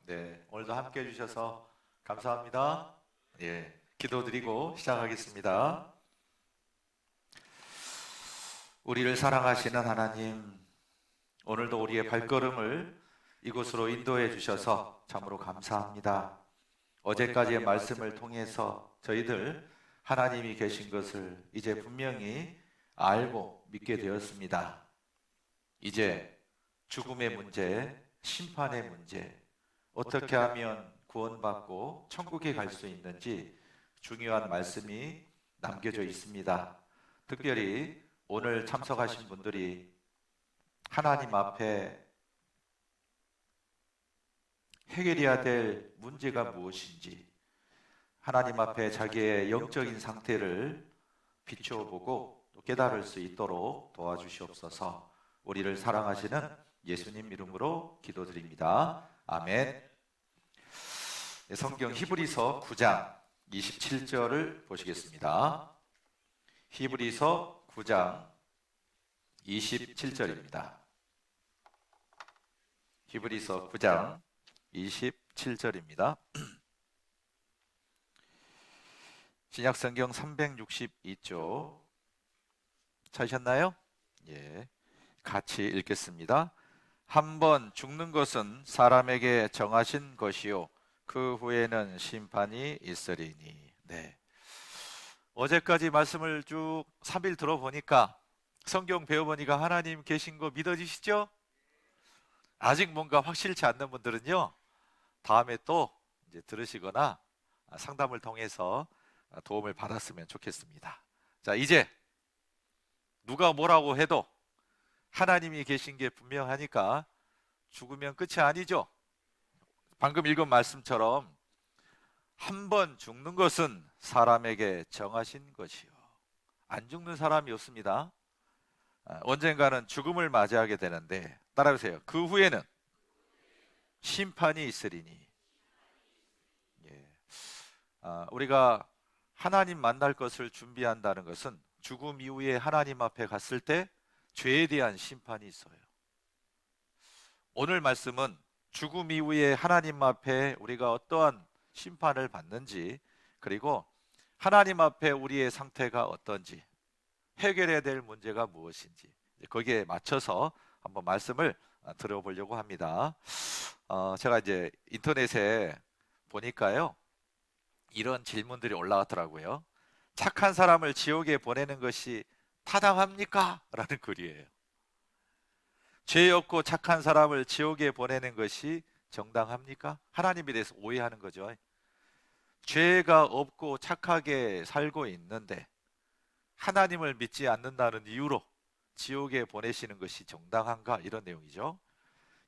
네, 오늘도 함께 해주셔서 감사합니다. 예, 기도드리고 시작하겠습니다. 우리를 사랑하시는 하나님, 오늘도 우리의 발걸음을 이곳으로 인도해 주셔서 참으로 감사합니다. 어제까지의 말씀을 통해서 저희들 하나님이 계신 것을 이제 분명히 알고 믿게 되었습니다. 이제 죽음의 문제, 심판의 문제, 어떻게 하면 구원받고 천국에 갈 수 있는지 중요한 말씀이 남겨져 있습니다. 특별히 오늘 참석하신 분들이 하나님 앞에 해결해야 될 문제가 무엇인지, 하나님 앞에 자기의 영적인 상태를 비추어보고 또 깨달을 수 있도록 도와주시옵소서. 우리를 사랑하시는 예수님 이름으로 기도드립니다. 아멘. 성경 히브리서 9장 27절을 보시겠습니다. 히브리서 9장 27절입니다. 히브리서 9장 27절입니다. 신약성경 362쪽 찾으셨나요? 예, 같이 읽겠습니다. 한번 죽는 것은 사람에게 정하신 것이요 그 후에는 심판이 있으리니. 네. 어제까지 말씀을 쭉 3일 들어보니까, 성경 배워보니까 하나님 계신 거 믿어지시죠? 아직 뭔가 확실치 않는 분들은요, 다음에 또 이제 들으시거나 상담을 통해서 도움을 받았으면 좋겠습니다. 자, 이제 누가 뭐라고 해도 하나님이 계신 게 분명하니까 죽으면 끝이 아니죠. 방금 읽은 말씀처럼 한 번 죽는 것은 사람에게 정하신 것이요. 안 죽는 사람이 없습니다. 언젠가는 죽음을 맞이하게 되는데, 따라오세요. 그 후에는 심판이 있으리니. 예. 우리가 하나님 만날 것을 준비한다는 것은 죽음 이후에 하나님 앞에 갔을 때 죄에 대한 심판이 있어요. 오늘 말씀은 죽음 이후에 하나님 앞에 우리가 어떠한 심판을 받는지, 그리고 하나님 앞에 우리의 상태가 어떤지, 해결해야 될 문제가 무엇인지, 거기에 맞춰서 한번 말씀을 들어보려고 합니다. 제가 이제 인터넷에 보니까요, 이런 질문들이 올라왔더라고요. 착한 사람을 지옥에 보내는 것이 타당합니까? 라는 글이에요. 죄 없고 착한 사람을 지옥에 보내는 것이 정당합니까? 하나님에 대해서 오해하는 거죠. 죄가 없고 착하게 살고 있는데 하나님을 믿지 않는다는 이유로 지옥에 보내시는 것이 정당한가? 이런 내용이죠.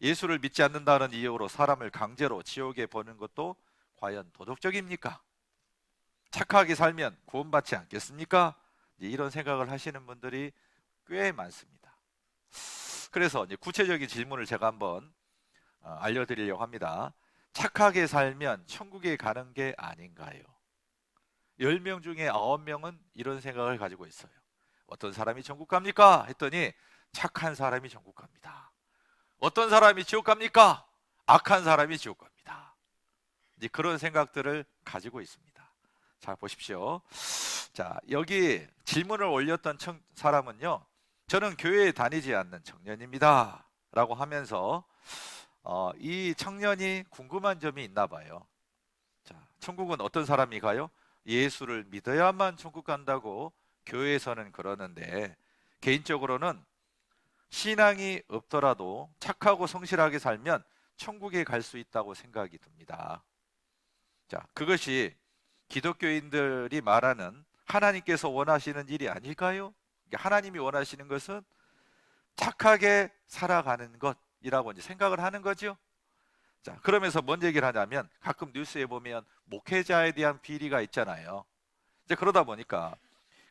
예수를 믿지 않는다는 이유로 사람을 강제로 지옥에 보내는 것도 과연 도덕적입니까? 착하게 살면 구원받지 않겠습니까? 이런 생각을 하시는 분들이 꽤 많습니다. 그래서 이제 구체적인 질문을 제가 한번 알려드리려고 합니다. 착하게 살면 천국에 가는 게 아닌가요? 10명 중에 9명은 이런 생각을 가지고 있어요. 어떤 사람이 천국 갑니까? 했더니 착한 사람이 천국 갑니다. 어떤 사람이 지옥 갑니까? 악한 사람이 지옥 갑니다. 이제 그런 생각들을 가지고 있습니다. 자, 보십시오. 자, 여기 질문을 올렸던 사람은요, 저는 교회에 다니지 않는 청년입니다 라고 하면서 이 청년이 궁금한 점이 있나 봐요. 자, 천국은 어떤 사람이 가요? 예수를 믿어야만 천국 간다고 교회에서는 그러는데, 개인적으로는 신앙이 없더라도 착하고 성실하게 살면 천국에 갈 수 있다고 생각이 듭니다. 자, 그것이 기독교인들이 말하는 하나님께서 원하시는 일이 아닐까요? 하나님이 원하시는 것은 착하게 살아가는 것이라고 이제 생각을 하는 거죠. 자, 그러면서 뭔 얘기를 하냐면, 가끔 뉴스에 보면 목회자에 대한 비리가 있잖아요. 이제 그러다 보니까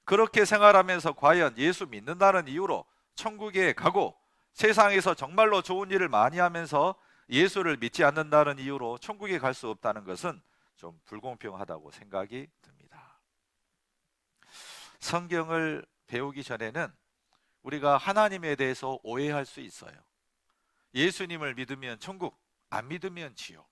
그렇게 생활하면서 과연 예수 믿는다는 이유로 천국에 가고, 세상에서 정말로 좋은 일을 많이 하면서 예수를 믿지 않는다는 이유로 천국에 갈 수 없다는 것은 좀 불공평하다고 생각이 듭니다. 성경을 배우기 전에는 우리가 하나님에 대해서 오해할 수 있어요. 예수님을 믿으면 천국, 안 믿으면 지옥.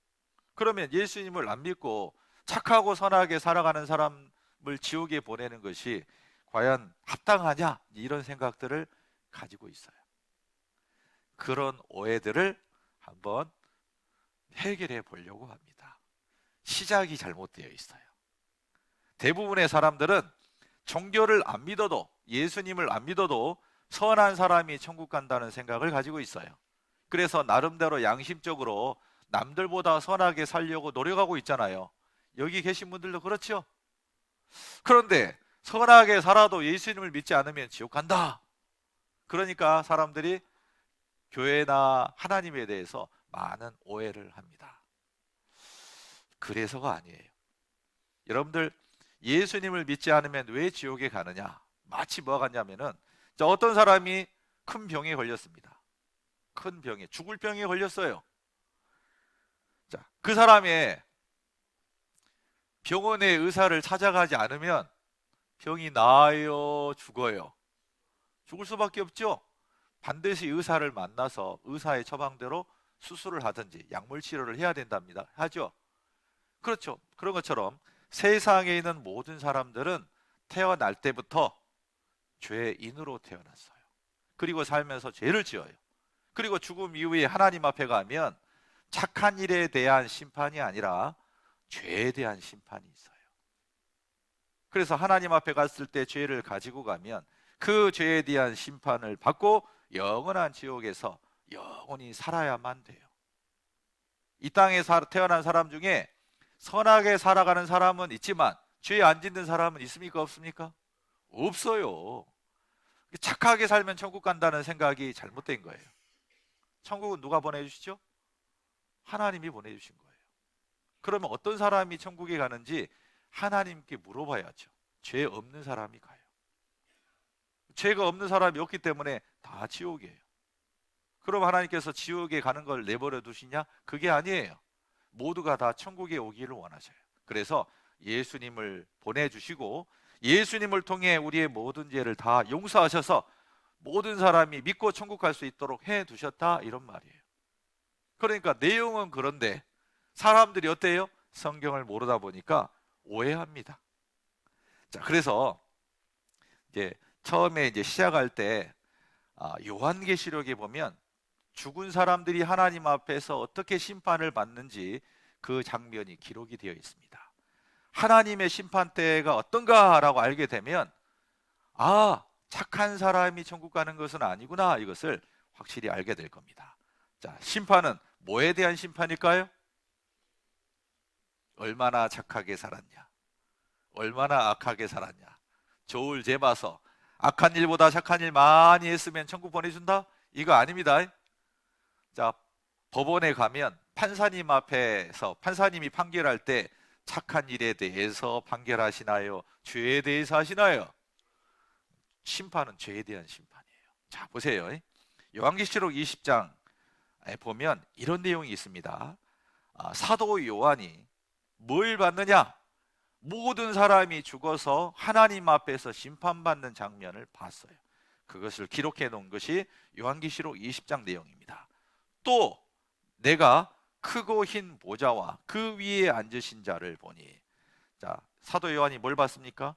그러면 예수님을 안 믿고 착하고 선하게 살아가는 사람을 지옥에 보내는 것이 과연 합당하냐? 이런 생각들을 가지고 있어요. 그런 오해들을 한번 해결해 보려고 합니다. 시작이 잘못되어 있어요. 대부분의 사람들은 종교를 안 믿어도, 예수님을 안 믿어도 선한 사람이 천국 간다는 생각을 가지고 있어요. 그래서 나름대로 양심적으로 남들보다 선하게 살려고 노력하고 있잖아요. 여기 계신 분들도 그렇죠? 그런데 선하게 살아도 예수님을 믿지 않으면 지옥 간다. 그러니까 사람들이 교회나 하나님에 대해서 많은 오해를 합니다. 그래서가 아니에요. 여러분들, 예수님을 믿지 않으면 왜 지옥에 가느냐? 마치 뭐가 같냐면은, 어떤 사람이 큰 병에 걸렸습니다. 큰 병에, 죽을 병에 걸렸어요. 자, 그 사람의 병원의 의사를 찾아가지 않으면 병이 나아요, 죽어요? 죽을 수밖에 없죠. 반드시 의사를 만나서 의사의 처방대로 수술을 하든지 약물 치료를 해야 된답니다. 하죠? 그렇죠. 그런 것처럼 세상에 있는 모든 사람들은 태어날 때부터 죄인으로 태어났어요. 그리고 살면서 죄를 지어요. 그리고 죽음 이후에 하나님 앞에 가면 착한 일에 대한 심판이 아니라 죄에 대한 심판이 있어요. 그래서 하나님 앞에 갔을 때 죄를 가지고 가면 그 죄에 대한 심판을 받고 영원한 지옥에서 영원히 살아야만 돼요. 이 땅에 태어난 사람 중에 선하게 살아가는 사람은 있지만 죄 안 짓는 사람은 있습니까? 없습니까? 없어요. 착하게 살면 천국 간다는 생각이 잘못된 거예요. 천국은 누가 보내주시죠? 하나님이 보내주신 거예요. 그러면 어떤 사람이 천국에 가는지 하나님께 물어봐야죠. 죄 없는 사람이 가요. 죄가 없는 사람이 없기 때문에 다 지옥이에요. 그럼 하나님께서 지옥에 가는 걸 내버려 두시냐? 그게 아니에요. 모두가 다 천국에 오기를 원하셔요. 그래서 예수님을 보내주시고 예수님을 통해 우리의 모든 죄를 다 용서하셔서 모든 사람이 믿고 천국 갈 수 있도록 해두셨다, 이런 말이에요. 그러니까 내용은 그런데 사람들이 어때요? 성경을 모르다 보니까 오해합니다. 자, 그래서 이제 처음에 시작할 때 요한계시록에 보면 죽은 사람들이 하나님 앞에서 어떻게 심판을 받는지 그 장면이 기록이 되어 있습니다. 하나님의 심판대가 어떤가라고 알게 되면 착한 사람이 천국 가는 것은 아니구나, 이것을 확실히 알게 될 겁니다. 자, 심판은 뭐에 대한 심판일까요? 얼마나 착하게 살았냐, 얼마나 악하게 살았냐, 저울 재봐서 악한 일보다 착한 일 많이 했으면 천국 보내준다? 이거 아닙니다. 자, 법원에 가면 판사님 앞에서 판사님이 판결할 때 착한 일에 대해서 판결하시나요? 죄에 대해서 하시나요? 심판은 죄에 대한 심판이에요. 자, 보세요. 요한계시록 20장에 보면 이런 내용이 있습니다. 사도 요한이 뭘 봤느냐? 모든 사람이 죽어서 하나님 앞에서 심판받는 장면을 봤어요. 그것을 기록해 놓은 것이 요한계시록 20장 내용입니다. 또 내가 크고 흰 보좌와 그 위에 앉으신 자를 보니, 자, 사도 요한이 뭘 봤습니까?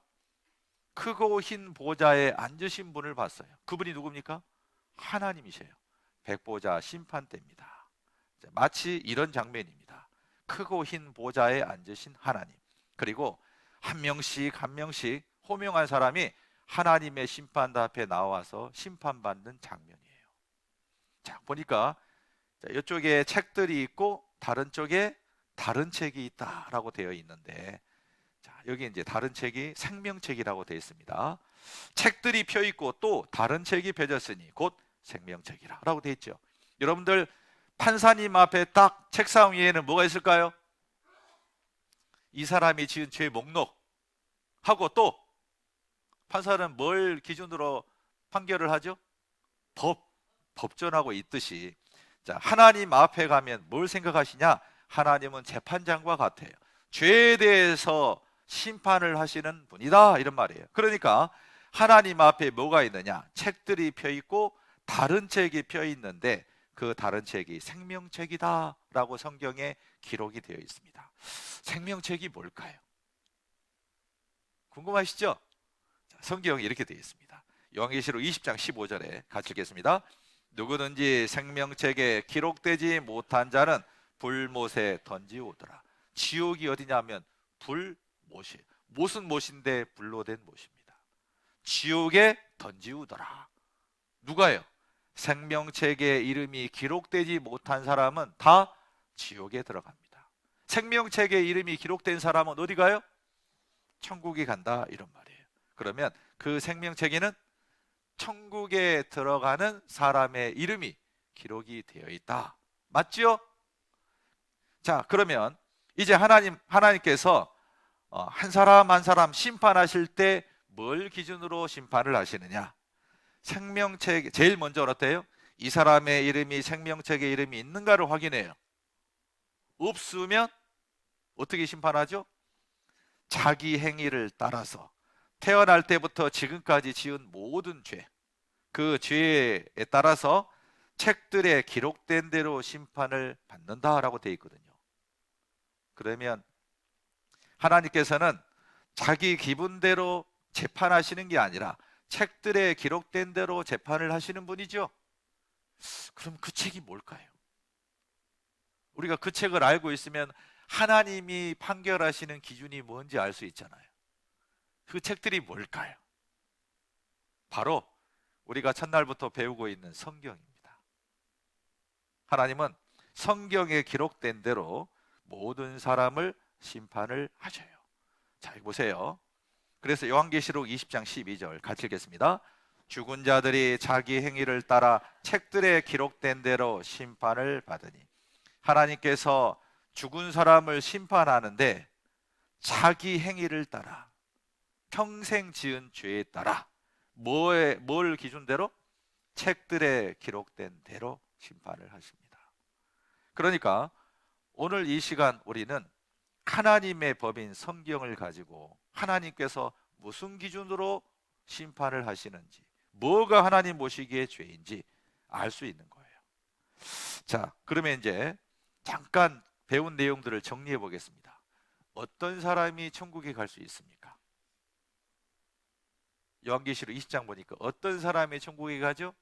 크고 흰 보좌에 앉으신 분을 봤어요. 그분이 누굽니까? 하나님이세요. 백보자 심판대입니다. 마치 이런 장면입니다. 크고 흰 보좌에 앉으신 하나님, 그리고 한 명씩 한 명씩 호명한 사람이 하나님의 심판대 앞에 나와서 심판받는 장면이에요. 자, 보니까 이쪽에 책들이 있고 다른 쪽에 다른 책이 있다라고 되어 있는데, 자, 여기 이제 다른 책이 생명책이라고 되어 있습니다. 책들이 펴 있고 또 다른 책이 펴졌으니 곧 생명책이라고 되어 있죠. 여러분들, 판사님 앞에 딱 책상 위에는 뭐가 있을까요? 이 사람이 지은 죄 목록 하고, 또 판사는 뭘 기준으로 판결을 하죠? 법전하고 있듯이, 자, 하나님 앞에 가면 뭘 생각하시냐? 하나님은 재판장과 같아요. 죄에 대해서 심판을 하시는 분이다, 이런 말이에요. 그러니까 하나님 앞에 뭐가 있느냐? 책들이 펴 있고 다른 책이 펴 있는데 그 다른 책이 생명책이다라고 성경에 기록이 되어 있습니다. 생명책이 뭘까요? 궁금하시죠? 성경이 이렇게 되어 있습니다. 요한계시록 20장 15절에 같이 읽겠습니다. 누구든지 생명책에 기록되지 못한 자는 불못에 던지오더라. 지옥이 어디냐면 불못이에요. 못은 못인데 불로 된 못입니다. 지옥에 던지우더라. 누가요? 생명책에 이름이 기록되지 못한 사람은 다 지옥에 들어갑니다. 생명책에 이름이 기록된 사람은 어디 가요? 천국에 간다, 이런 말이에요. 그러면 그 생명책에는 천국에 들어가는 사람의 이름이 기록이 되어 있다. 맞죠? 자, 그러면 이제 하나님께서 한 사람 한 사람 심판하실 때 뭘 기준으로 심판을 하시느냐? 생명책, 제일 먼저 어때요? 이 사람의 이름이 생명책에 이름이 있는가를 확인해요. 없으면 어떻게 심판하죠? 자기 행위를 따라서 태어날 때부터 지금까지 지은 모든 죄, 그 죄에 따라서 책들에 기록된 대로 심판을 받는다라고 되어 있거든요. 그러면 하나님께서는 자기 기분대로 재판하시는 게 아니라 책들에 기록된 대로 재판을 하시는 분이죠. 그럼 그 책이 뭘까요? 우리가 그 책을 알고 있으면 하나님이 판결하시는 기준이 뭔지 알 수 있잖아요. 그 책들이 뭘까요? 바로 우리가 첫날부터 배우고 있는 성경입니다. 하나님은 성경에 기록된 대로 모든 사람을 심판을 하셔요. 자, 보세요. 그래서 요한계시록 20장 12절 같이 읽겠습니다. 죽은 자들이 자기 행위를 따라 책들에 기록된 대로 심판을 받으니, 하나님께서 죽은 사람을 심판하는데 자기 행위를 따라, 평생 지은 죄에 따라 뭘 기준대로? 책들에 기록된 대로 심판을 하십니다. 그러니까 오늘 이 시간 우리는 하나님의 법인 성경을 가지고 하나님께서 무슨 기준으로 심판을 하시는지, 뭐가 하나님 보시기에 죄인지 알 수 있는 거예요. 자, 그러면 이제 잠깐 배운 내용들을 정리해 보겠습니다. 어떤 사람이 천국에 갈 수 있습니까? 요한계시록 20장 보니까 어떤 사람이 천국에 가죠?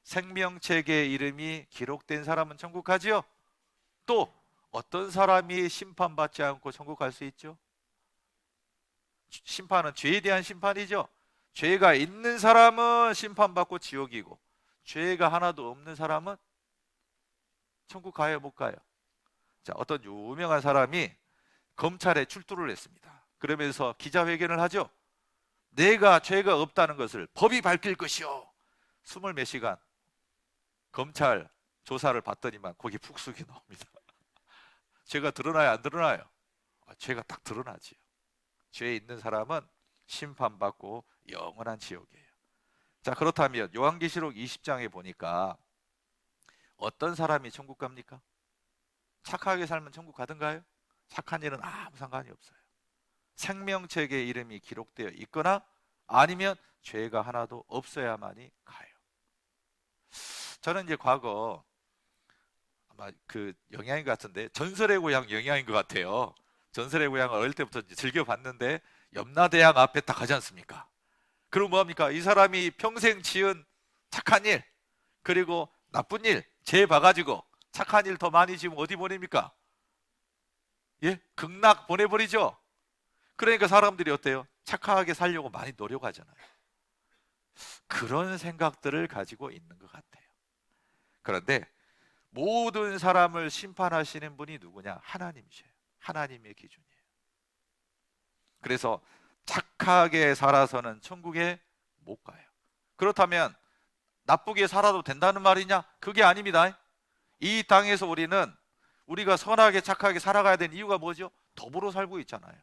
생명책에 이름이 기록된 사람은 천국 가지요? 또 어떤 사람이 심판받지 않고 천국 갈 수 있죠? 심판은 죄에 대한 심판이죠. 죄가 있는 사람은 심판받고 지옥이고, 죄가 하나도 없는 사람은 천국 가요, 못 가요? 자, 어떤 유명한 사람이 검찰에 출두를 했습니다. 그러면서 기자회견을 하죠. 내가 죄가 없다는 것을 법이 밝힐 것이요. 20몇 시간 검찰 조사를 받더니만 거기 푹숙이 나옵니다. 죄가 드러나요, 안 드러나요? 죄가 딱 드러나지요. 죄에 있는 사람은 심판받고 영원한 지옥이에요. 자, 그렇다면 요한계시록 20장에 보니까 어떤 사람이 천국 갑니까? 착하게 살면 천국 가든가요? 착한 일은 아무 상관이 없어요. 생명책에 이름이 기록되어 있거나 아니면 죄가 하나도 없어야만이 가요. 저는 이제 과거 아마 그 영향인 것 같은데, 전설의 고향 영향인 것 같아요. 전설의 고향을 어릴 때부터 즐겨봤는데 염라대왕 앞에 딱 가지 않습니까? 그럼 뭐합니까? 이 사람이 평생 지은 착한 일, 그리고 나쁜 일, 죄 봐가지고 착한 일 더 많이 지으면 어디 보냅니까? 예? 극락 보내버리죠. 그러니까 사람들이 어때요? 착하게 살려고 많이 노력하잖아요. 그런 생각들을 가지고 있는 것 같아요. 그런데 모든 사람을 심판하시는 분이 누구냐? 하나님이세요. 하나님의 기준이에요. 그래서 착하게 살아서는 천국에 못 가요. 그렇다면 나쁘게 살아도 된다는 말이냐? 그게 아닙니다. 이 땅에서 우리가 선하게 착하게 살아가야 되는 이유가 뭐죠? 더불어 살고 있잖아요.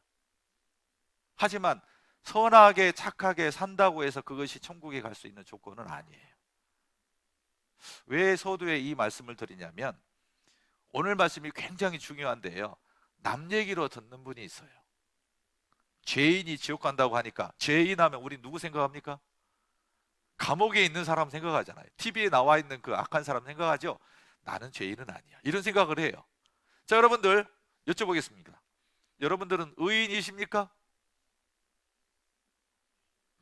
하지만 선하게 착하게 산다고 해서 그것이 천국에 갈 수 있는 조건은 아니에요. 왜 서두에 이 말씀을 드리냐면, 오늘 말씀이 굉장히 중요한데요, 남 얘기로 듣는 분이 있어요. 죄인이 지옥 간다고 하니까, 죄인 하면 우리 누구 생각합니까? 감옥에 있는 사람 생각하잖아요. TV에 나와 있는 그 악한 사람 생각하죠. 나는 죄인은 아니야, 이런 생각을 해요. 자, 여러분들 여쭤보겠습니다. 여러분들은 의인이십니까?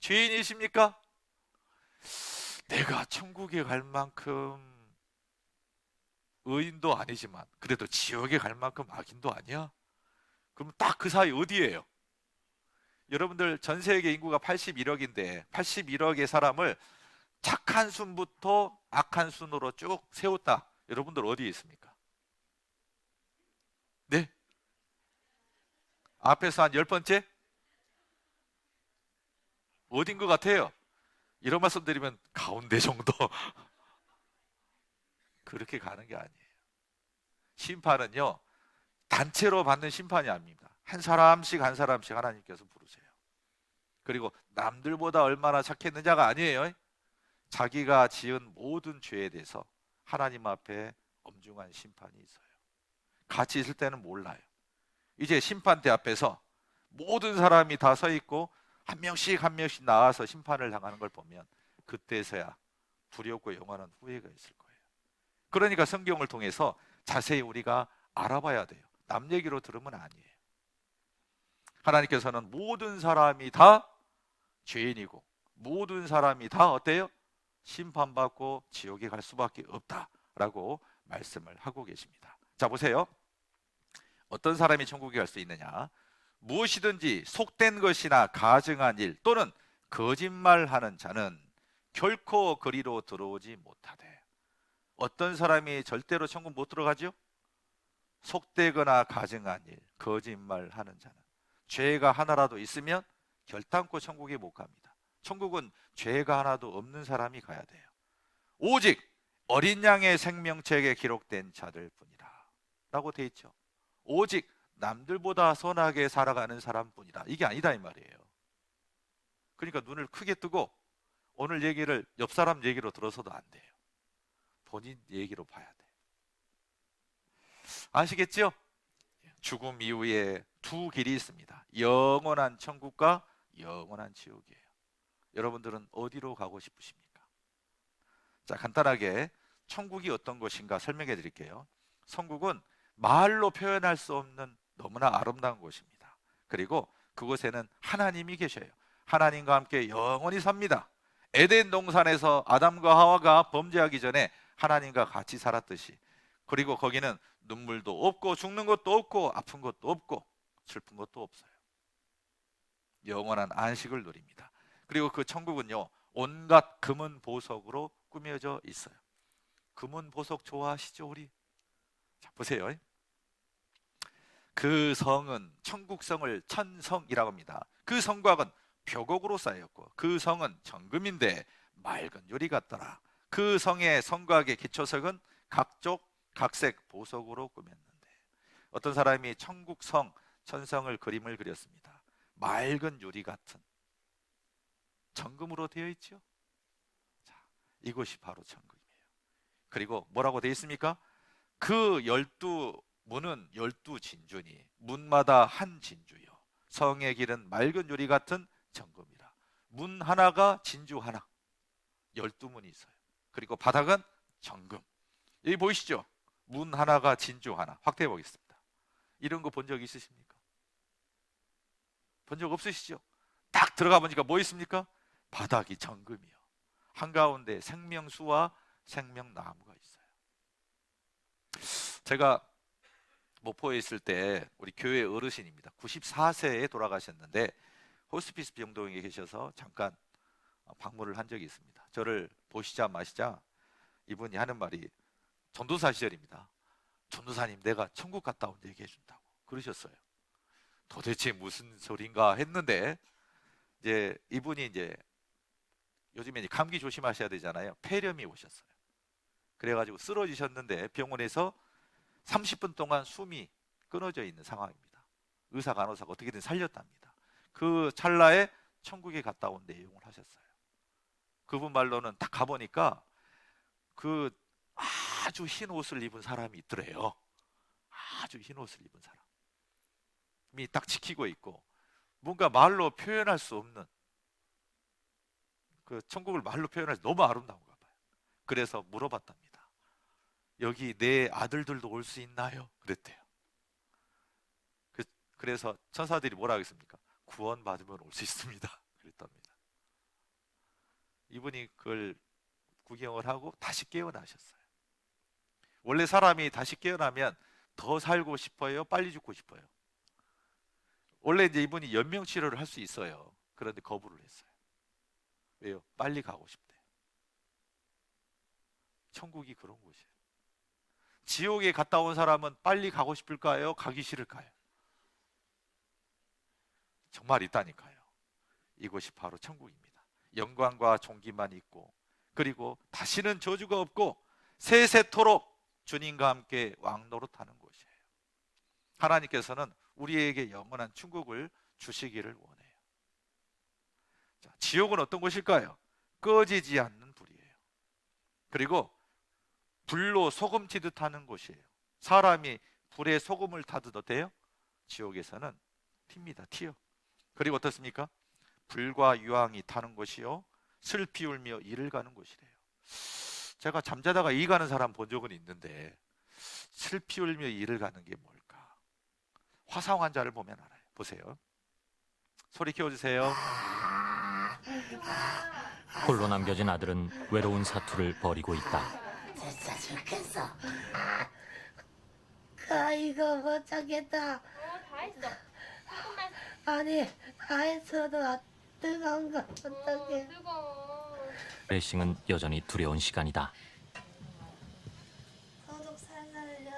죄인이십니까? 내가 천국에 갈 만큼 의인도 아니지만 그래도 지옥에 갈 만큼 악인도 아니야? 그럼 딱 그 사이 어디예요? 여러분들 전 세계 인구가 81억인데 81억의 사람을 착한 순부터 악한 순으로 쭉 세웠다. 여러분들 어디에 있습니까? 네? 앞에서 한 10번째? 어딘 것 같아요? 이런 말씀 드리면 가운데 정도. 그렇게 가는 게 아니에요. 심판은요, 단체로 받는 심판이 아닙니다. 한 사람씩 한 사람씩 하나님께서 부르세요. 그리고 남들보다 얼마나 착했느냐가 아니에요. 자기가 지은 모든 죄에 대해서 하나님 앞에 엄중한 심판이 있어요. 같이 있을 때는 몰라요. 이제 심판대 앞에서 모든 사람이 다 서 있고 한 명씩 한 명씩 나와서 심판을 당하는 걸 보면 그때서야 두렵고 영원한 후회가 있을 거예요. 그러니까 성경을 통해서 자세히 우리가 알아봐야 돼요. 남 얘기로 들으면 아니에요. 하나님께서는 모든 사람이 다 죄인이고 모든 사람이 다 어때요? 심판받고 지옥에 갈 수밖에 없다라고 말씀을 하고 계십니다. 자, 보세요. 어떤 사람이 천국에 갈 수 있느냐? 무엇이든지 속된 것이나 가증한 일 또는 거짓말하는 자는 결코 그리로 들어오지 못하되. 어떤 사람이 절대로 천국 못 들어가죠? 속되거나 가증한 일, 거짓말하는 자는. 죄가 하나라도 있으면 결단코 천국에 못 갑니다. 천국은 죄가 하나도 없는 사람이 가야 돼요. 오직 어린 양의 생명책에 기록된 자들 뿐이라 라고 돼 있죠. 오직 남들보다 선하게 살아가는 사람뿐이다, 이게 아니다 이 말이에요. 그러니까 눈을 크게 뜨고 오늘 얘기를 옆 사람 얘기로 들어서도 안 돼요. 본인 얘기로 봐야 돼. 아시겠죠? 죽음 이후에 두 길이 있습니다. 영원한 천국과 영원한 지옥이에요. 여러분들은 어디로 가고 싶으십니까? 자, 간단하게 천국이 어떤 것인가 설명해 드릴게요. 천국은 말로 표현할 수 없는 너무나 아름다운 곳입니다. 그리고 그곳에는 하나님이 계셔요. 하나님과 함께 영원히 삽니다. 에덴 동산에서 아담과 하와가 범죄하기 전에 하나님과 같이 살았듯이, 그리고 거기는 눈물도 없고 죽는 것도 없고 아픈 것도 없고 슬픈 것도 없어요. 영원한 안식을 누립니다. 그리고 그 천국은요, 온갖 금은 보석으로 꾸며져 있어요. 금은 보석 좋아하시죠 우리? 자, 보세요. 그 성은, 천국성을 천성이라고 합니다. 그 성곽은 표곡으로 쌓였고 그 성은 정금인데 맑은 유리 같더라. 그 성의 성곽의 기초석은 각종 각색 보석으로 꾸몄는데. 어떤 사람이 천국성, 천성을 그림을 그렸습니다. 맑은 유리 같은 정금으로 되어 있죠. 자, 이것이 바로 천국이에요. 그리고 뭐라고 되어 있습니까? 그 12문은 12진주니 문마다 한 진주요 성의 길은 맑은 유리 같은 정금이라. 문 하나가 진주 하나, 12문이 있어요. 그리고 바닥은 정금. 여기 보이시죠? 문 하나가 진주 하나. 확대해 보겠습니다. 이런 거 본 적 있으십니까? 본 적 없으시죠? 딱 들어가 보니까 뭐 있습니까? 바닥이 정금이요. 한가운데 생명수와 생명나무가 있어요. 제가 목포에 있을 때 우리 교회 어르신입니다. 94세에 돌아가셨는데 호스피스 병동에 계셔서 잠깐 방문을 한 적이 있습니다. 저를 보시자 마시자 이분이 하는 말이, 전도사 시절입니다. 전도사님, 내가 천국 갔다 온 얘기 해준다고 그러셨어요. 도대체 무슨 소린가 했는데, 이제 이분이 이제 요즘에 감기 조심하셔야 되잖아요. 폐렴이 오셨어요. 그래가지고 쓰러지셨는데 병원에서 30분 동안 숨이 끊어져 있는 상황입니다. 의사 간호사가 어떻게든 살렸답니다. 그 찰나에 천국에 갔다 온 내용을 하셨어요. 그분 말로는 딱 가보니까 그 아주 흰 옷을 입은 사람이 있더래요. 아주 흰 옷을 입은 사람이 딱 지키고 있고, 뭔가 말로 표현할 수 없는 그 천국을 말로 표현해서 너무 아름다운가 봐요. 그래서 물어봤답니다. 여기 내 아들들도 올 수 있나요? 그랬대요. 그래서 천사들이 뭐라 하겠습니까? 구원받으면 올 수 있습니다. 그랬답니다. 이분이 그걸 구경을 하고 다시 깨어나셨어요. 원래 사람이 다시 깨어나면 더 살고 싶어요? 빨리 죽고 싶어요? 원래 이제 이분이 연명 치료를 할 수 있어요. 그런데 거부를 했어요. 왜요? 빨리 가고 싶대요. 천국이 그런 곳이에요. 지옥에 갔다 온 사람은 빨리 가고 싶을까요? 가기 싫을까요? 정말 있다니까요. 이곳이 바로 천국입니다. 영광과 존귀만 있고, 그리고 다시는 저주가 없고 세세토록 주님과 함께 왕노릇하는 곳이에요. 하나님께서는 우리에게 영원한 천국을 주시기를 원해요. 자, 지옥은 어떤 곳일까요? 꺼지지 않는 불이에요. 그리고 불로 소금 치듯 하는 곳이에요. 사람이 불에 소금을 타듯 어때요? 지옥에서는 튑니다. 튀어. 그리고 어떻습니까? 불과 유황이 타는 곳이요, 슬피 울며 이를 가는 곳이래요. 제가 잠자다가 이 가는 사람 본 적은 있는데 슬피 울며 이를 가는 게 뭘까? 화상 환자를 보면 알아요. 보세요. 소리 키워주세요. 홀로 남겨진 아들은 외로운 사투를 벌이고 있다. 진짜 죽겠어. 이거 못 참겠다. 다 했어. 조금만. 아니, 다 했어도 뜨거운 거 어떡해. 뜨거워. 레이싱은 여전히 두려운 시간이다. 소독 살살려.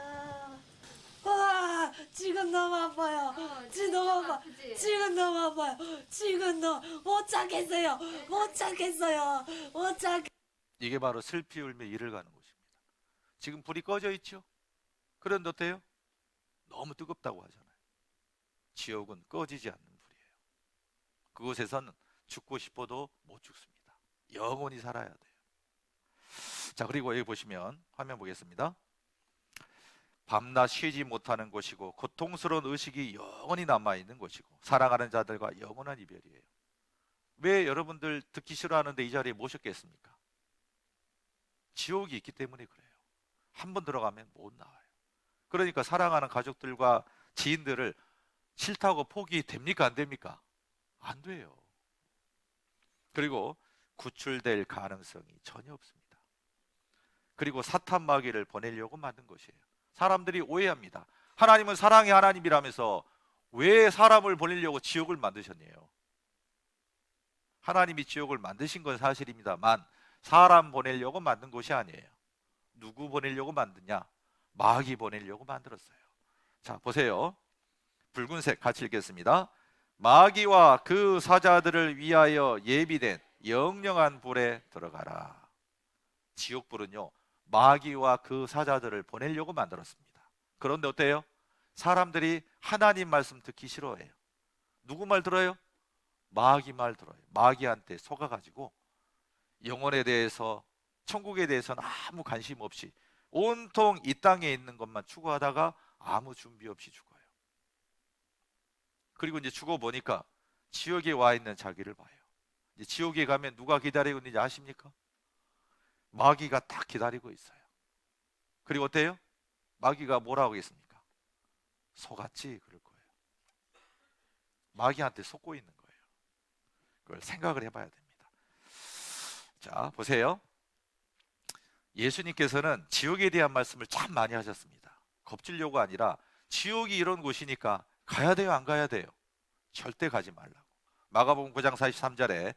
와, 지금 너무 아파요. 지금 너무 아파. 아프지? 지금 너무 아파요. 지금 못 참겠어요. 못 참겠어요. 못 참겠. 이게 바로 슬피 울며 이를 가는 곳입니다. 지금 불이 꺼져 있죠? 그런데 어때요? 너무 뜨겁다고 하잖아요. 지옥은 꺼지지 않는 불이에요. 그곳에서는 죽고 싶어도 못 죽습니다. 영원히 살아야 돼요. 자, 그리고 여기 보시면 화면 보겠습니다. 밤낮 쉬지 못하는 곳이고 고통스러운 의식이 영원히 남아있는 곳이고 사랑하는 자들과 영원한 이별이에요. 왜 여러분들 듣기 싫어하는데 이 자리에 모셨겠습니까? 지옥이 있기 때문에 그래요. 한번 들어가면 못 나와요. 그러니까 사랑하는 가족들과 지인들을 싫다고 포기됩니까? 안 됩니까? 안 돼요. 그리고 구출될 가능성이 전혀 없습니다. 그리고 사탄 마귀를 보내려고 만든 것이에요. 사람들이 오해합니다. 하나님은 사랑의 하나님이라면서 왜 사람을 보내려고 지옥을 만드셨네요. 하나님이 지옥을 만드신 건 사실입니다만 사람 보내려고 만든 것이 아니에요. 누구 보내려고 만드냐? 마귀 보내려고 만들었어요. 자, 보세요. 붉은색 같이 읽겠습니다. 마귀와 그 사자들을 위하여 예비된 영영한 불에 들어가라. 지옥불은요, 마귀와 그 사자들을 보내려고 만들었습니다. 그런데 어때요? 사람들이 하나님 말씀 듣기 싫어해요. 누구 말 들어요? 마귀 말 들어요. 마귀한테 속아가지고 영혼에 대해서, 천국에 대해서는 아무 관심 없이 온통 이 땅에 있는 것만 추구하다가 아무 준비 없이 죽어요. 그리고 이제 죽어보니까 지옥에 와 있는 자기를 봐요. 이제 지옥에 가면 누가 기다리고 있는지 아십니까? 마귀가 딱 기다리고 있어요. 그리고 어때요? 마귀가 뭐라고 하겠습니까? 속았지 그럴 거예요. 마귀한테 속고 있는 거예요. 그걸 생각을 해봐야 됩니다. 자, 보세요. 예수님께서는 지옥에 대한 말씀을 참 많이 하셨습니다. 겁주려고 아니라 지옥이 이런 곳이니까 가야 돼요, 안 가야 돼요? 절대 가지 말라고. 마가복음 9장 43절에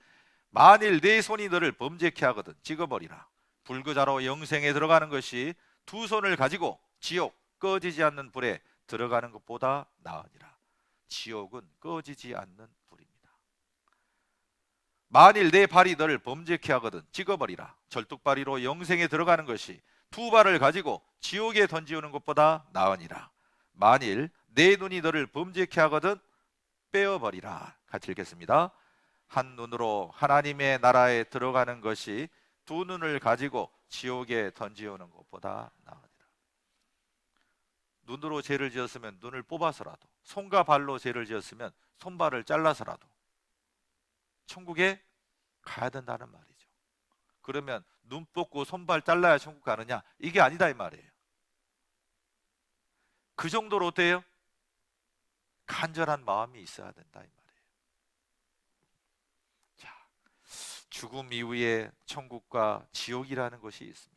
만일 네 손이 너를 범죄케 하거든 찍어버리라. 불구자로 영생에 들어가는 것이 두 손을 가지고 지옥 꺼지지 않는 불에 들어가는 것보다 나으니라. 지옥은 꺼지지 않는 불입니다. 만일 내 발이 너를 범죄케 하거든 찍어버리라. 절뚝발이로 영생에 들어가는 것이 두 발을 가지고 지옥에 던지우는 것보다 나으니라. 만일 내 눈이 너를 범죄케 하거든 빼어버리라. 같이 읽겠습니다. 한 눈으로 하나님의 나라에 들어가는 것이 두 눈을 가지고 지옥에 던지우는 것보다 나으니라. 눈으로 죄를 지었으면 눈을 뽑아서라도, 손과 발로 죄를 지었으면 손발을 잘라서라도 천국에 가야 된다는 말이죠. 그러면 눈 뽑고 손발 잘라야 천국 가느냐? 이게 아니다 이 말이에요. 그 정도로 어때요? 간절한 마음이 있어야 된다 이 말이에요. 자, 죽음 이후에 천국과 지옥이라는 것이 있습니다.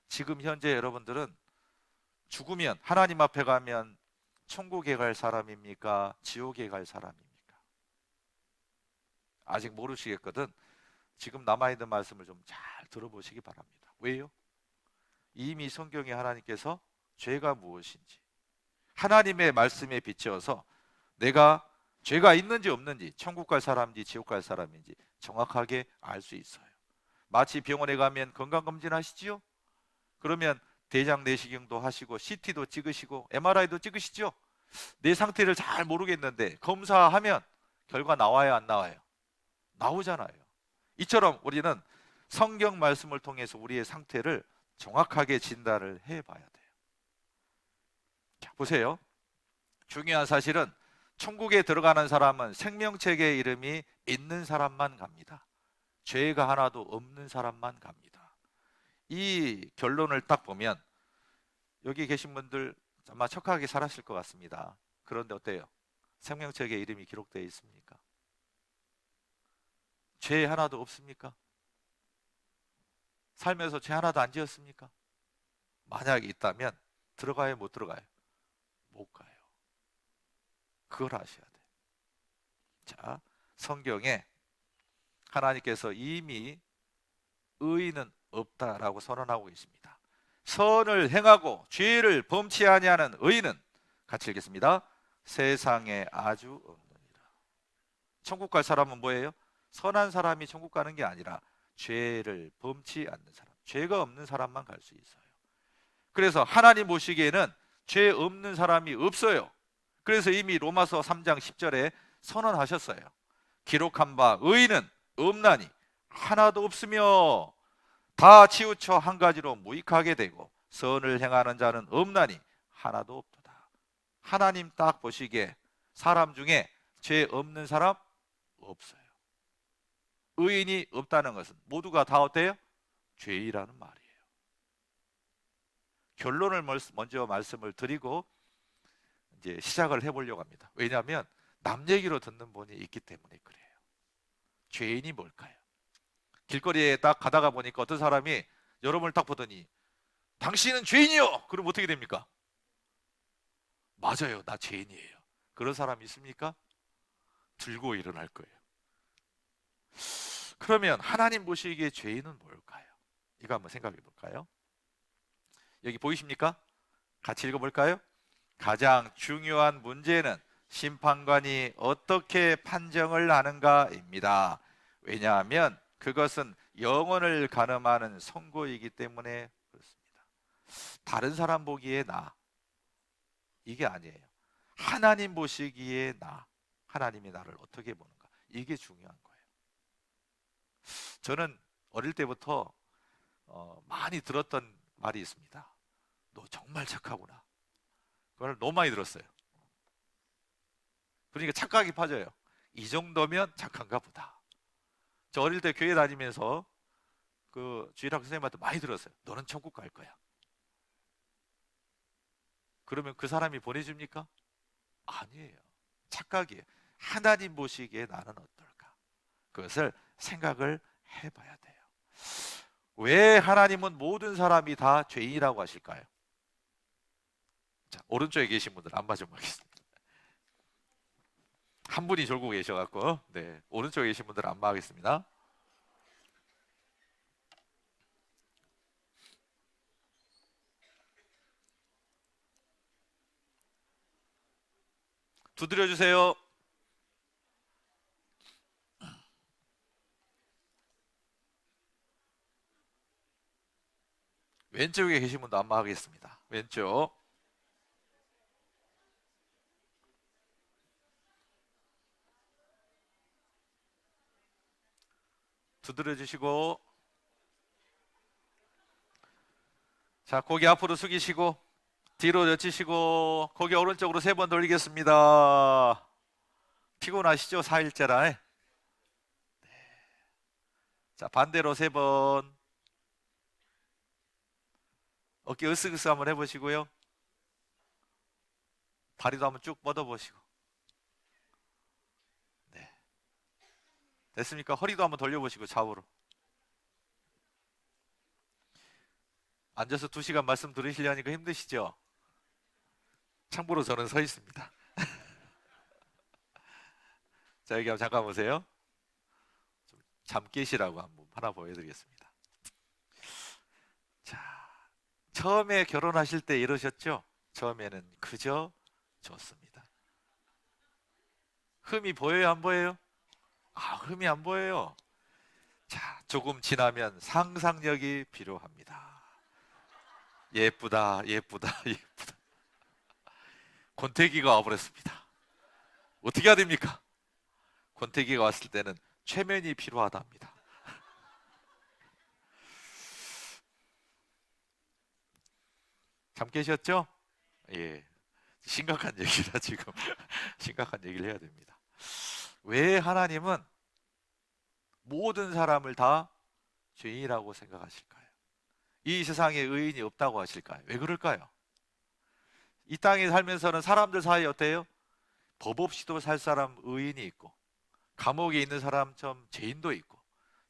지금 현재 여러분들은 죽으면 하나님 앞에 가면 천국에 갈 사람입니까? 지옥에 갈 사람입니까? 아직 모르시겠거든. 지금 남아있는 말씀을 좀 잘 들어보시기 바랍니다. 왜요? 이미 성경에 하나님께서 죄가 무엇인지 하나님의 말씀에 비추어서 내가 죄가 있는지 없는지, 천국 갈 사람인지 지옥 갈 사람인지 정확하게 알 수 있어요. 마치 병원에 가면 건강검진 하시지요? 그러면 대장 내시경도 하시고 CT도 찍으시고 MRI도 찍으시죠? 내 상태를 잘 모르겠는데 검사하면 결과 나와요 안 나와요? 나오잖아요. 이처럼 우리는 성경 말씀을 통해서 우리의 상태를 정확하게 진단을 해봐야 돼요. 자, 보세요. 중요한 사실은 천국에 들어가는 사람은 생명책의 이름이 있는 사람만 갑니다. 죄가 하나도 없는 사람만 갑니다. 이 결론을 딱 보면 여기 계신 분들 아마 척하게 살았을 것 같습니다. 그런데 어때요? 생명책에 이름이 기록되어 있습니까? 죄 하나도 없습니까? 살면서 죄 하나도 안 지었습니까? 만약에 있다면 들어가요 못 들어가요? 못 가요. 그걸 아셔야 돼요. 자, 성경에 하나님께서 이미 의인은 없다라고 선언하고 있습니다. 선을 행하고 죄를 범치 아니하는 의인은 같이 읽겠습니다. 세상에 아주 없느니라. 천국 갈 사람은 뭐예요? 선한 사람이 천국 가는 게 아니라 죄를 범치 않는 사람, 죄가 없는 사람만 갈 수 있어요. 그래서 하나님 보시기에는 죄 없는 사람이 없어요. 그래서 이미 로마서 3장 10절에 선언하셨어요. 기록한 바 의인은 없나니 하나도 없으며 다 치우쳐 한 가지로 무익하게 되고 선을 행하는 자는 없나니 하나도 없도다. 하나님 딱 보시기에 사람 중에 죄 없는 사람 없어요. 의인이 없다는 것은 모두가 다 어때요? 죄이라는 말이에요. 결론을 먼저 말씀을 드리고 이제 시작을 해보려고 합니다. 왜냐하면 남 얘기로 듣는 분이 있기 때문에 그래요. 죄인이 뭘까요? 길거리에 딱 가다가 보니까 어떤 사람이 여러분을 딱 보더니 당신은 죄인이요! 그럼 어떻게 됩니까? 맞아요, 나 죄인이에요. 그런 사람 있습니까? 들고 일어날 거예요. 그러면 하나님 보시기에 죄인은 뭘까요? 이거 한번 생각해 볼까요? 여기 보이십니까? 같이 읽어볼까요? 가장 중요한 문제는 심판관이 어떻게 판정을 하는가입니다. 왜냐하면 그것은 영혼을 가늠하는 선고이기 때문에 그렇습니다. 다른 사람 보기에 나, 이게 아니에요. 하나님 보시기에 나, 하나님이 나를 어떻게 보는가, 이게 중요한 거예요. 저는 어릴 때부터 많이 들었던 말이 있습니다. 너 정말 착하구나. 그걸 너무 많이 들었어요. 그러니까 착각이 빠져요. 이 정도면 착한가 보다. 저 어릴 때 교회 다니면서 그 주일학 선생님한테 많이 들었어요. 너는 천국 갈 거야. 그러면 그 사람이 보내줍니까? 아니에요. 착각이에요. 하나님 보시기에 나는 어떨까? 그것을 생각을 해봐야 돼요. 왜 하나님은 모든 사람이 다 죄인이라고 하실까요? 자, 오른쪽에 계신 분들 안마 좀 하겠습니다. 한 분이 졸고 계셔갖고, 네, 오른쪽에 계신 분들 안마하겠습니다. 두드려 주세요. 왼쪽에 계신 분도 안마하겠습니다. 왼쪽. 두드려 주시고, 자, 고개 앞으로 숙이시고 뒤로 젖히시고 고개 오른쪽으로 3번 돌리겠습니다. 피곤하시죠? 4일째라. 자, 반대로 3번. 어깨 으쓱으쓱 한번 해보시고요. 다리도 한번 쭉 뻗어보시고. 네. 됐습니까? 허리도 한번 돌려보시고 좌우로. 앉아서 2시간 말씀 들으시려니까 힘드시죠? 참고로 저는 서 있습니다. 자, 여기 한번 잠깐 보세요. 잠 깨시라고 한번 하나 보여드리겠습니다. 자, 처음에 결혼하실 때 이러셨죠? 처음에는 그저 좋습니다. 흠이 보여요, 안 보여요? 흠이 안 보여요. 자, 조금 지나면 상상력이 필요합니다. 예쁘다, 예쁘다, 예쁘다. 권태기가 와버렸습니다. 어떻게 해야 됩니까? 권태기가 왔을 때는 최면이 필요하답니다. 잠 깨셨죠? 예, 심각한 얘기라 지금 심각한 얘기를 해야 됩니다. 왜 하나님은 모든 사람을 다 죄인이라고 생각하실까요? 이 세상에 의인이 없다고 하실까요? 왜 그럴까요? 이 땅에 살면서는 사람들 사이에 어때요? 법 없이도 살 사람 의인이 있고, 감옥에 있는 사람처럼 죄인도 있고,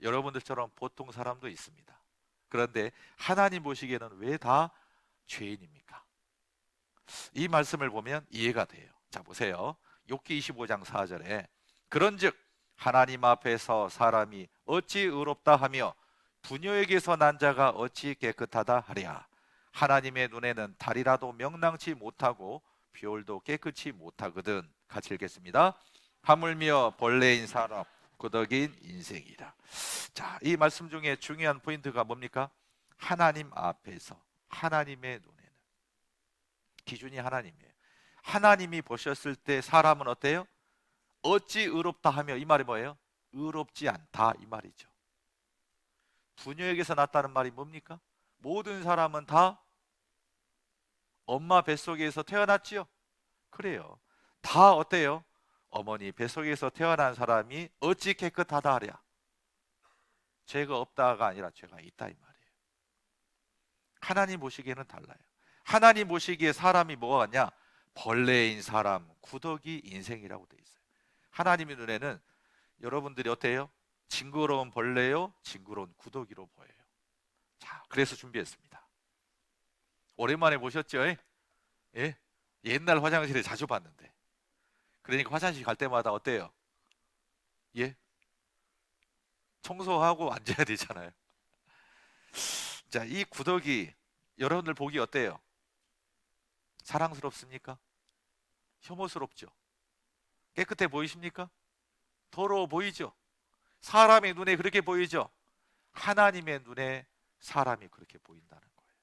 여러분들처럼 보통 사람도 있습니다. 그런데 하나님 보시기에는 왜 다 죄인입니까? 이 말씀을 보면 이해가 돼요. 자, 보세요. 욥기 25장 4절에 그런즉 하나님 앞에서 사람이 어찌 의롭다 하며 부녀에게서 난 자가 어찌 깨끗하다 하랴. 하나님의 눈에는 달이라도 명랑치 못하고 별도 깨끗이 못하거든. 같이 읽겠습니다. 하물며 벌레인 사람 구덕인 인생이라. 자, 이 말씀 중에 중요한 포인트가 뭡니까? 하나님 앞에서, 하나님의 눈에는. 기준이 하나님이에요. 하나님이 보셨을 때 사람은 어때요? 어찌 의롭다 하며, 이 말이 뭐예요? 의롭지 않다, 이 말이죠. 부녀에게서 났다는 말이 뭡니까? 모든 사람은 다 엄마 뱃속에서 태어났지요? 그래요. 다 어때요? 어머니 뱃속에서 태어난 사람이 어찌 깨끗하다 하랴. 죄가 없다가 아니라 죄가 있다, 이 말이에요. 하나님 보시기에는 달라요. 하나님 보시기에 사람이 뭐가 같냐? 벌레인 사람, 구더기 인생이라고 돼 있어요. 하나님의 눈에는 여러분들이 어때요? 징그러운 벌레요, 징그러운 구더기로 보여요. 자, 그래서 준비했습니다. 오랜만에 보셨죠? 예? 옛날 화장실에 자주 봤는데, 그러니까 화장실 갈 때마다 어때요? 예? 청소하고 앉아야 되잖아요. 자, 이 구더기 여러분들 보기 어때요? 사랑스럽습니까? 혐오스럽죠? 깨끗해 보이십니까? 더러워 보이죠? 사람의 눈에 그렇게 보이죠? 하나님의 눈에 사람이 그렇게 보인다는 거예요.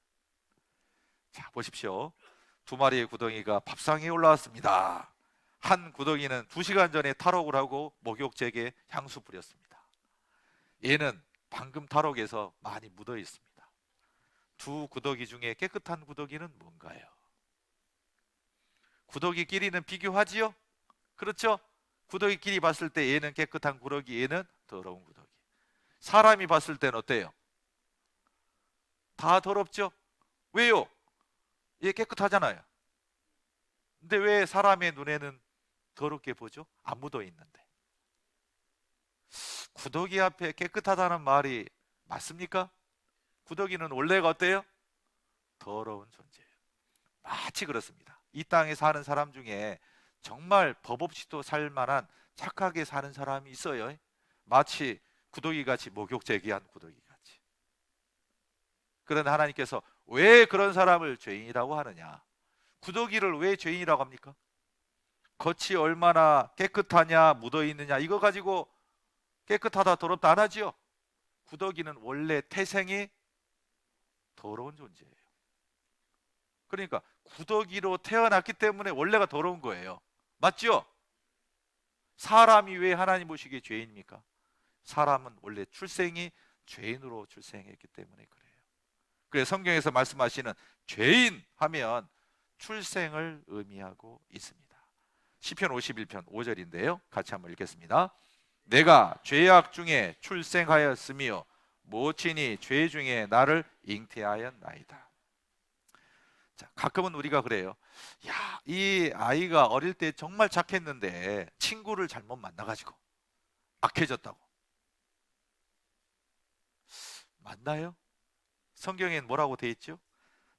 자, 보십시오. 2마리의 구덩이가 밥상에 올라왔습니다. 한 구덩이는 2시간 전에 탈옥을 하고 목욕제게 향수 뿌렸습니다. 얘는 방금 탈옥해서 많이 묻어 있습니다. 두 구더기 중에 깨끗한 구더기는 뭔가요? 구더기끼리는 비교하지요? 그렇죠? 구더기끼리 봤을 때 얘는 깨끗한 구더기, 얘는 더러운 구더기. 사람이 봤을 때는 어때요? 다 더럽죠? 왜요? 얘 깨끗하잖아요. 근데 왜 사람의 눈에는 더럽게 보죠? 안 묻어 있는데. 구더기 앞에 깨끗하다는 말이 맞습니까? 구더기는 원래가 어때요? 더러운 존재예요. 마치 그렇습니다. 이 땅에 사는 사람 중에 정말 법 없이도 살 만한 착하게 사는 사람이 있어요. 마치 구더기같이, 목욕제기한 구더기같이. 그런데 하나님께서 왜 그런 사람을 죄인이라고 하느냐? 구더기를 왜 죄인이라고 합니까? 겉이 얼마나 깨끗하냐, 묻어있느냐, 이거 가지고 깨끗하다 더럽다 안 하지요? 구더기는 원래 태생이 더러운 존재예요. 그러니까 구더기로 태어났기 때문에 원래가 더러운 거예요. 맞죠? 사람이 왜 하나님 보시기에 죄인입니까? 사람은 원래 출생이 죄인으로 출생했기 때문에 그래요. 그래서 성경에서 말씀하시는 죄인 하면 출생을 의미하고 있습니다. 시편 51편 5절인데요. 같이 한번 읽겠습니다. 내가 죄악 중에 출생하였으며 모친이 죄 중에 나를 잉태하였나이다. 자, 가끔은 우리가 그래요. 야, 이 아이가 어릴 때 정말 착했는데 친구를 잘못 만나가지고 악해졌다고. 맞나요? 성경엔 뭐라고 돼 있죠?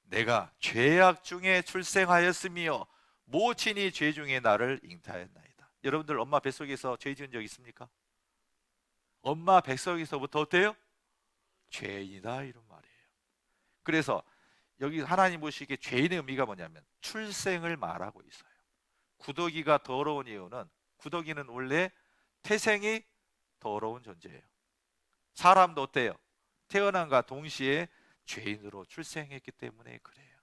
내가 죄악 중에 출생하였으며 모친이 죄 중에 나를 잉태하였나이다. 여러분들 엄마 뱃속에서 죄 지은 적 있습니까? 엄마 뱃속에서부터 어때요? 죄인이다 이런 말이에요. 그래서 여기 하나님 보시기에 죄인의 의미가 뭐냐면 출생을 말하고 있어요. 구더기가 더러운 이유는 구더기는 원래 태생이 더러운 존재예요. 사람도 어때요? 태어남과 동시에 죄인으로 출생했기 때문에 그래요.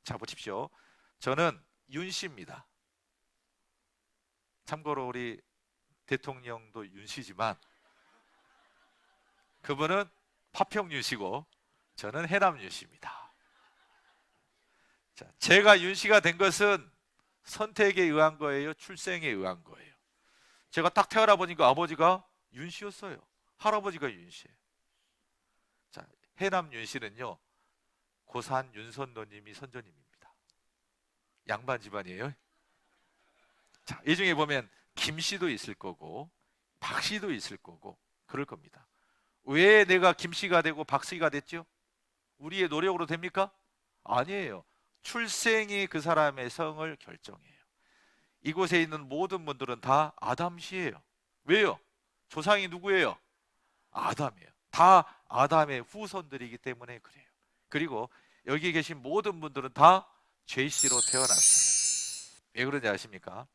자, 보십시오. 저는 윤씨입니다. 참고로 우리 대통령도 윤씨지만 그분은 파평윤씨고 저는 해남윤씨입니다. 자, 제가 윤씨가 된 것은 선택에 의한 거예요? 출생에 의한 거예요? 제가 딱 태어나 보니까 아버지가 윤씨였어요. 할아버지가 윤씨예요. 자, 해남 윤씨는요, 고산 윤선노님이 선조님입니다. 양반 집안이에요. 자, 이 중에 보면 김씨도 있을 거고 박씨도 있을 거고 그럴 겁니다. 왜 내가 김씨가 되고 박씨가 됐죠? 우리의 노력으로 됩니까? 아니에요. 출생이 그 사람의 성을 결정해요. 이곳에 있는 모든 분들은 다 아담씨예요. 왜요? 조상이 누구예요? 아담이에요. 다 아담의 후손들이기 때문에 그래요. 그리고 여기 계신 모든 분들은 다 죄씨로 태어났어요. 왜 그런지 아십니까?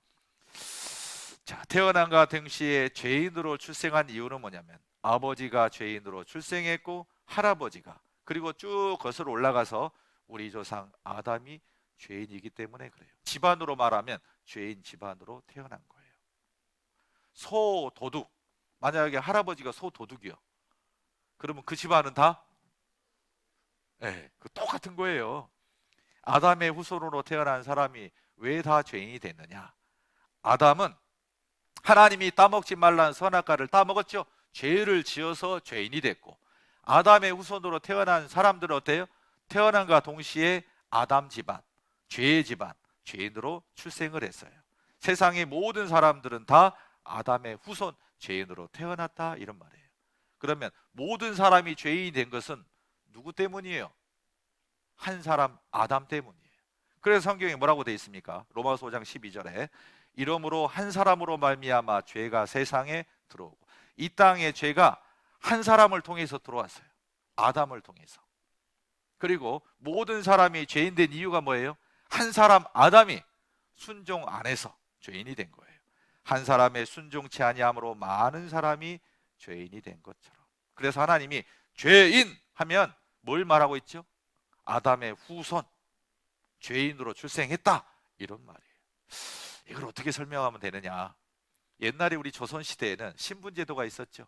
자, 태어남과 동시에 죄인으로 출생한 이유는 뭐냐면 아버지가 죄인으로 출생했고 할아버지가, 그리고 쭉 거슬러 올라가서 우리 조상 아담이 죄인이기 때문에 그래요. 집안으로 말하면 죄인 집안으로 태어난 거예요. 소도둑, 만약에 할아버지가 소도둑이요, 그러면 그 집안은 다 그 똑같은 거예요. 아담의 후손으로 태어난 사람이 왜 다 죄인이 됐느냐? 아담은 하나님이 따먹지 말라는 선악과를 따먹었죠. 죄를 지어서 죄인이 됐고, 아담의 후손으로 태어난 사람들은 어때요? 태어남과 동시에 아담 집안, 죄의 집안, 죄인으로 출생을 했어요. 세상의 모든 사람들은 다 아담의 후손, 죄인으로 태어났다 이런 말이에요. 그러면 모든 사람이 죄인이 된 것은 누구 때문이에요? 한 사람, 아담 때문이에요. 그래서 성경에 뭐라고 되어 있습니까? 로마서 5장 12절에 이러므로 한 사람으로 말미암아 죄가 세상에 들어오고, 이 땅에 죄가 한 사람을 통해서 들어왔어요. 아담을 통해서. 그리고 모든 사람이 죄인 된 이유가 뭐예요? 한 사람 아담이 순종 안 해서 죄인이 된 거예요. 한 사람의 순종치 아니함으로 많은 사람이 죄인이 된 것처럼. 그래서 하나님이 죄인 하면 뭘 말하고 있죠? 아담의 후손, 죄인으로 출생했다 이런 말이에요. 이걸 어떻게 설명하면 되느냐? 옛날에 우리 조선시대에는 신분제도가 있었죠.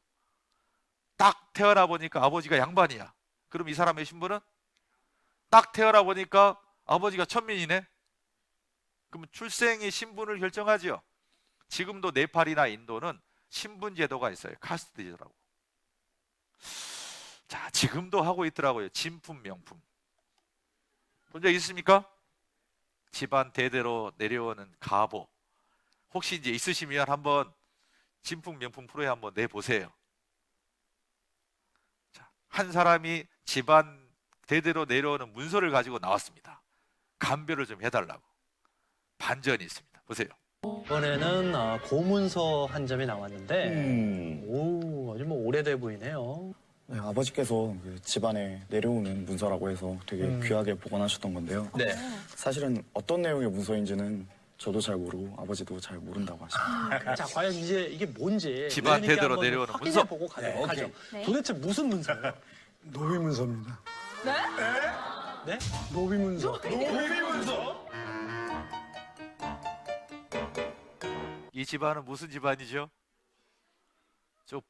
딱 태어나 보니까 아버지가 양반이야. 그럼 이 사람의 신분은? 딱 태어나 보니까 아버지가 천민이네. 그럼 출생이 신분을 결정하죠. 지금도 네팔이나 인도는 신분제도가 있어요. 카스트제도라고. 자, 지금도 하고 있더라고요. 진품 명품. 본 적 있습니까? 집안 대대로 내려오는 가보. 혹시 이제 있으시면 한번 진품 명품 프로에 한번 내보세요. 자, 한 사람이 집안 대대로 내려오는 문서를 가지고 나왔습니다. 감별을 좀 해달라고. 반전이 있습니다. 보세요. 이번에는 고문서 한 점이 나왔는데 오, 아주 뭐 오래돼 보이네요. 네, 아버지께서 그 집안에 내려오는 문서라고 해서 되게 귀하게 보관하셨던 건데요. 네. 사실은 어떤 내용의 문서인지는 저도 잘 모르고 아버지도 잘 모른다고 하십니다. 자, 과연 이게 뭔지 집안 내일 대대로 한번 내려오는 확인해 문서. 보고 가도록 하죠. 네. 도대체 무슨 문서예요? 노비문서입니다. 네? 노비문서. 이 집안은 무슨 집안이죠? 저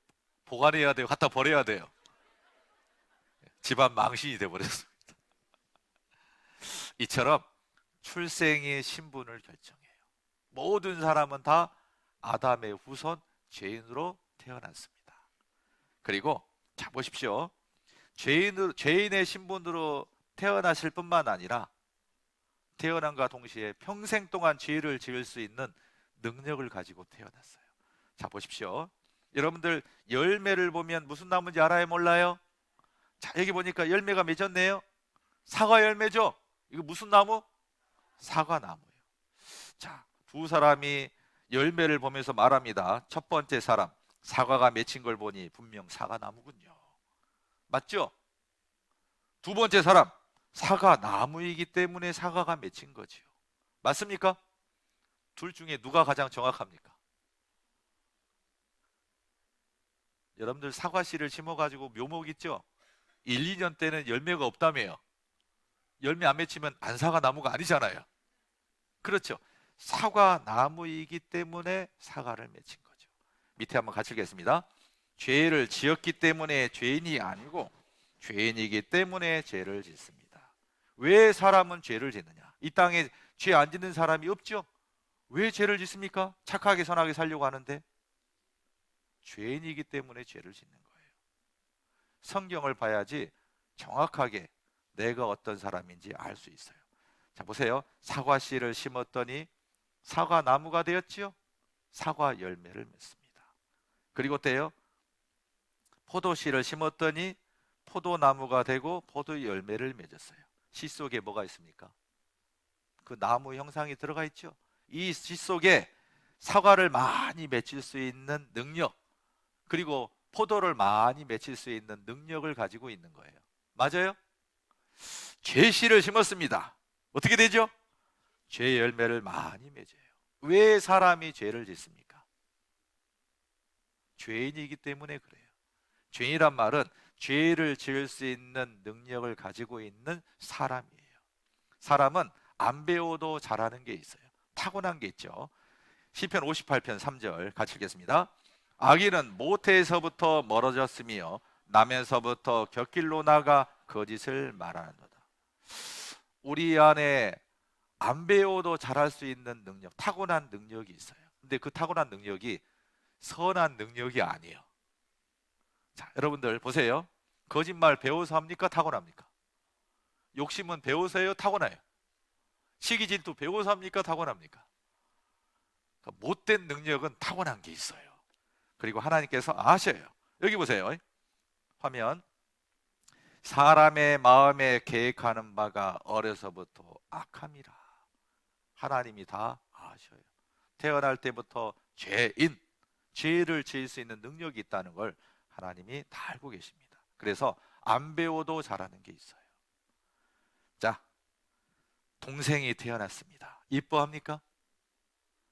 보관해야 돼요. 갖다 버려야 돼요. 집안 망신이 돼버렸습니다. 이처럼 출생의 신분을 결정해요. 모든 사람은 다 아담의 후손, 죄인으로 태어났습니다. 그리고 자 보십시오. 죄인의 신분으로 태어나실 뿐만 아니라 태어남과 동시에 평생 동안 죄를 지을 수 있는 능력을 가지고 태어났어요. 자 보십시오. 여러분들 열매를 보면 무슨 나무인지 알아요? 몰라요? 자 여기 보니까 열매가 맺었네요. 사과 열매죠? 이거 무슨 나무? 사과나무예요. 자, 두 사람이 열매를 보면서 말합니다. 첫 번째 사람, 사과가 맺힌 걸 보니 분명 사과나무군요. 맞죠? 두 번째 사람, 사과나무이기 때문에 사과가 맺힌 거지요. 맞습니까? 둘 중에 누가 가장 정확합니까? 여러분들 사과씨를 심어가지고 묘목 있죠? 1, 2년 때는 열매가 없다며요. 열매 안 맺히면 안 사과나무가 아니잖아요. 그렇죠? 사과나무이기 때문에 사과를 맺힌 거죠. 밑에 한번 같이 읽겠습니다. 죄를 지었기 때문에 죄인이 아니고 죄인이기 때문에 죄를 짓습니다. 왜 사람은 죄를 짓느냐? 이 땅에 죄 안 짓는 사람이 없죠? 왜 죄를 짓습니까? 착하게 선하게 살려고 하는데 죄인이기 때문에 죄를 짓는 거예요. 성경을 봐야지 정확하게 내가 어떤 사람인지 알 수 있어요. 자 보세요. 사과씨를 심었더니 사과나무가 되었지요. 사과 열매를 맺습니다. 그리고 어때요? 포도씨를 심었더니 포도나무가 되고 포도 열매를 맺었어요. 씨 속에 뭐가 있습니까? 그 나무 형상이 들어가 있죠. 이 씨 속에 사과를 많이 맺힐 수 있는 능력, 그리고 포도를 많이 맺힐 수 있는 능력을 가지고 있는 거예요. 맞아요? 죄씨를 심었습니다. 어떻게 되죠? 죄 열매를 많이 맺어요. 왜 사람이 죄를 짓습니까? 죄인이기 때문에 그래요. 죄인이란 말은 죄를 지을 수 있는 능력을 가지고 있는 사람이에요. 사람은 안 배워도 잘하는 게 있어요. 타고난 게 있죠. 시편 58편 3절 같이 읽겠습니다. 악인은 모태에서부터 멀어졌으며 나면서부터 곁길로 나가 거짓을 말하는도다. 우리 안에 안 배워도 잘할 수 있는 능력, 타고난 능력이 있어요. 근데 그 타고난 능력이 선한 능력이 아니에요. 자, 여러분들 보세요. 거짓말 배워서 합니까? 타고납니까? 욕심은 배워서 해요? 타고나요? 시기 질투 배워서 합니까? 타고납니까? 그러니까 못된 능력은 타고난 게 있어요. 그리고 하나님께서 아셔요. 여기 보세요. 화면. 사람의 마음에 계획하는 바가 어려서부터 악함이라. 하나님이 다 아셔요. 태어날 때부터 죄인, 죄를 지을 수 있는 능력이 있다는 걸 하나님이 다 알고 계십니다. 그래서 안 배워도 잘하는 게 있어요. 자, 동생이 태어났습니다. 이뻐합니까?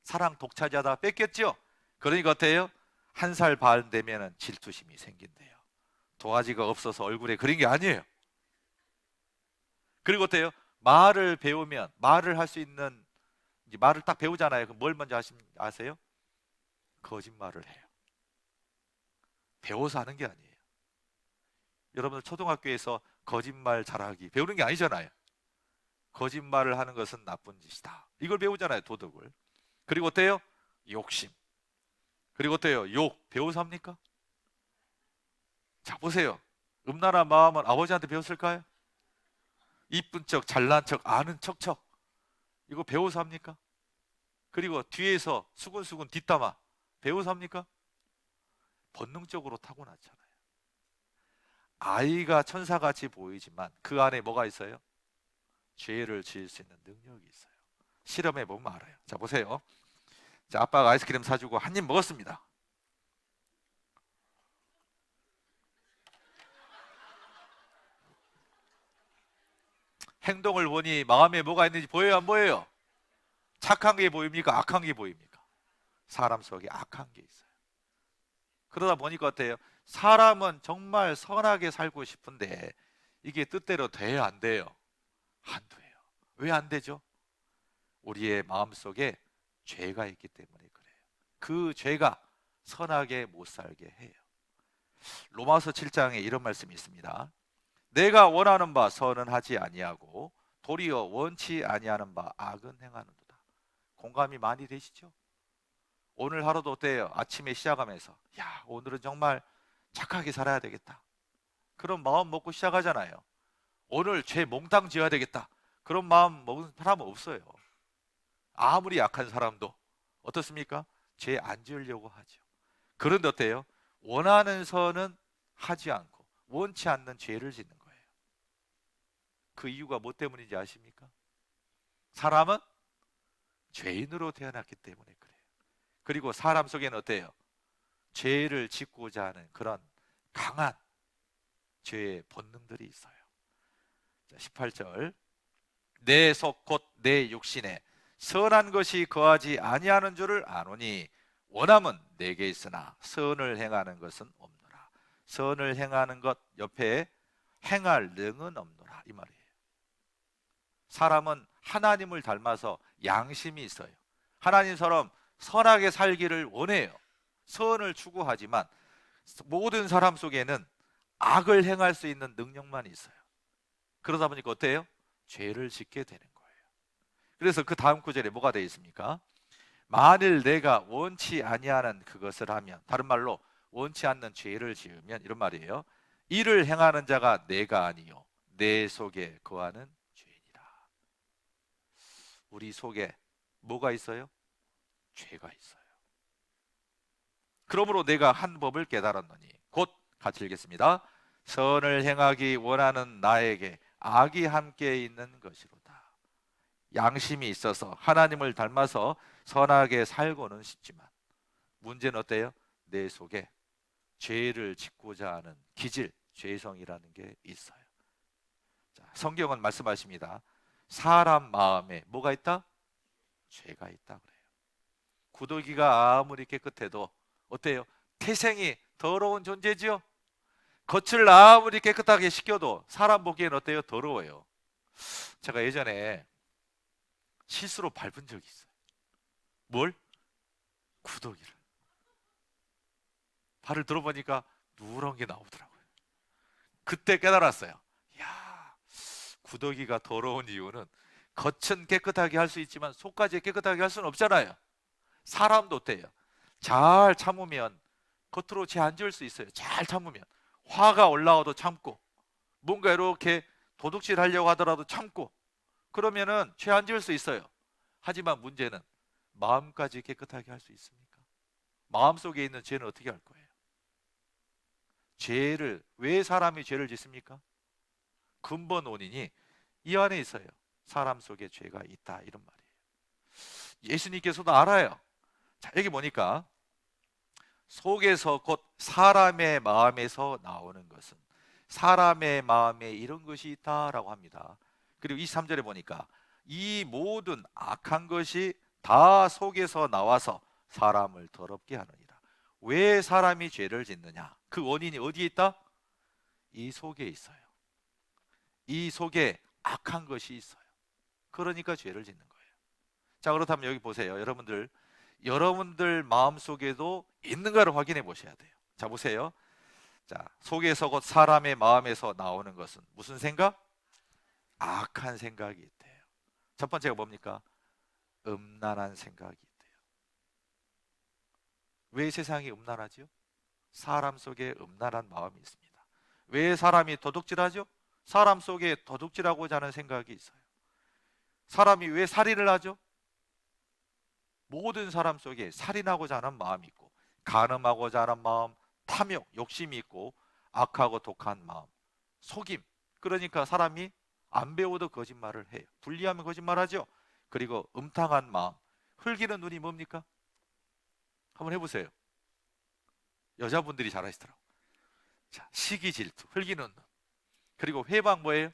사랑 독차지하다 뺏겼죠? 그러니까 어때요? 1살 반 되면 질투심이 생긴대요. 도화지가 없어서 얼굴에 그린 게 아니에요. 그리고 어때요? 말을 배우면, 말을 할 수 있는, 이제 말을 딱 배우잖아요. 그럼 뭘 먼저 아세요? 거짓말을 해요. 배워서 하는 게 아니에요. 여러분들 초등학교에서 거짓말 잘하기 배우는 게 아니잖아요. 거짓말을 하는 것은 나쁜 짓이다. 이걸 배우잖아요. 도덕을. 그리고 어때요? 욕심. 그리고 어때요? 욕 배워서 합니까? 자 보세요. 음란한 마음은 아버지한테 배웠을까요? 이쁜 척, 잘난 척, 아는 척 이거 배워서 합니까? 그리고 뒤에서 수근수근 뒷담화 배워서 합니까? 본능적으로 타고났잖아요. 아이가 천사같이 보이지만 그 안에 뭐가 있어요? 죄를 지을 수 있는 능력이 있어요. 실험해 보면 알아요. 자 보세요. 자, 아빠가 아이스크림 사주고 한 입 먹었습니다. 행동을 보니 마음에 뭐가 있는지 보여요, 안 보여요? 착한 게 보입니까? 악한 게 보입니까? 사람 속에 악한 게 있어요. 그러다 보니까 어때요? 사람은 정말 선하게 살고 싶은데 이게 뜻대로 돼요, 안 돼요? 안 돼요. 왜 안 되죠? 우리의 마음속에 죄가 있기 때문에 그래요. 그 죄가 선하게 못 살게 해요. 로마서 7장에 이런 말씀이 있습니다. 내가 원하는 바 선은 하지 아니하고 도리어 원치 아니하는 바 악은 행하는도다. 공감이 많이 되시죠? 오늘 하루도 어때요? 아침에 시작하면서 야, 오늘은 정말 착하게 살아야 되겠다. 그런 마음 먹고 시작하잖아요. 오늘 죄 몽땅 지어야 되겠다. 그런 마음 먹은 사람은 없어요. 아무리 약한 사람도 어떻습니까? 죄 안 지으려고 하죠. 그런데 어때요? 원하는 선은 하지 않고 원치 않는 죄를 짓는 거예요. 그 이유가 뭐 때문인지 아십니까? 사람은 죄인으로 태어났기 때문에 그래요. 그리고 사람 속에는 어때요? 죄를 짓고자 하는 그런 강한 죄의 본능들이 있어요. 자, 18절. 내 속 곧 내 육신에 선한 것이 거하지 아니하는 줄을 아노니 원함은 내게 있으나 선을 행하는 것은 없노라. 선을 행하는 것 옆에 행할 능은 없노라 이 말이에요. 사람은 하나님을 닮아서 양심이 있어요. 하나님처럼 선하게 살기를 원해요. 선을 추구하지만 모든 사람 속에는 악을 행할 수 있는 능력만 있어요. 그러다 보니까 어때요? 죄를 짓게 되는 거예요. 그래서 그 다음 구절에 뭐가 되어 있습니까? 만일 내가 원치 아니하는 그것을 하면, 다른 말로 원치 않는 죄를 지으면 이런 말이에요. 이를 행하는 자가 내가 아니요 내 속에 거하는 죄이니라. 우리 속에 뭐가 있어요? 죄가 있어요. 그러므로 내가 한 법을 깨달았노니 곧 같이 읽겠습니다. 선을 행하기 원하는 나에게 악이 함께 있는 것이로다. 양심이 있어서 하나님을 닮아서 선하게 살고는 싶지만 문제는 어때요? 내 속에 죄를 짓고자 하는 기질, 죄성이라는 게 있어요. 자, 성경은 말씀하십니다. 사람 마음에 뭐가 있다? 죄가 있다 그래요. 구더기가 아무리 깨끗해도 어때요? 태생이 더러운 존재지요. 겉을 아무리 깨끗하게 씻겨도 사람 보기엔 어때요? 더러워요. 제가 예전에 실수로 밟은 적이 있어요. 뭘? 구더기를. 발을 들어보니까 누런 게 나오더라고요. 그때 깨달았어요. 야, 구더기가 더러운 이유는 겉은 깨끗하게 할 수 있지만 속까지 깨끗하게 할 수는 없잖아요. 사람도 어때요? 잘 참으면 겉으로 죄 안 지을 수 있어요. 잘 참으면 화가 올라와도 참고 뭔가 이렇게 도둑질 하려고 하더라도 참고 그러면은 죄 안 지을 수 있어요. 하지만 문제는 마음까지 깨끗하게 할 수 있습니까? 마음속에 있는 죄는 어떻게 할 거예요? 죄를 왜 사람이 죄를 짓습니까? 근본 원인이 이 안에 있어요. 사람 속에 죄가 있다 이런 말이에요. 예수님께서도 알아요. 자, 여기 보니까 속에서 곧 사람의 마음에서 나오는 것은 사람의 마음에 이런 것이 있다라고 합니다. 그리고 23절에 보니까 이 모든 악한 것이 다 속에서 나와서 사람을 더럽게 하느니라. 왜 사람이 죄를 짓느냐? 그 원인이 어디에 있다? 이 속에 있어요. 이 속에 악한 것이 있어요. 그러니까 죄를 짓는 거예요. 자, 그렇다면 여기 보세요. 여러분들 마음속에도 있는가를 확인해 보셔야 돼요. 자, 보세요. 자, 속에서 곧 사람의 마음에서 나오는 것은 무슨 생각? 악한 생각이 있대요. 첫 번째가 뭡니까? 음란한 생각이 있대요. 왜 세상이 음란하지요? 사람 속에 음란한 마음이 있습니다. 왜 사람이 도둑질하죠? 사람 속에 도둑질하고자 하는 생각이 있어요. 사람이 왜 살인을 하죠? 모든 사람 속에 살인하고자 하는 마음이 있고 간음하고자 하는 마음, 탐욕, 욕심이 있고 악하고 독한 마음, 속임. 그러니까 사람이 안 배워도 거짓말을 해요. 불리하면 거짓말하죠. 그리고 음탕한 마음, 흘기는 눈이 뭡니까? 한번 해보세요. 여자분들이 잘하시더라고. 자, 시기 질투, 흘기는 눈. 그리고 회방 뭐예요?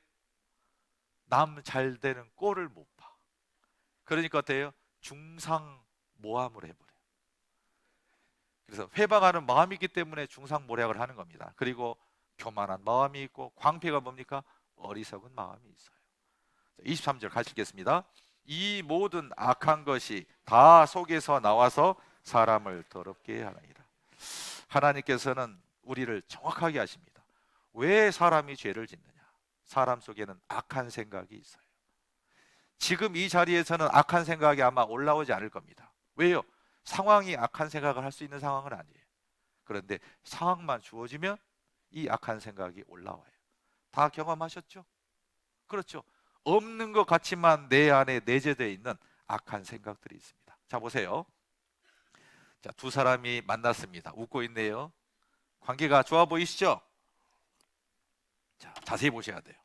남 잘 되는 꼴을 못 봐. 그러니까 어때요? 중상모함을 해버려요. 그래서 회방하는 마음이 있기 때문에 중상모략을 하는 겁니다. 그리고 교만한 마음이 있고 광폐가 뭡니까? 어리석은 마음이 있어요. 23절 같이 읽겠습니다. 이 모든 악한 것이 다 속에서 나와서 사람을 더럽게 하느니라. 하나님께서는 우리를 정확하게 아십니다. 왜 사람이 죄를 짓느냐? 사람 속에는 악한 생각이 있어요. 지금 이 자리에서는 악한 생각이 아마 올라오지 않을 겁니다. 왜요? 상황이 악한 생각을 할 수 있는 상황은 아니에요. 그런데 상황만 주어지면 이 악한 생각이 올라와요. 다 경험하셨죠? 그렇죠. 없는 것 같지만 내 안에 내재되어 있는 악한 생각들이 있습니다. 자, 보세요. 자, 두 사람이 만났습니다. 웃고 있네요. 관계가 좋아 보이시죠? 자, 자세히 보셔야 돼요.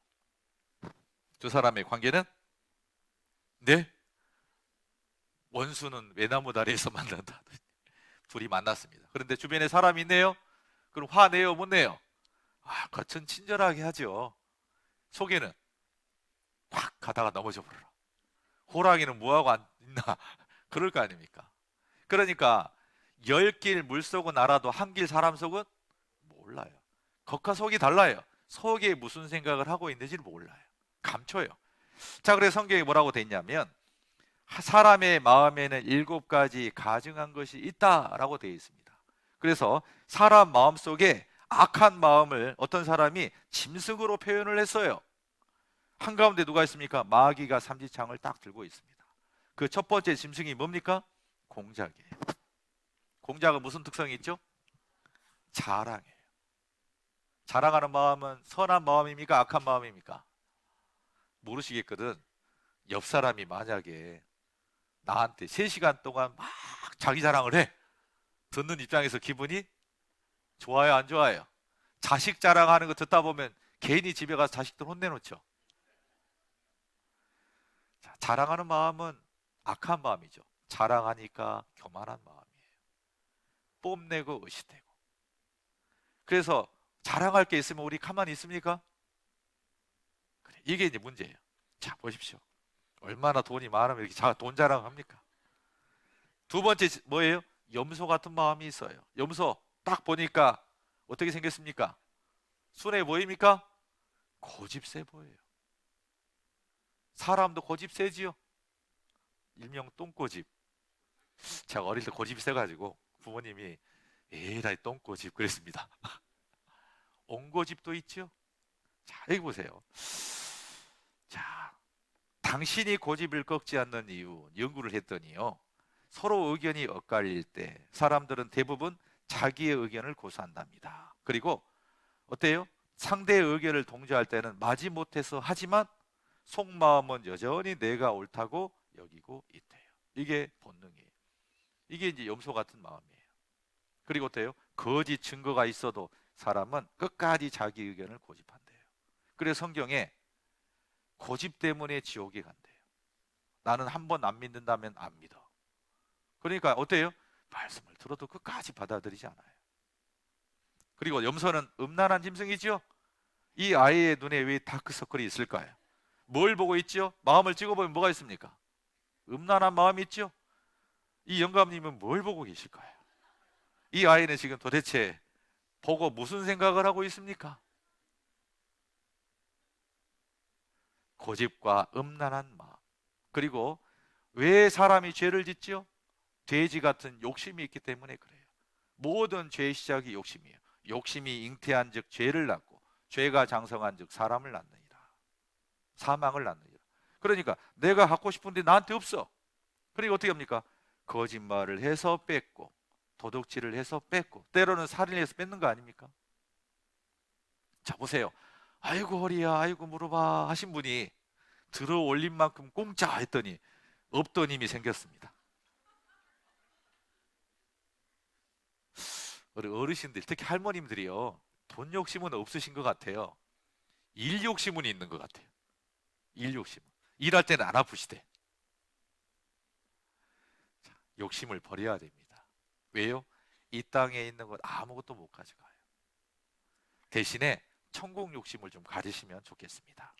두 사람의 관계는 네? 원수는 외나무 다리에서 만난다. 둘이 만났습니다. 그런데 주변에 사람이 있네요. 그럼 화내요, 못 내요? 겉은 친절하게 하죠. 속에는 확 가다가 넘어져 버려라. 호랑이는 뭐하고 있나? 그럴 거 아닙니까? 그러니까 10길 물속은 알아도 한 길 사람 속은 몰라요. 겉과 속이 달라요. 속에 무슨 생각을 하고 있는지를 몰라요. 감춰요. 자, 그래서 성경에 뭐라고 돼 있냐면 사람의 마음에는 7가지 가증한 것이 있다라고 되어 있습니다. 그래서 사람 마음속에 악한 마음을 어떤 사람이 짐승으로 표현을 했어요. 한가운데 누가 있습니까? 마귀가 삼지창을 딱 들고 있습니다. 그 첫 번째 짐승이 뭡니까? 공작이에요. 공작은 무슨 특성이 있죠? 자랑이에요. 자랑하는 마음은 선한 마음입니까? 악한 마음입니까? 모르시겠거든. 옆 사람이 만약에 나한테 3시간 동안 막 자기 자랑을 해. 듣는 입장에서 기분이 좋아요, 안 좋아요? 자식 자랑하는 거 듣다 보면 괜히 집에 가서 자식들 혼내놓죠. 자, 자랑하는 마음은 악한 마음이죠. 자랑하니까 교만한 마음이에요. 뽐내고 의식되고. 그래서 자랑할 게 있으면 우리 가만히 있습니까? 그래, 이게 이제 문제예요. 자, 보십시오. 얼마나 돈이 많으면 이렇게 돈 자랑합니까? 두 번째 뭐예요? 염소 같은 마음이 있어요. 염소 딱 보니까 어떻게 생겼습니까? 순해 보입니까? 고집세 보여요. 사람도 고집 세지요. 일명 똥고집. 제가 어릴 때 고집이 세가지고 부모님이 에라이 똥고집 그랬습니다. 옹고집도 있죠. 자, 여기 보세요. 자, 당신이 고집을 꺾지 않는 이유 연구를 했더니요, 서로 의견이 엇갈릴 때 사람들은 대부분 자기의 의견을 고수한답니다. 그리고 어때요? 상대의 의견을 동조할 때는 마지못해서 하지만 속마음은 여전히 내가 옳다고 여기고 있대요. 이게 본능이에요. 이게 이제 염소 같은 마음이에요. 그리고 어때요? 거짓 증거가 있어도 사람은 끝까지 자기 의견을 고집한대요. 그래서 성경에 고집 때문에 지옥에 간대요. 나는 한 번 안 믿는다면 안 믿어. 그러니까 어때요? 말씀을 들어도 끝까지 받아들이지 않아요. 그리고 염소는 음란한 짐승이죠. 이 아이의 눈에 왜 다크서클이 있을까요? 뭘 보고 있죠? 마음을 찍어보면 뭐가 있습니까? 음란한 마음이 있죠. 이 영감님은 뭘 보고 계실까요? 이 아이는 지금 도대체 보고 무슨 생각을 하고 있습니까? 고집과 음란한 마음. 그리고 왜 사람이 죄를 짓죠? 돼지 같은 욕심이 있기 때문에 그래요. 모든 죄의 시작이 욕심이에요. 욕심이 잉태한 즉 죄를 낳고 죄가 장성한 즉 사람을 낳느니라. 사망을 낳느니라. 그러니까 내가 갖고 싶은데 나한테 없어. 그러니까 어떻게 합니까? 거짓말을 해서 뺏고 도둑질을 해서 뺏고 때로는 살인을 해서 뺏는 거 아닙니까? 자, 보세요. 아이고 허리야, 아이고 무릎아 하신 분이 들어 올린 만큼 공짜 했더니 없던 힘이 생겼습니다. 우리 어르신들, 특히 할머님들이요, 돈 욕심은 없으신 것 같아요. 일 욕심은 있는 것 같아요. 일 욕심은. 일할 때는 안 아프시대. 자, 욕심을 버려야 됩니다. 왜요? 이 땅에 있는 것 아무것도 못 가져가요. 대신에 천국 욕심을 좀 가지시면 좋겠습니다.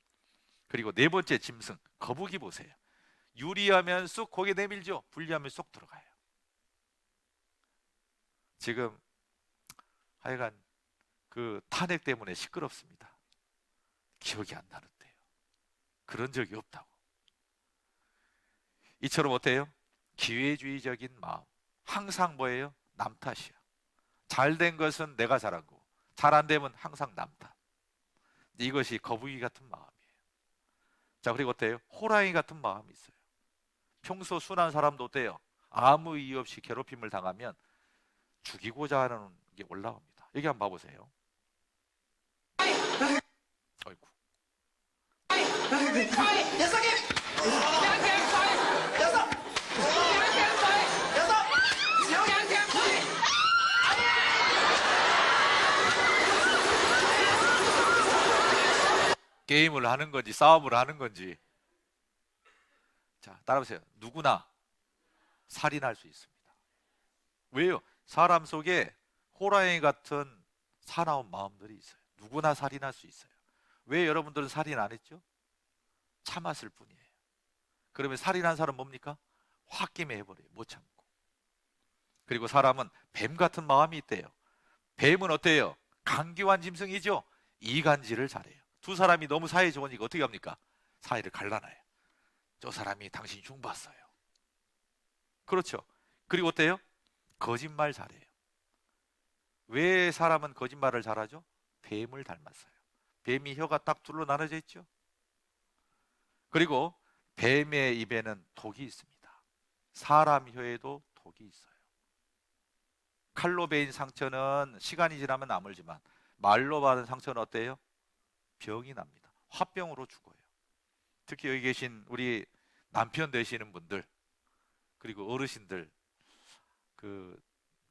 그리고 네 번째 짐승, 거북이 보세요. 유리하면 쑥 고개 내밀죠. 불리하면 쏙 들어가요. 지금 하여간 그 탄핵 때문에 시끄럽습니다. 기억이 안 나는데요. 그런 적이 없다고. 이처럼 어때요? 기회주의적인 마음. 항상 뭐예요? 남 탓이야. 잘된 것은 내가 잘한 거고 잘 안 되면 항상 남 탓. 이것이 거북이 같은 마음이에요. 자, 그리고 어때요? 호랑이 같은 마음이 있어요. 평소 순한 사람도 어때요? 아무 이유 없이 괴롭힘을 당하면 죽이고자 하는 게 올라옵니다. 여기 한번 봐보세요. 어이구. 게임을 하는 건지 싸움을 하는 건지. 자, 따라보세요. 누구나 살인할 수 있습니다. 왜요? 사람 속에 호랑이 같은 사나운 마음들이 있어요. 누구나 살인할 수 있어요. 왜 여러분들은 살인 안 했죠? 참았을 뿐이에요. 그러면 살인한 사람 뭡니까? 홧김에 해버려요. 못 참고. 그리고 사람은 뱀 같은 마음이 있대요. 뱀은 어때요? 강기환 짐승이죠. 이간질을 잘해요. 두 사람이 너무 사이 좋으니까 어떻게 합니까? 사이를 갈라놔요. 저 사람이 당신 흉 봤어요. 그렇죠. 그리고 어때요? 거짓말 잘해요. 왜 사람은 거짓말을 잘하죠? 뱀을 닮았어요. 뱀이 혀가 딱 둘로 나눠져 있죠. 그리고 뱀의 입에는 독이 있습니다. 사람 혀에도 독이 있어요. 칼로 베인 상처는 시간이 지나면 아물지만 말로 받은 상처는 어때요? 병이 납니다. 화병으로 죽어요. 특히 여기 계신 우리 남편 되시는 분들, 그리고 어르신들,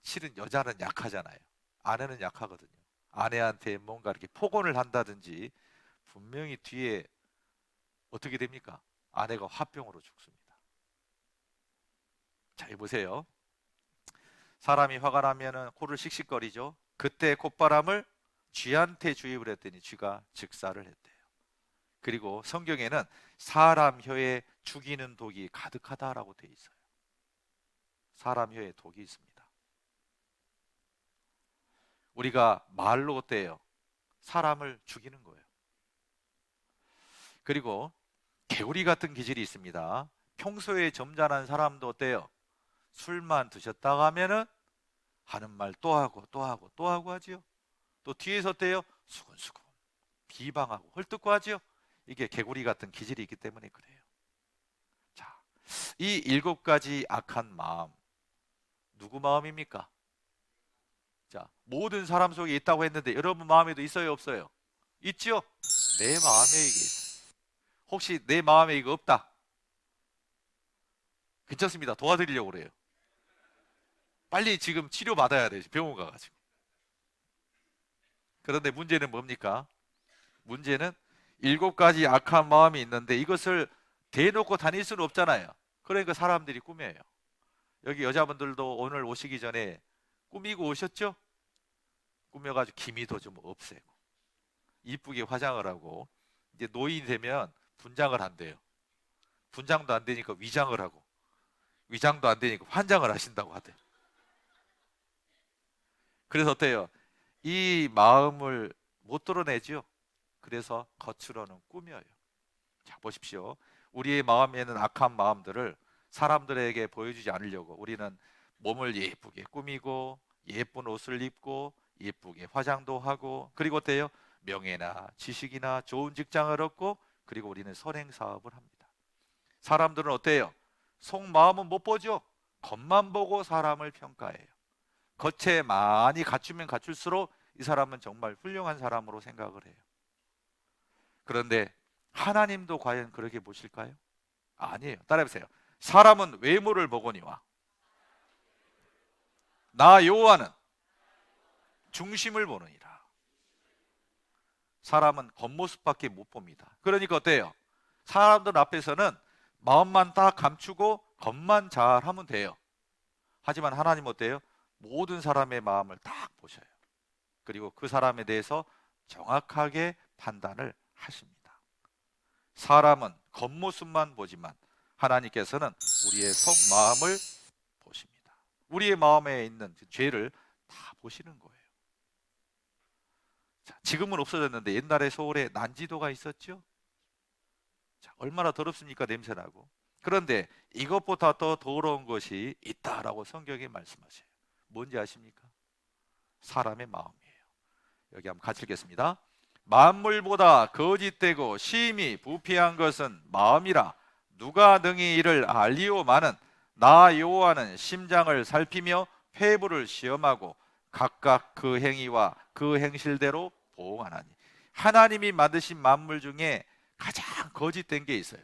실은 여자는 약하잖아요. 아내는 약하거든요. 아내한테 뭔가 이렇게 폭언을 한다든지 분명히 뒤에 어떻게 됩니까? 아내가 화병으로 죽습니다. 자, 보세요. 사람이 화가 나면은 코를 씩씩거리죠. 그때 콧바람을 쥐한테 주입을 했더니 쥐가 즉사를 했대요. 그리고 성경에는 사람 혀에 죽이는 독이 가득하다라고 되어 있어요. 사람 혀에 독이 있습니다. 우리가 말로 어때요? 사람을 죽이는 거예요. 그리고 개구리 같은 기질이 있습니다. 평소에 점잖은 사람도 어때요? 술만 드셨다가 하면은 하는 말 또 하고 또 하고 또 하고 하지요. 또 뒤에서 어때요? 수근수근 비방하고 헐뜯고 하지요. 이게 개구리 같은 기질이 있기 때문에 그래요. 자, 이 7가지 악한 마음, 누구 마음입니까? 자, 모든 사람 속에 있다고 했는데 여러분 마음에도 있어요, 없어요? 있죠? 내 마음에 이게 있어요. 혹시 내 마음에 이거 없다? 괜찮습니다. 도와드리려고 그래요. 빨리 지금 치료받아야 돼요. 병원 가가지고. 그런데 문제는 뭡니까? 문제는 7가지 악한 마음이 있는데 이것을 대놓고 다닐 수는 없잖아요. 그러니까 사람들이 꾸며요. 여기 여자분들도 오늘 오시기 전에 꾸미고 오셨죠? 꾸며가지고 기미도 좀 없애고 이쁘게 화장을 하고, 이제 노인이 되면 분장을 한대요. 분장도 안 되니까 위장을 하고, 위장도 안 되니까 환장을 하신다고 하대요. 그래서 어때요? 이 마음을 못 드러내죠. 그래서 겉으로는 꾸며요. 자, 보십시오. 우리의 마음에는 악한 마음들을 사람들에게 보여주지 않으려고 우리는 몸을 예쁘게 꾸미고 예쁜 옷을 입고 예쁘게 화장도 하고, 그리고 어때요? 명예나 지식이나 좋은 직장을 얻고, 그리고 우리는 선행 사업을 합니다. 사람들은 어때요? 속마음은 못 보죠. 겉만 보고 사람을 평가해요. 겉에 많이 갖추면 갖출수록 이 사람은 정말 훌륭한 사람으로 생각을 해요. 그런데 하나님도 과연 그렇게 보실까요? 아니에요. 따라해보세요. 사람은 외모를 보거니와 나 여호와는 중심을 보느니라. 사람은 겉모습밖에 못 봅니다. 그러니까 어때요? 사람들 앞에서는 마음만 딱 감추고 겉만 잘하면 돼요. 하지만 하나님 어때요? 모든 사람의 마음을 딱 보셔요. 그리고 그 사람에 대해서 정확하게 판단을 하십니다. 사람은 겉모습만 보지만 하나님께서는 우리의 속마음을 보십니다. 우리의 마음에 있는 죄를 다 보시는 거예요. 자, 지금은 없어졌는데 옛날에 서울에 난지도가 있었죠? 자, 얼마나 더럽습니까? 냄새나고. 그런데 이것보다 더 더러운 것이 있다라고 성경이 말씀하셔요. 뭔지 아십니까? 사람의 마음이에요. 여기 한번 같이 읽겠습니다. 만물보다 거짓되고 심히 부패한 것은 마음이라 누가 능히 이를 알리오마는 나 여호와는 심장을 살피며 폐부를 시험하고 각각 그 행위와 그 행실대로 보응하나니. 하나님이 만드신 만물 중에 가장 거짓된 게 있어요.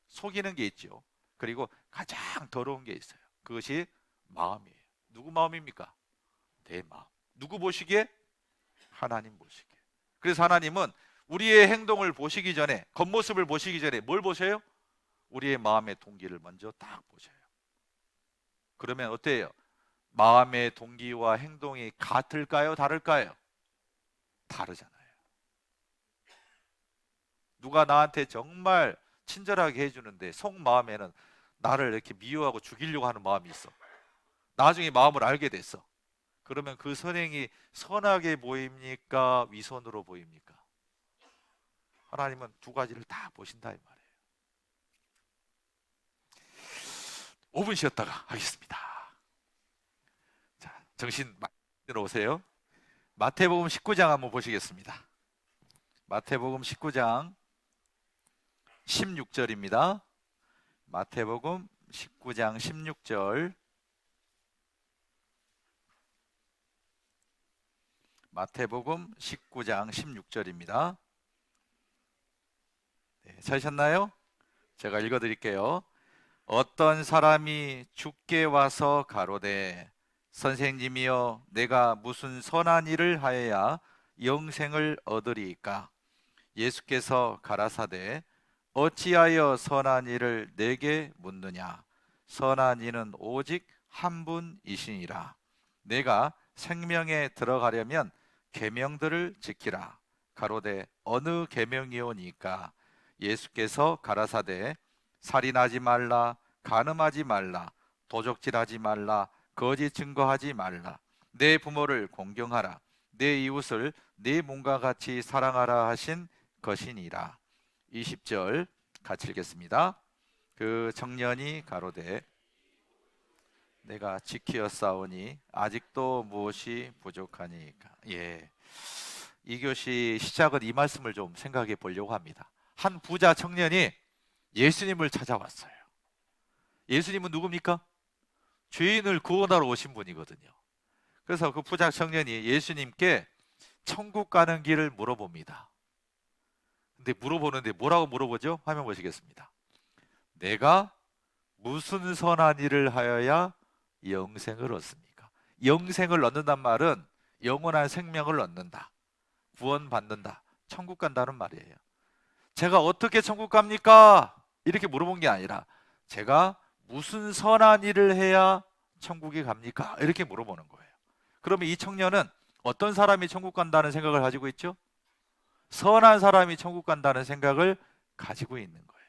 속이는 게 있죠. 그리고 가장 더러운 게 있어요. 그것이 마음이에요. 누구 마음입니까? 내 마음. 누구 보시기에? 하나님 보시기에. 그래서 하나님은 우리의 행동을 보시기 전에, 겉모습을 보시기 전에 뭘 보셔요? 우리의 마음의 동기를 먼저 딱 보셔요. 그러면 어때요? 마음의 동기와 행동이 같을까요? 다를까요? 다르잖아요. 누가 나한테 정말 친절하게 해주는데 속마음에는 나를 이렇게 미워하고 죽이려고 하는 마음이 있어. 나중에 마음을 알게 됐어. 그러면 그 선행이 선하게 보입니까? 위선으로 보입니까? 하나님은 두 가지를 다 보신다 이 말이에요. 5분 쉬었다가 하겠습니다. 자, 정신 들어오세요. 마태복음 19장 한번 보시겠습니다. 마태복음 19장 16절입니다. 마태복음 19장 16절. 마태복음 19장 16절입니다. 네, 찾으셨나요? 제가 읽어드릴게요. 어떤 사람이 주께 와서 가로되 선생님이여 내가 무슨 선한 일을 하여야 영생을 얻으리이까? 예수께서 가라사대 어찌하여 선한 일을 내게 묻느냐? 선한 이는 오직 한 분이시니라. 내가 생명에 들어가려면 계명들을 지키라. 가로되 어느 계명이오니까? 예수께서 가라사대 살인하지 말라, 간음하지 말라, 도적질하지 말라, 거짓 증거하지 말라, 내 부모를 공경하라, 내 이웃을 네 몸과 같이 사랑하라 하신 것이니라. 20절 같이 읽겠습니다. 그 청년이 가로되 내가 지키었사오니 아직도 무엇이 부족하니까. 예, 이 교시 시작은 이 말씀을 좀 생각해 보려고 합니다. 한 부자 청년이 예수님을 찾아왔어요. 예수님은 누굽니까? 죄인을 구원하러 오신 분이거든요. 그래서 그 부자 청년이 예수님께 천국 가는 길을 물어봅니다. 근데 물어보는데 뭐라고 물어보죠? 화면 보시겠습니다. 내가 무슨 선한 일을 하여야 영생을 얻습니까? 영생을 얻는단 말은 영원한 생명을 얻는다, 구원받는다, 천국 간다는 말이에요. 제가 어떻게 천국 갑니까? 이렇게 물어본 게 아니라 제가 무슨 선한 일을 해야 천국에 갑니까? 이렇게 물어보는 거예요. 그러면 이 청년은 어떤 사람이 천국 간다는 생각을 가지고 있죠? 선한 사람이 천국 간다는 생각을 가지고 있는 거예요.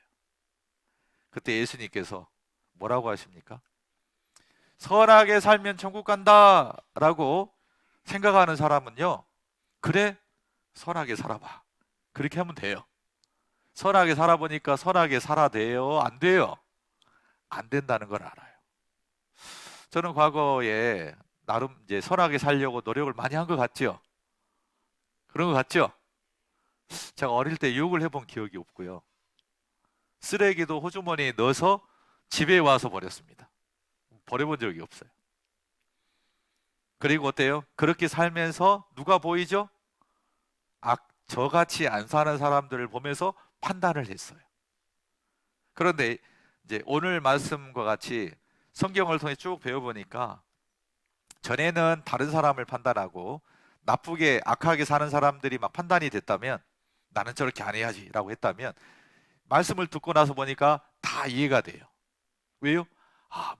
그때 예수님께서 뭐라고 하십니까? 선하게 살면 천국 간다라고 생각하는 사람은요, 그래, 선하게 살아봐. 그렇게 하면 돼요. 선하게 살아보니까 선하게 살아야 돼요? 안 돼요? 안 된다는 걸 알아요. 저는 과거에 나름 이제 선하게 살려고 노력을 많이 한 것 같죠? 그런 것 같죠? 제가 어릴 때 유혹을 해본 기억이 없고요. 쓰레기도 호주머니에 넣어서 집에 와서 버렸습니다. 버려본 적이 없어요. 그리고 어때요? 그렇게 살면서 누가 보이죠? 저같이 안 사는 사람들을 보면서 판단을 했어요. 그런데 이제 오늘 말씀과 같이 성경을 통해 쭉 배워보니까 전에는 다른 사람을 판단하고 나쁘게 악하게 사는 사람들이 막 판단이 됐다면 나는 저렇게 안 해야지 라고 했다면 말씀을 듣고 나서 보니까 다 이해가 돼요. 왜요?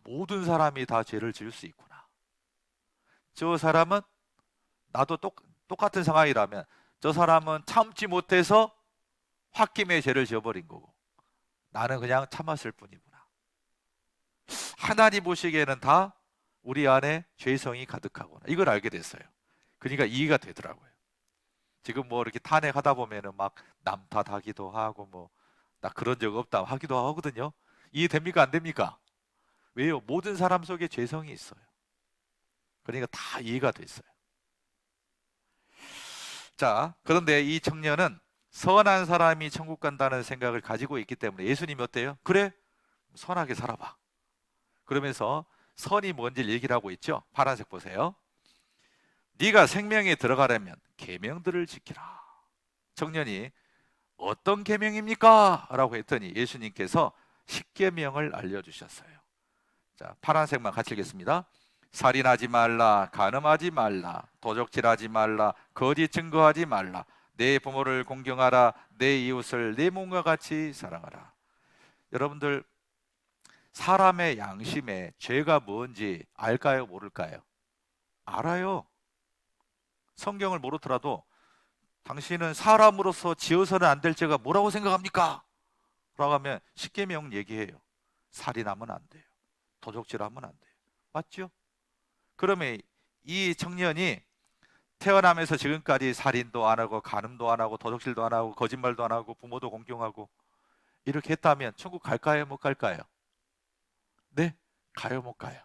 모든 사람이 다 죄를 지을 수 있구나. 저 사람은 나도 똑같은 상황이라면 저 사람은 참지 못해서 홧김에 죄를 지어버린 거고 나는 그냥 참았을 뿐이구나. 하나님 보시기에는 다 우리 안에 죄성이 가득하구나. 이걸 알게 됐어요. 그러니까 이해가 되더라고요. 지금 뭐 이렇게 탄핵하다 보면은 막 남 탓하기도 하고 뭐 나 그런 적 없다 하기도 하거든요. 이해됩니까? 안 됩니까? 왜요? 모든 사람 속에 죄성이 있어요. 그러니까 다 이해가 됐어요. 자, 그런데 이 청년은 선한 사람이 천국 간다는 생각을 가지고 있기 때문에 예수님이 어때요? 그래, 선하게 살아봐. 그러면서 선이 뭔지를 얘기를 하고 있죠. 파란색 보세요. 네가 생명에 들어가려면 계명들을 지키라. 청년이 어떤 계명입니까? 라고 했더니 예수님께서 10계명을 알려주셨어요. 자, 파란색만 같이 읽겠습니다. 살인하지 말라, 간음하지 말라, 도적질하지 말라, 거짓 증거하지 말라, 내 부모를 공경하라, 내 이웃을 내 몸과 같이 사랑하라. 여러분들 사람의 양심에 죄가 뭔지 알까요? 모를까요? 알아요. 성경을 모르더라도 당신은 사람으로서 지어서는 안 될 죄가 뭐라고 생각합니까? 라고 하면 십계명 얘기해요. 살인하면 안 돼요. 도적질하면 안 돼요. 맞죠? 그러면 이 청년이 태어나면서 지금까지 살인도 안 하고 간음도 안 하고 도적질도 안 하고 거짓말도 안 하고 부모도 공경하고 이렇게 했다면 천국 갈까요? 못 갈까요? 네? 가요? 못 가요?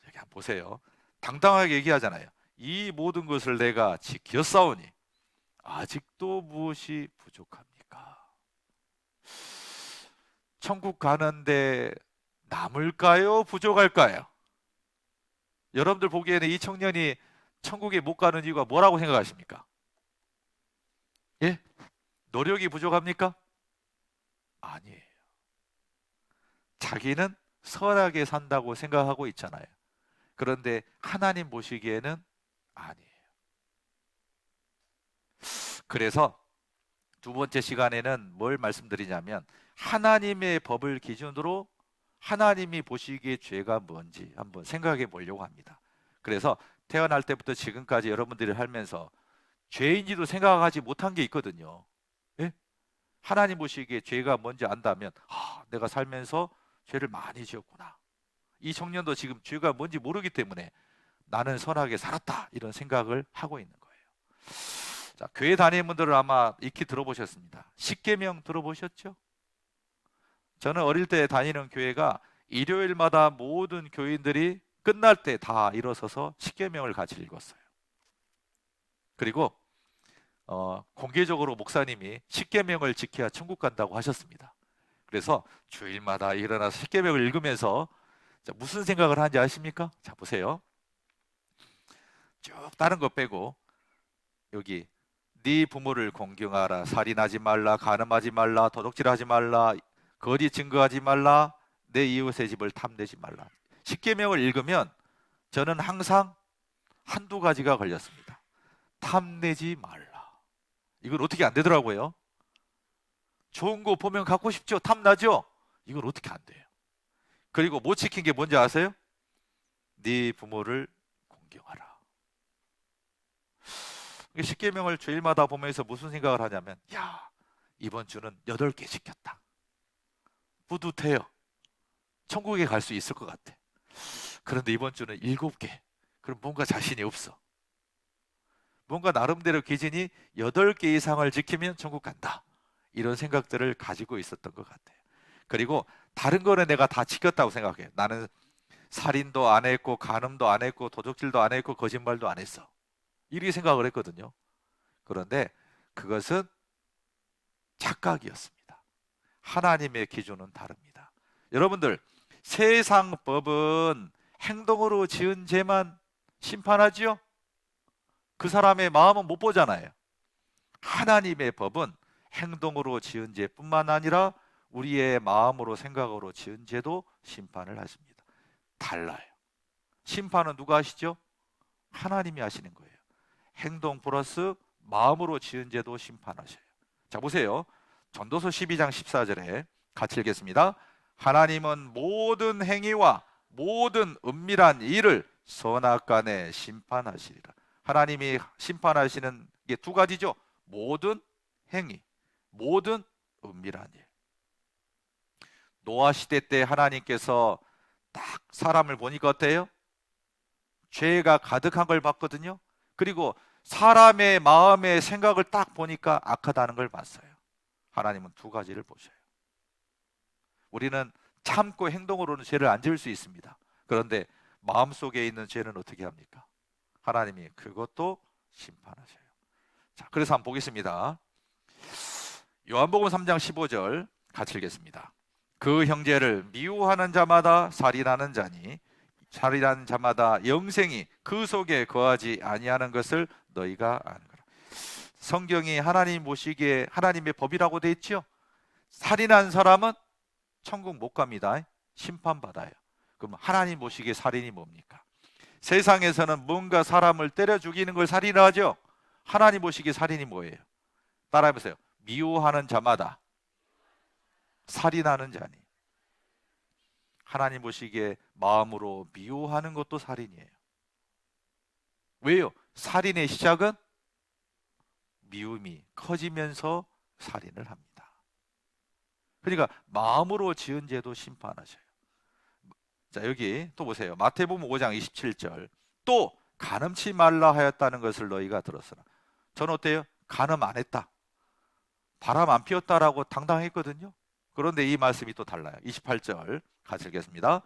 여기 한번 보세요. 당당하게 얘기하잖아요. 이 모든 것을 내가 지켰사오니 아직도 무엇이 부족합니까? 천국 가는데 남을까요? 부족할까요? 여러분들 보기에는 이 청년이 천국에 못 가는 이유가 뭐라고 생각하십니까? 예? 노력이 부족합니까? 아니에요. 자기는 선하게 산다고 생각하고 있잖아요. 그런데 하나님 보시기에는 아니에요. 그래서 두 번째 시간에는 뭘 말씀드리냐면 하나님의 법을 기준으로 하나님이 보시기에 죄가 뭔지 한번 생각해 보려고 합니다. 그래서 태어날 때부터 지금까지 여러분들이 살면서 죄인지도 생각하지 못한 게 있거든요. 예? 하나님 보시기에 죄가 뭔지 안다면 내가 살면서 죄를 많이 지었구나. 이 청년도 지금 죄가 뭔지 모르기 때문에 나는 선하게 살았다 이런 생각을 하고 있는 거예요. 자, 교회 다니는 분들은 아마 익히 들어보셨습니다. 십계명 들어보셨죠? 저는 어릴 때 다니는 교회가 일요일마다 모든 교인들이 끝날 때 다 일어서서 십계명을 같이 읽었어요. 그리고 공개적으로 목사님이 십계명을 지켜야 천국 간다고 하셨습니다. 그래서 주일마다 일어나서 십계명을 읽으면서 자, 무슨 생각을 하는지 아십니까? 자, 보세요. 쭉 다른 거 빼고 여기 네 부모를 공경하라, 살인하지 말라, 간음하지 말라, 도둑질하지 말라, 거짓 증거하지 말라, 내 이웃의 집을 탐내지 말라. 십계명을 읽으면 저는 항상 한두 가지가 걸렸습니다. 탐내지 말라. 이건 어떻게 안 되더라고요. 좋은 거 보면 갖고 싶죠? 탐나죠? 이건 어떻게 안 돼요. 그리고 못 지킨 게 뭔지 아세요? 네 부모를 공경하라. 십계명을 주일마다 보면서 무슨 생각을 하냐면 야, 이번 주는 8개 지켰다. 뿌듯해요. 천국에 갈 수 있을 것 같아. 그런데 이번 주는 7개. 그럼 뭔가 자신이 없어. 뭔가 나름대로 기준이 8개 이상을 지키면 천국 간다. 이런 생각들을 가지고 있었던 것 같아요. 그리고 다른 거는 내가 다 지켰다고 생각해요. 나는 살인도 안 했고 간음도 안 했고 도둑질도 안 했고 거짓말도 안 했어. 이렇게 생각을 했거든요. 그런데 그것은 착각이었습니다. 하나님의 기준은 다릅니다. 여러분들 세상 법은 행동으로 지은 죄만 심판하지요? 그 사람의 마음은 못 보잖아요. 하나님의 법은 행동으로 지은 죄뿐만 아니라 우리의 마음으로 생각으로 지은 죄도 심판을 하십니다. 달라요. 심판은 누가 하시죠? 하나님이 하시는 거예요. 행동 플러스 마음으로 지은 죄도 심판하셔요. 자, 보세요. 전도서 12장 14절에 같이 읽겠습니다. 하나님은 모든 행위와 모든 은밀한 일을 선악간에 심판하시리라. 하나님이 심판하시는 게 두 가지죠. 모든 행위, 모든 은밀한 일. 노아 시대 때 하나님께서 딱 사람을 보니까 어때요? 죄가 가득한 걸 봤거든요. 그리고 사람의 마음의 생각을 딱 보니까 악하다는 걸 봤어요. 하나님은 두 가지를 보셔요. 우리는 참고 행동으로는 죄를 안 지을 수 있습니다. 그런데 마음속에 있는 죄는 어떻게 합니까? 하나님이 그것도 심판하셔요. 자, 그래서 한번 보겠습니다. 요한복음 3장 15절 같이 읽겠습니다. 그 형제를 미워하는 자마다 살인하는 자니 살인하는 자마다 영생이 그 속에 거하지 아니하는 것을 너희가 아는거라. 성경이 하나님 보시기에 하나님의 법이라고 돼 있죠. 살인한 사람은 천국 못 갑니다. 심판받아요. 그럼 하나님 보시기에 살인이 뭡니까? 세상에서는 뭔가 사람을 때려 죽이는 걸 살인을 하죠. 하나님 보시기에 살인이 뭐예요? 따라해보세요. 미워하는 자마다 살인하는 자니. 하나님 보시기에 마음으로 미워하는 것도 살인이에요. 왜요? 살인의 시작은 미움이 커지면서 살인을 합니다. 그러니까 마음으로 지은 죄도 심판하셔요. 자, 여기 또 보세요. 마태복음 5장 27절. 또 간음치 말라 하였다는 것을 너희가 들었으나. 저는 어때요? 간음 안 했다, 바람 안 피웠다라고 당당했거든요. 그런데 이 말씀이 또 달라요. 28절 같이 읽겠습니다.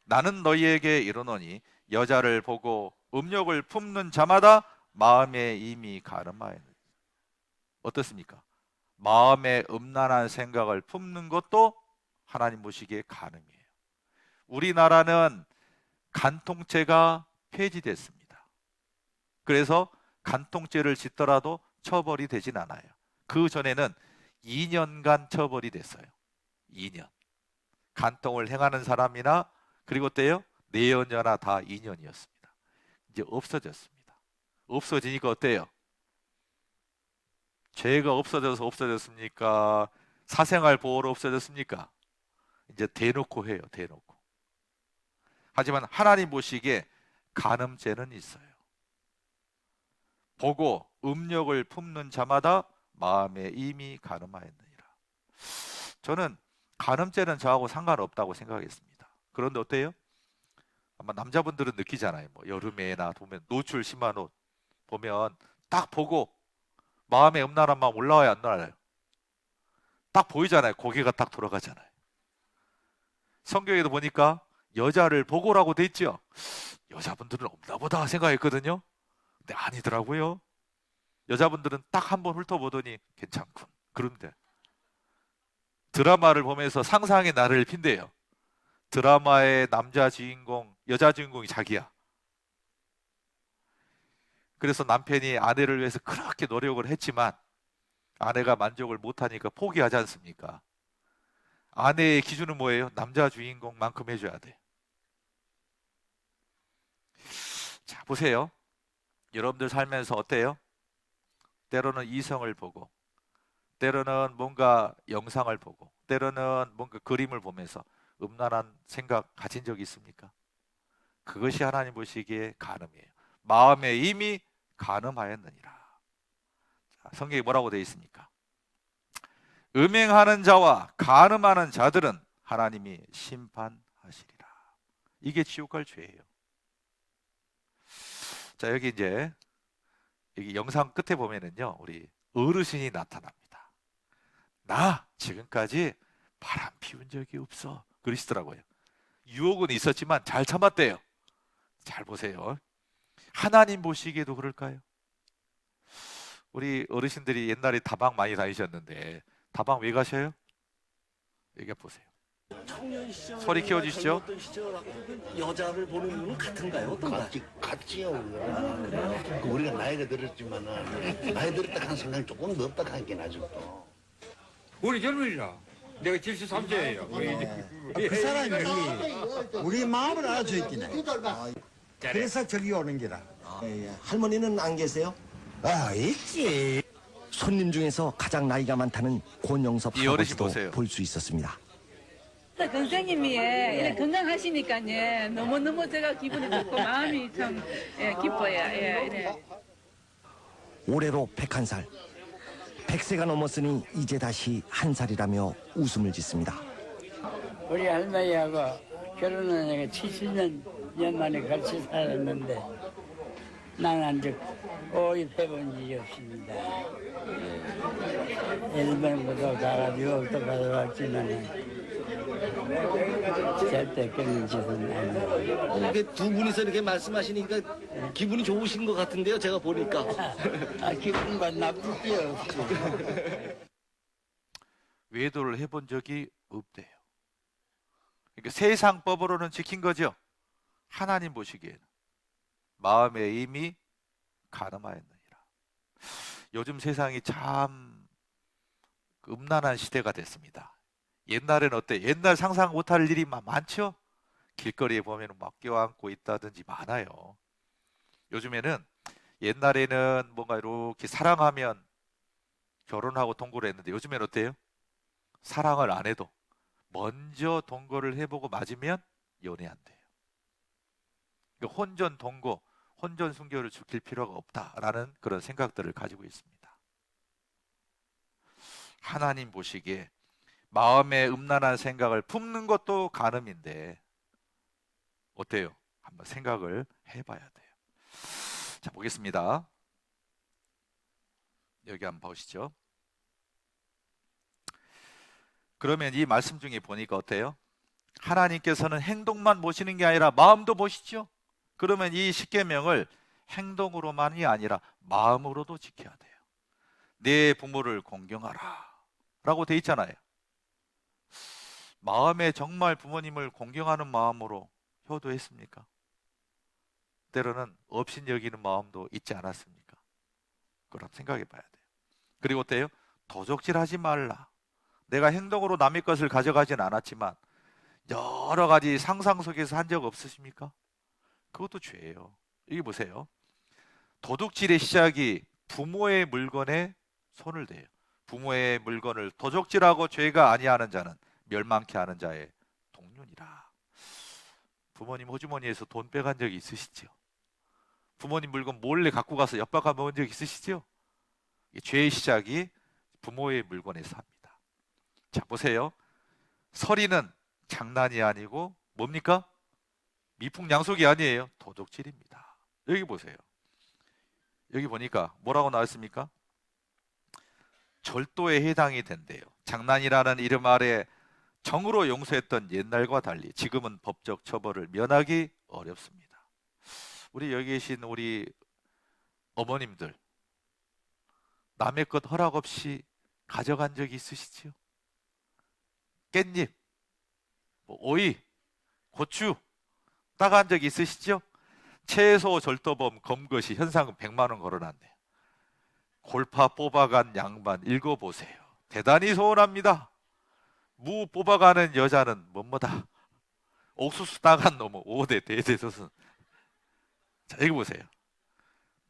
나는 너희에게 이르노니 여자를 보고 음욕을 품는 자마다 마음에 이미 간음하였느니라. 어떻습니까? 마음에 음란한 생각을 품는 것도 하나님 보시기에 간음이에요. 우리나라는 간통죄가 폐지됐습니다. 그래서 간통죄를 짓더라도 처벌이 되진 않아요. 그 전에는 2년간 처벌이 됐어요. 2년. 간통을 행하는 사람이나 그리고 어때요? 내연녀나 다 2년이었습니다. 이제 없어졌습니다. 없어지니까 어때요? 죄가 없어져서 없어졌습니까? 사생활 보호로 없어졌습니까? 이제 대놓고 해요. 대놓고. 하지만 하나님 보시기에 간음죄는 있어요. 보고 음욕을 품는 자마다 마음에 이미 간음하였느니라. 저는 간음죄는 저하고 상관없다고 생각했습니다. 그런데 어때요? 아마 남자분들은 느끼잖아요. 뭐 여름에나 보면 노출 심한 옷 보면 딱 보고 마음에 음란한 마음 올라와요, 안 올라와요? 딱 보이잖아요. 고개가 딱 돌아가잖아요. 성경에도 보니까 여자를 보고라고 돼 있죠. 여자분들은 없나 보다 생각했거든요. 근데 아니더라고요. 여자분들은 딱 한번 훑어보더니 괜찮군. 그런데 드라마를 보면서 상상의 나를 핀대요. 드라마의 남자 주인공, 여자 주인공이 자기야. 그래서 남편이 아내를 위해서 그렇게 노력을 했지만 아내가 만족을 못하니까 포기하지 않습니까? 아내의 기준은 뭐예요? 남자 주인공만큼 해줘야 돼. 자, 보세요. 여러분들 살면서 어때요? 때로는 이성을 보고, 때로는 뭔가 영상을 보고, 때로는 뭔가 그림을 보면서 음란한 생각 가진 적이 있습니까? 그것이 하나님 보시기에 간음이에요. 마음에 이미 간음하였느니라. 자, 성경에 뭐라고 되어 있습니까? 음행하는 자와 간음하는 자들은 하나님이 심판하시리라. 이게 지옥 갈 죄예요. 자, 여기 이제 여기 영상 끝에 보면은요, 우리 어르신이 나타납니다. 나 지금까지 바람 피운 적이 없어 그러시더라고요. 유혹은 있었지만 잘 참았대요. 잘 보세요. 하나님 보시기에도 그럴까요? 우리 어르신들이 옛날에 다방 많이 다니셨는데 다방 왜 가셔요? 여기 보세요. 소리 키워주시죠. 여자를 보는 눈은 같은가요? 어떤가요? 같지요. 우리가 나이가 들었지만은 나이 들었다 하는 생각이 조금 넓다 하긴 아직도. 우리 젊은이라 내가 73세예요. 그 사람이 우리 마음을 알아줘 있기네. 그래서 저기 오는 기라. 할머니는 안 계세요? 아, 있지. 손님 중에서 가장 나이가 많다는 권영섭 이 어르신 할아버지도 보세요. 볼 수 있었습니다. 선생님이 이렇게 건강하시니까요. 너무너무 제가 기분이 좋고 마음이 참 기뻐요. 예. 올해로 101살. 100세가 넘었으니 이제 다시 한 살이라며 웃음을 짓습니다. 우리 할머니하고 결혼한 지가 70년 만에 같이 살았는데 나는 아직 오입해본 적이 없습니다. 일본부터 가가지고 또 가져왔지만 절대 그런 짓은 안 해요. 두 분이서 이렇게 말씀하시니까 기분이 좋으신 것 같은데요, 제가 보니까. 기분만 나쁠 게 없지. 외도를 해본 적이 없대요. 그러니까 세상 법으로는 지킨 거죠. 하나님 보시기에는 마음의 임이 가늠하였느니라. 요즘 세상이 참 음란한 시대가 됐습니다. 옛날엔 어때? 옛날 상상 못할 일이 많죠? 길거리에 보면 막 껴안고 있다든지 많아요. 요즘에는 옛날에는 뭔가 이렇게 사랑하면 결혼하고 동거를 했는데 요즘엔 어때요? 사랑을 안 해도 먼저 동거를 해보고 맞으면 연애한대요. 그러니까 혼전 동거, 혼전 순결을 지킬 필요가 없다라는 그런 생각들을 가지고 있습니다. 하나님 보시기에 마음에 음란한 생각을 품는 것도 간음인데 어때요? 한번 생각을 해봐야 돼요. 자, 보겠습니다. 여기 한번 보시죠. 그러면 이 말씀 중에 보니까 어때요? 하나님께서는 행동만 보시는 게 아니라 마음도 보시죠. 그러면 이 십계명을 행동으로만이 아니라 마음으로도 지켜야 돼요. 내 부모를 공경하라 라고 돼 있잖아요. 마음에 정말 부모님을 공경하는 마음으로 효도했습니까? 때로는 업신 여기는 마음도 있지 않았습니까? 그럼 생각해 봐야 돼요. 그리고 어때요? 도적질하지 말라. 내가 행동으로 남의 것을 가져가진 않았지만 여러 가지 상상 속에서 한 적 없으십니까? 그것도 죄예요. 여기 보세요. 도둑질의 시작이 부모의 물건에 손을 대요. 부모의 물건을 도적질하고 죄가 아니하는 자는 멸망케 하는 자의 동륜이라. 부모님 호주머니에서 돈 빼간 적이 있으시죠? 부모님 물건 몰래 갖고 가서 엿박아 먹은 적 있으시죠? 죄의 시작이 부모의 물건에서 합니다. 자, 보세요. 서리는 장난이 아니고 뭡니까? 미풍양속이 아니에요. 도둑질입니다. 여기 보세요. 여기 보니까 뭐라고 나왔습니까? 절도에 해당이 된대요. 장난이라는 이름 아래 정으로 용서했던 옛날과 달리 지금은 법적 처벌을 면하기 어렵습니다. 우리 여기 계신 우리 어머님들 남의 것 허락 없이 가져간 적이 있으시지요? 깻잎, 오이, 고추 따간 적이 있으시죠? 최소 절도범 검거시 현상금 100만 원 걸어놨네요. 골파 뽑아간 양반 읽어보세요. 대단히 서운합니다. 무 뽑아가는 여자는 뭐뭐다. 옥수수 따간 놈은 5대 대대소선. 자, 여기 보세요.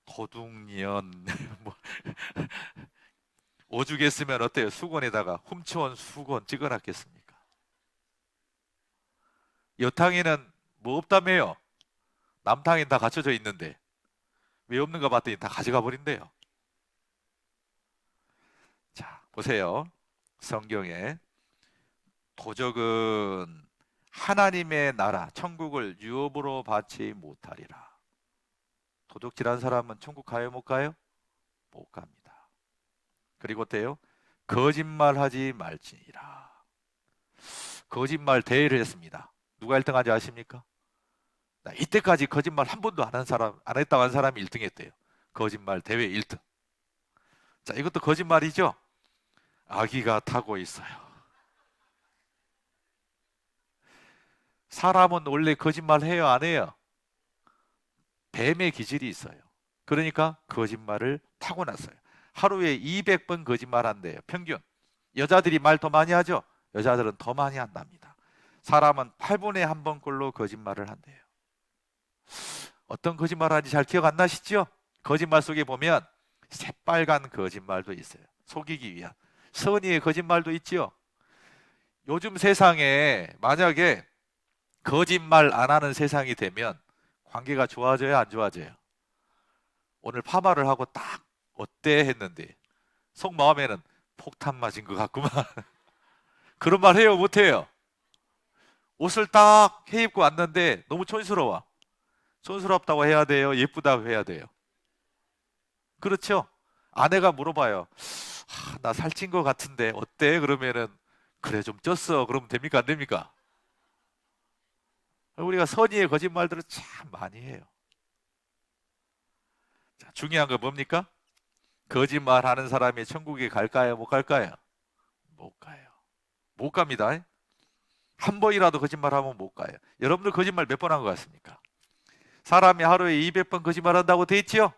도둑년 뭐 오죽했으면 어때요? 수건에다가 훔쳐온 수건 찍어놨겠습니까? 여탕에는 뭐 없다며요? 남탕엔 다 갖춰져 있는데 왜 없는가 봤더니 다 가져가 버린대요. 자, 보세요. 성경에 도적은 하나님의 나라 천국을 유업으로 받지 못하리라. 도둑질한 사람은 천국 가요 못 가요? 못 갑니다. 그리고 어때요? 거짓말하지 말지니라. 거짓말 대회를 했습니다. 누가 1등한지 아십니까? 이때까지 거짓말 한 번도 안 했다고 한 사람이 1등 했대요. 거짓말 대회 1등. 자, 이것도 거짓말이죠? 아기가 타고 있어요. 사람은 원래 거짓말 해요, 안 해요? 뱀의 기질이 있어요. 그러니까 거짓말을 타고났어요. 하루에 200번 거짓말 한대요. 평균. 여자들이 말 더 많이 하죠? 여자들은 더 많이 한답니다. 사람은 8분에 한 번꼴로 거짓말을 한대요. 어떤 거짓말 하는지 잘 기억 안 나시죠? 거짓말 속에 보면 새빨간 거짓말도 있어요. 속이기 위한. 선의의 거짓말도 있죠. 요즘 세상에 만약에 거짓말 안 하는 세상이 되면 관계가 좋아져요, 안 좋아져요? 오늘 파마를 하고 딱 어때 했는데 속마음에는 폭탄 맞은 것 같구만. 그런 말 해요, 못 해요? 옷을 딱 해입고 왔는데 너무 촌스러워. 촌스럽다고 해야 돼요? 예쁘다고 해야 돼요? 그렇죠? 아내가 물어봐요. 나 살찐 것 같은데 어때? 그러면은 그래 좀 쪘어. 그러면 됩니까? 안 됩니까? 우리가 선의의 거짓말들을 참 많이 해요. 자, 중요한 건 뭡니까? 거짓말하는 사람이 천국에 갈까요? 못 갈까요? 못 가요. 못 갑니다. 한 번이라도 거짓말하면 못 가요. 여러분들 거짓말 몇 번 한 것 같습니까? 사람이 하루에 200번 거짓말한다고 돼 있죠?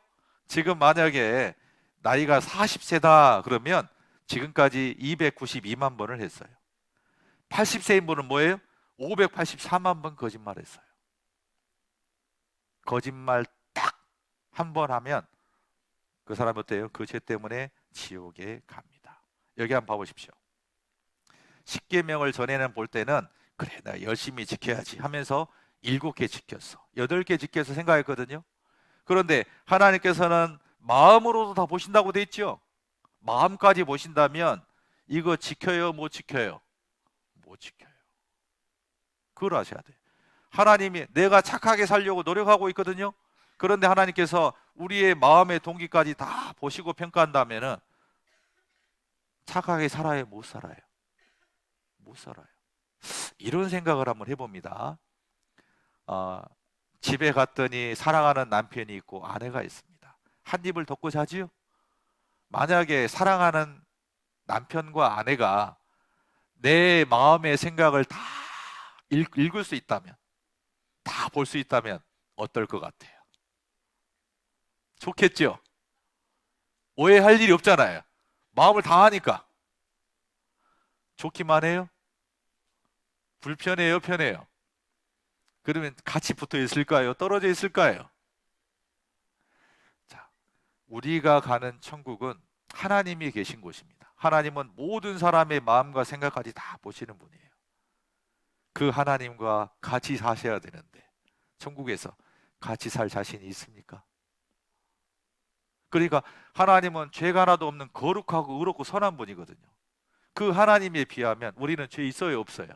지금 만약에 나이가 40세다 그러면 지금까지 292만 번을 했어요. 80세인 분은 뭐예요? 584만 번 거짓말했어요. 거짓말 딱 한 번 하면 그 사람 어때요? 그 죄 때문에 지옥에 갑니다. 여기 한번 봐보십시오. 십계명을 전에는 볼 때는 그래 나 열심히 지켜야지 하면서 7개 지켰어, 8개 지켜서 생각했거든요. 그런데 하나님께서는 마음으로도 다 보신다고 돼 있죠. 마음까지 보신다면 이거 지켜요 못 지켜요? 못 지켜요. 그걸 아셔야 돼요. 하나님이 내가 착하게 살려고 노력하고 있거든요. 그런데 하나님께서 우리의 마음의 동기까지 다 보시고 평가한다면은 착하게 살아요 못 살아요? 못 살아요. 이런 생각을 한번 해봅니다. 집에 갔더니 사랑하는 남편이 있고 아내가 있습니다. 한 입을 덮고 자지요? 만약에 사랑하는 남편과 아내가 내 마음의 생각을 다 읽을 수 있다면, 다 볼 수 있다면 어떨 것 같아요? 좋겠죠? 오해할 일이 없잖아요. 마음을 다 하니까. 좋기만 해요? 불편해요? 편해요? 그러면 같이 붙어 있을까요? 떨어져 있을까요? 자, 우리가 가는 천국은 하나님이 계신 곳입니다. 하나님은 모든 사람의 마음과 생각까지 다 보시는 분이에요. 그 하나님과 같이 사셔야 되는데 천국에서 같이 살 자신이 있습니까? 그러니까 하나님은 죄가 하나도 없는 거룩하고 의롭고 선한 분이거든요. 그 하나님에 비하면 우리는 죄 있어요 없어요?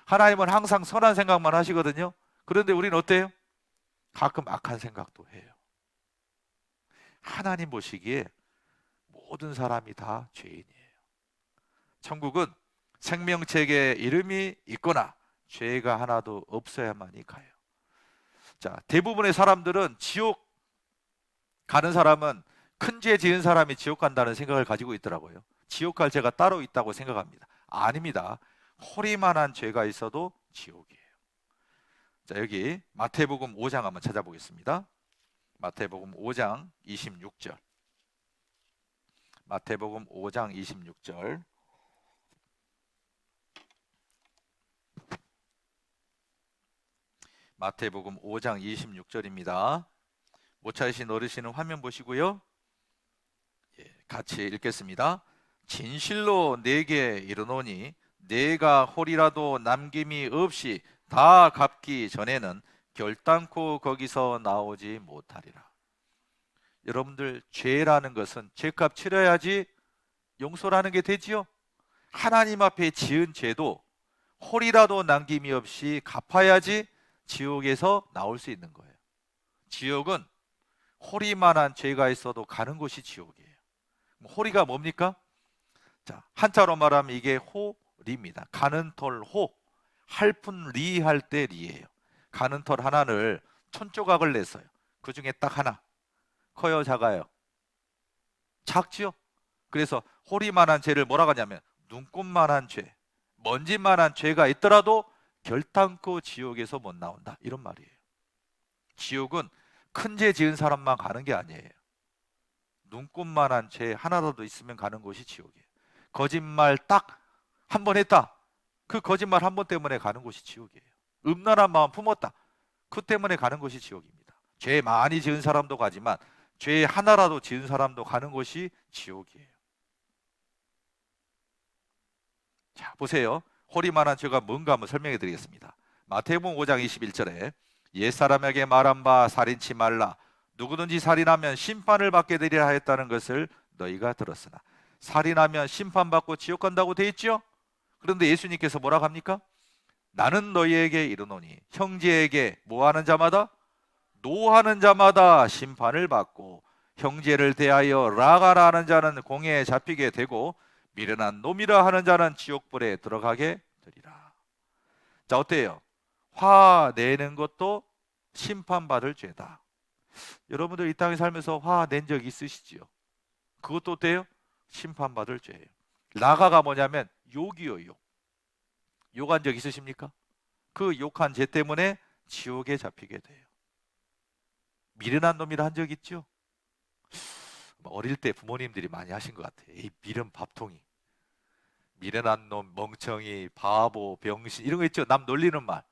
하나님은 항상 선한 생각만 하시거든요. 그런데 우리는 어때요? 가끔 악한 생각도 해요. 하나님 보시기에 모든 사람이 다 죄인이에요. 천국은 생명책에 이름이 있거나 죄가 하나도 없어야만이 가요. 자, 대부분의 사람들은 지옥 가는 사람은 큰 죄 지은 사람이 지옥 간다는 생각을 가지고 있더라고요. 지옥 갈 죄가 따로 있다고 생각합니다. 아닙니다. 허리만한 죄가 있어도 지옥이에요. 자, 여기 마태복음 5장 한번 찾아보겠습니다. 마태복음 5장 26절. 마태복음 5장 26절. 마태복음 5장 26절입니다. 못 찾으신 어르신은 화면 보시고요. 같이 읽겠습니다. 진실로 내게 이르노니 내가 홀이라도 남김이 없이 다 갚기 전에는 결단코 거기서 나오지 못하리라. 여러분들, 죄라는 것은 죄값 치러야지 용서라는 게 되지요. 하나님 앞에 지은 죄도 홀이라도 남김이 없이 갚아야지 지옥에서 나올 수 있는 거예요. 지옥은 홀이만한 죄가 있어도 가는 곳이 지옥이에요. 홀이가 뭡니까? 자, 한자로 말하면 이게 호리입니다. 가는 털 호, 할푼 리 할 때 리예요. 가는 털 하나를 1000조각을 냈어요. 그 중에 딱 하나. 커요, 작아요? 작지요? 그래서 홀이만한 죄를 뭐라고 하냐면 눈곱만한 죄, 먼지만한 죄가 있더라도 결단코 지옥에서 못 나온다, 이런 말이에요. 지옥은 큰 죄 지은 사람만 가는 게 아니에요. 눈곱만한 죄 하나라도 있으면 가는 곳이 지옥이에요. 거짓말 딱 한 번 했다, 그 거짓말 한 번 때문에 가는 곳이 지옥이에요. 음란한 마음 품었다, 그 때문에 가는 곳이 지옥입니다. 죄 많이 지은 사람도 가지만 죄 하나라도 지은 사람도 가는 곳이 지옥이에요. 자, 보세요. 홀이만한 죄가 뭔가 한번 설명해 드리겠습니다. 마태복음 5장 21절에 옛사람에게 말한 바 살인치 말라, 누구든지 살인하면 심판을 받게 되리라 하였다는 것을 너희가 들었으나 살인하면 심판받고 지옥 간다고 돼 있죠. 그런데 예수님께서 뭐라고 합니까? 나는 너희에게 이르노니 형제에게 뭐하는 자마다? 노하는 자마다 심판을 받고 형제를 대하여 라가라 하는 자는 공회에 잡히게 되고 미련한 놈이라 하는 자는 지옥불에 들어가게 되리라. 자, 어때요? 화내는 것도 심판받을 죄다. 여러분들 이 땅에 살면서 화낸 적 있으시지요? 그것도 어때요? 심판받을 죄예요. 라가가 뭐냐면 욕이요, 욕. 욕한 적 있으십니까? 그 욕한 죄 때문에 지옥에 잡히게 돼요. 미련한 놈이라 한 적 있죠? 어릴 때 부모님들이 많이 하신 것 같아요. 이 미련 밥통이. 미련한 놈, 멍청이, 바보, 병신 이런 거 있죠? 남 놀리는 말.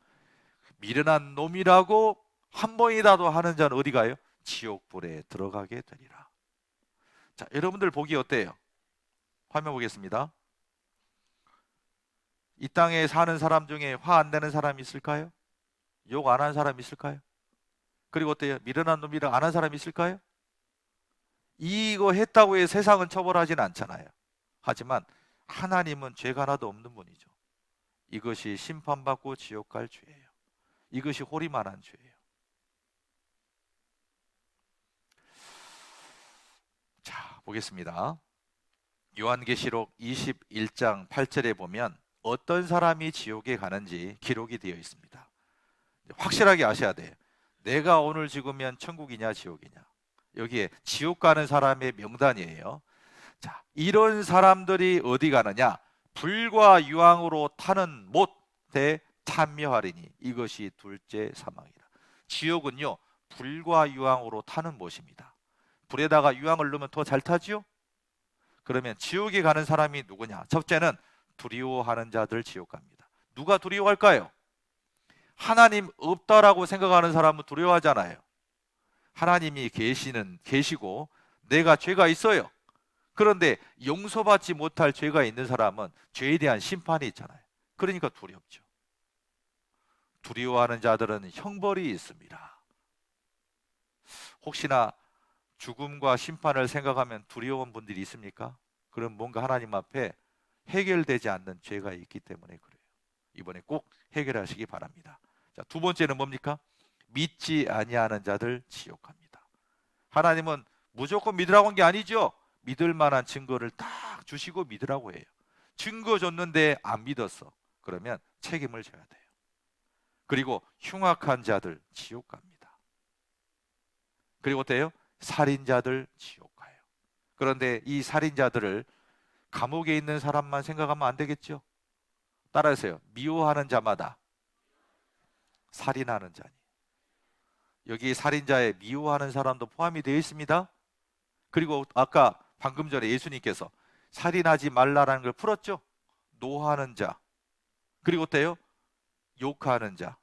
미련한 놈이라고 한 번이라도 하는 자는 어디 가요? 지옥불에 들어가게 되리라. 자, 여러분들 보기 어때요? 화면 보겠습니다. 이 땅에 사는 사람 중에 화 안 내는 사람이 있을까요? 욕 안 한 사람이 있을까요? 그리고 어때요? 미련한 놈이라 안 한 사람이 있을까요? 이거 했다고 해서 세상은 처벌하지는 않잖아요. 하지만 하나님은 죄가 하나도 없는 분이죠. 이것이 심판받고 지옥 갈 죄예요. 이것이 호리만한 죄예요. 자, 보겠습니다. 요한계시록 21장 8절에 보면 어떤 사람이 지옥에 가는지 기록이 되어 있습니다. 확실하게 아셔야 돼요. 내가 오늘 죽으면 천국이냐 지옥이냐. 여기에 지옥 가는 사람의 명단이에요. 자, 이런 사람들이 어디 가느냐? 불과 유황으로 타는 못에 참여하리니 이것이 둘째 사망이라. 지옥은요, 불과 유황으로 타는 못입니다. 불에다가 유황을 넣으면 더 잘 타지요? 그러면 지옥에 가는 사람이 누구냐? 첫째는 두려워하는 자들 지옥 갑니다. 누가 두려워할까요? 하나님 없다라고 생각하는 사람은 두려워하잖아요. 하나님이 계시고 내가 죄가 있어요. 그런데 용서받지 못할 죄가 있는 사람은 죄에 대한 심판이 있잖아요. 그러니까 두렵죠. 두려워하는 자들은 형벌이 있습니다. 혹시나 죽음과 심판을 생각하면 두려운 분들이 있습니까? 그럼 뭔가 하나님 앞에 해결되지 않는 죄가 있기 때문에 그래요. 이번에 꼭 해결하시기 바랍니다. 자, 두 번째는 뭡니까? 믿지 아니하는 자들 지옥 갑니다. 하나님은 무조건 믿으라고 한 게 아니죠. 믿을 만한 증거를 딱 주시고 믿으라고 해요. 증거 줬는데 안 믿었어. 그러면 책임을 져야 돼요. 그리고 흉악한 자들 지옥 갑니다. 그리고 어때요? 살인자들 지옥 가요. 그런데 이 살인자들을 감옥에 있는 사람만 생각하면 안 되겠죠? 따라하세요. 미워하는 자마다 살인하는 자니. 여기 살인자에 미워하는 사람도 포함이 되어 있습니다. 그리고 아까 방금 전에 예수님께서 살인하지 말라라는 걸 풀었죠? 노하는 자, 그리고 어때요? 욕하는 자,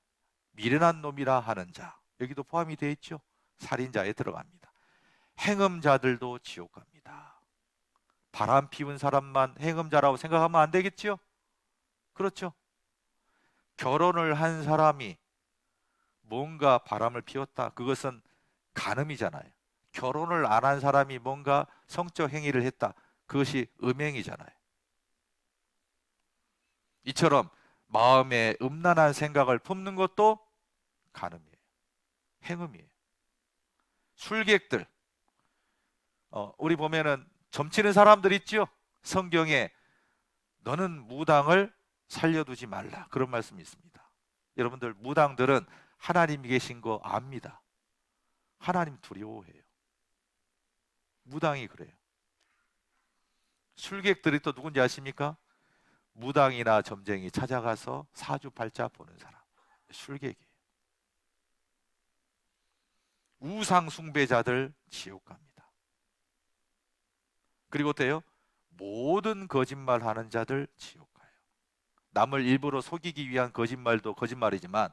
미련한 놈이라 하는 자, 여기도 포함이 되어 있죠? 살인자에 들어갑니다. 행음자들도 지옥 갑니다. 바람 피운 사람만 행음자라고 생각하면 안 되겠죠? 그렇죠? 결혼을 한 사람이 뭔가 바람을 피웠다. 그것은 간음이잖아요. 결혼을 안 한 사람이 뭔가 성적 행위를 했다. 그것이 음행이잖아요. 이처럼 마음에 음란한 생각을 품는 것도 간음이에요. 행음이에요. 술객들, 우리 보면은 점치는 사람들 있죠? 성경에 너는 무당을 살려두지 말라 그런 말씀이 있습니다. 여러분들 무당들은 하나님이 계신 거 압니다. 하나님 두려워해요. 무당이 그래요. 술객들이 또 누군지 아십니까? 무당이나 점쟁이 찾아가서 사주팔자 보는 사람, 술객이에요. 우상 숭배자들 지옥 갑니다. 그리고 어때요? 모든 거짓말하는 자들 지옥 가요. 남을 일부러 속이기 위한 거짓말도 거짓말이지만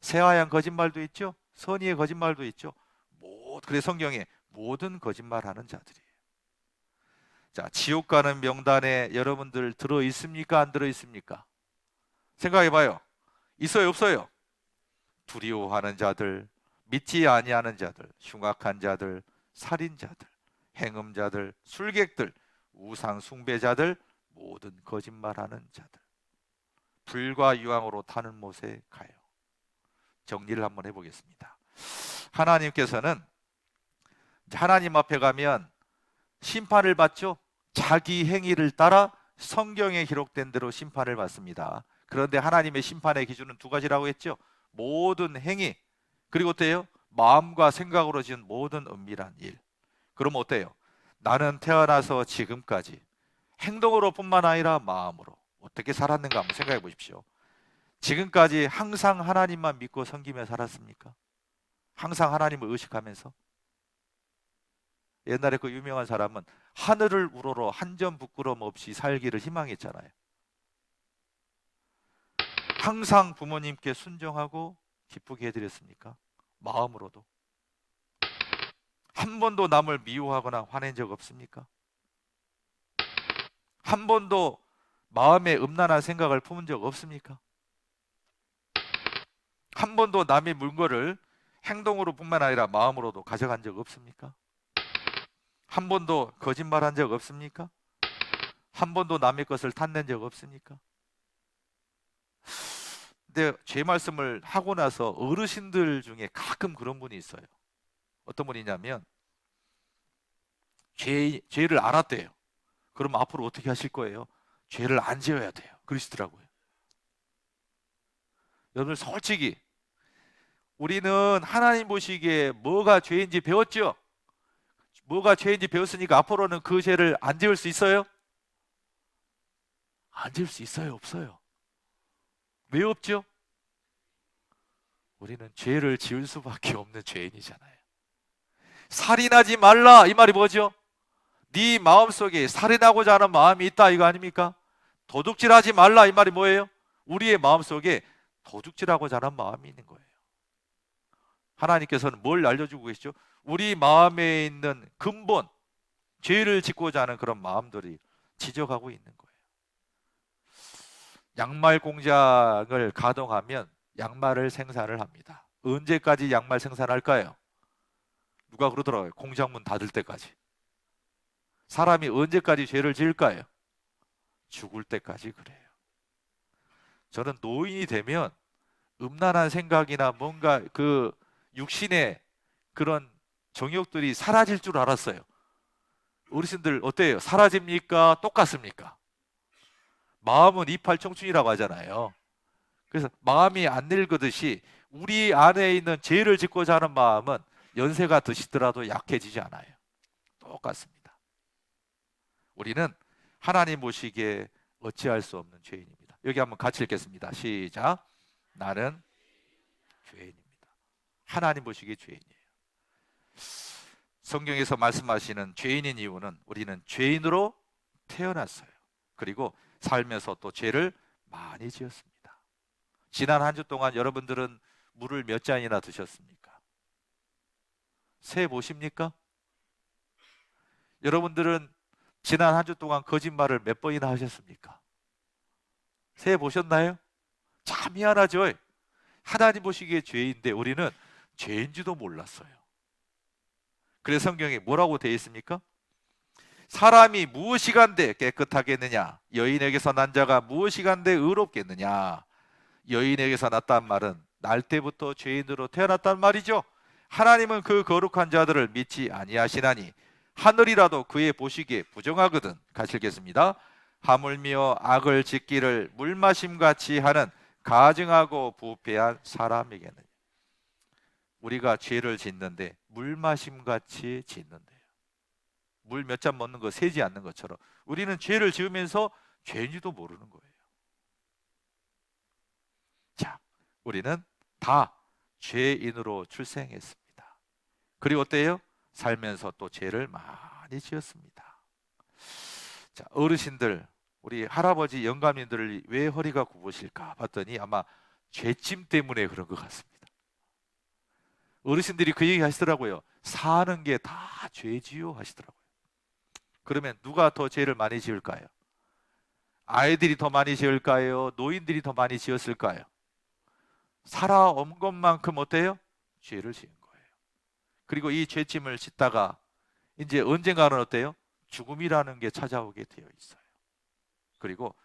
새하얀 거짓말도 있죠. 선의의 거짓말도 있죠. 그래서 성경에 모든 거짓말하는 자들이에요. 자, 지옥 가는 명단에 여러분들 들어 있습니까? 안 들어 있습니까? 생각해 봐요. 있어요, 없어요? 두려워하는 자들, 믿지 아니하는 자들, 흉악한 자들, 살인자들, 행음자들, 술객들, 우상 숭배자들, 모든 거짓말하는 자들, 불과 유황으로 타는 못에 가요. 정리를 한번 해보겠습니다. 하나님께서는 하나님 앞에 가면 심판을 받죠. 자기 행위를 따라 성경에 기록된 대로 심판을 받습니다. 그런데 하나님의 심판의 기준은 두 가지라고 했죠. 모든 행위, 그리고 어때요? 마음과 생각으로 지은 모든 은밀한 일. 그럼 어때요? 나는 태어나서 지금까지 행동으로 뿐만 아니라 마음으로 어떻게 살았는가 한번 생각해 보십시오. 지금까지 항상 하나님만 믿고 섬기며 살았습니까? 항상 하나님을 의식하면서? 옛날에 그 유명한 사람은 하늘을 우러러 한 점 부끄럼 없이 살기를 희망했잖아요. 항상 부모님께 순종하고 기쁘게 해드렸습니까? 마음으로도. 한 번도 남을 미워하거나 화낸 적 없습니까? 한 번도 마음에 음란한 생각을 품은 적 없습니까? 한 번도 남의 물건을 행동으로 뿐만 아니라 마음으로도 가져간 적 없습니까? 한 번도 거짓말한 적 없습니까? 한 번도 남의 것을 탐낸 적 없습니까? 근데 제 말씀을 하고 나서 어르신들 중에 가끔 그런 분이 있어요. 어떤 분이냐면 죄를 알았대요. 그럼 앞으로 어떻게 하실 거예요? 죄를 안 지어야 돼요. 그러시더라고요. 여러분 솔직히 우리는 하나님 보시기에 뭐가 죄인지 배웠죠? 뭐가 죄인지 배웠으니까 앞으로는 그 죄를 안 지을 수 있어요? 안 지을 수 있어요? 없어요? 왜 없죠? 우리는 죄를 지을 수밖에 없는 죄인이잖아요. 살인하지 말라 이 말이 뭐죠? 네 마음속에 살인하고자 하는 마음이 있다 이거 아닙니까? 도둑질하지 말라 이 말이 뭐예요? 우리의 마음속에 도둑질하고자 하는 마음이 있는 거예요. 하나님께서는 뭘 알려주고 계시죠? 우리 마음에 있는 근본, 죄를 짓고자 하는 그런 마음들이 지적하고 있는 거예요. 양말 공장을 가동하면 양말을 생산을 합니다. 언제까지 양말 생산할까요? 누가 그러더라고요. 공장문 닫을 때까지. 사람이 언제까지 죄를 지을까요? 죽을 때까지 그래요. 저는 노인이 되면 음란한 생각이나 뭔가 그 육신의 그런 정욕들이 사라질 줄 알았어요. 어르신들 어때요? 사라집니까? 똑같습니까? 마음은 이팔 청춘이라고 하잖아요. 그래서 마음이 안 늙듯이 우리 안에 있는 죄를 짓고자 하는 마음은 연세가 드시더라도 약해지지 않아요. 똑같습니다. 우리는 하나님 보시기에 어찌할 수 없는 죄인입니다. 여기 한번 같이 읽겠습니다. 시작. 나는 죄인입니다. 하나님 보시기에 죄인이에요. 성경에서 말씀하시는 죄인인 이유는 우리는 죄인으로 태어났어요. 그리고 살면서 또 죄를 많이 지었습니다. 지난 한 주 동안 여러분들은 물을 몇 잔이나 드셨습니까? 세 보십니까? 여러분들은 지난 한 주 동안 거짓말을 몇 번이나 하셨습니까? 세 보셨나요? 참 희한하죠? 하나님 보시기에 죄인데 우리는 죄인지도 몰랐어요. 그래서 성경에 뭐라고 되어 있습니까? 사람이 무엇이간데 깨끗하겠느냐? 여인에게서 난 자가 무엇이간데 의롭겠느냐? 여인에게서 났단 말은 날 때부터 죄인으로 태어났단 말이죠. 하나님은 그 거룩한 자들을 믿지 아니하시나니 하늘이라도 그의 보시기에 부정하거든. 같이 읽겠습니다. 하물며 악을 짓기를 물마심같이 하는 가증하고 부패한 사람에게는. 우리가 죄를 짓는데 물마심같이 짓는데요. 물 몇 잔 먹는 거 세지 않는 것처럼 우리는 죄를 지으면서 죄인지도 모르는 거예요. 자, 우리는 다 죄인으로 출생했습니다. 그리고 어때요? 살면서 또 죄를 많이 지었습니다. 자, 어르신들, 우리 할아버지 영감님들을 왜 허리가 굽으실까 봤더니 아마 죄짐 때문에 그런 것 같습니다. 어르신들이 그 얘기 하시더라고요. 사는 게 다 죄지요 하시더라고요. 그러면 누가 더 죄를 많이 지을까요? 아이들이 더 많이 지을까요? 노인들이 더 많이 지었을까요? 살아온 것만큼 어때요? 죄를 지은 거예요. 그리고 이 죄짐을 짓다가 이제 언젠가는 어때요? 죽음이라는 게 찾아오게 되어 있어요. 그리고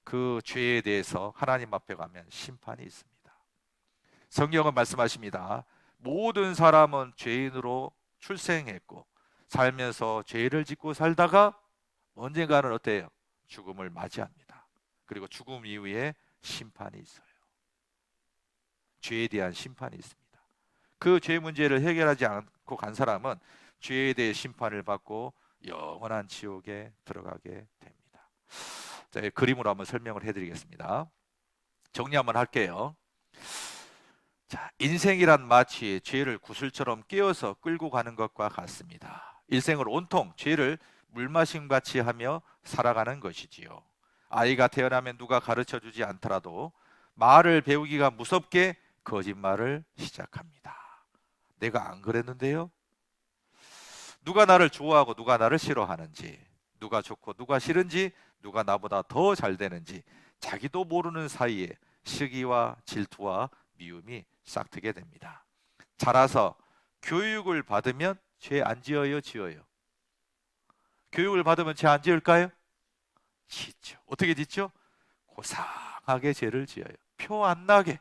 그 죄에 대해서 하나님 앞에 가면 심판이 있습니다. 성경은 말씀하십니다. 모든 사람은 죄인으로 출생했고 살면서 죄를 짓고 살다가 언젠가는 어때요? 죽음을 맞이합니다. 그리고 죽음 이후에 심판이 있어요. 죄에 대한 심판이 있습니다. 그 죄 문제를 해결하지 않고 간 사람은 죄에 대해 심판을 받고 영원한 지옥에 들어가게 됩니다. 자, 그림으로 한번 설명을 해드리겠습니다. 정리 한번 할게요. 자, 인생이란 마치 죄를 구슬처럼 끼워서 끌고 가는 것과 같습니다. 일생을 온통 죄를 물마심같이 하며 살아가는 것이지요. 아이가 태어나면 누가 가르쳐주지 않더라도 말을 배우기가 무섭게 거짓말을 시작합니다. 내가 안 그랬는데요? 누가 나를 좋아하고 누가 나를 싫어하는지, 누가 좋고 누가 싫은지, 누가 나보다 더 잘 되는지 자기도 모르는 사이에 시기와 질투와 미움이 싹트게 됩니다. 자라서 교육을 받으면 죄 안 지어요, 지어요? 교육을 받으면 죄 안 지을까요? 짓죠. 어떻게 짓죠? 고상하게 죄를 지어요. 표 안 나게.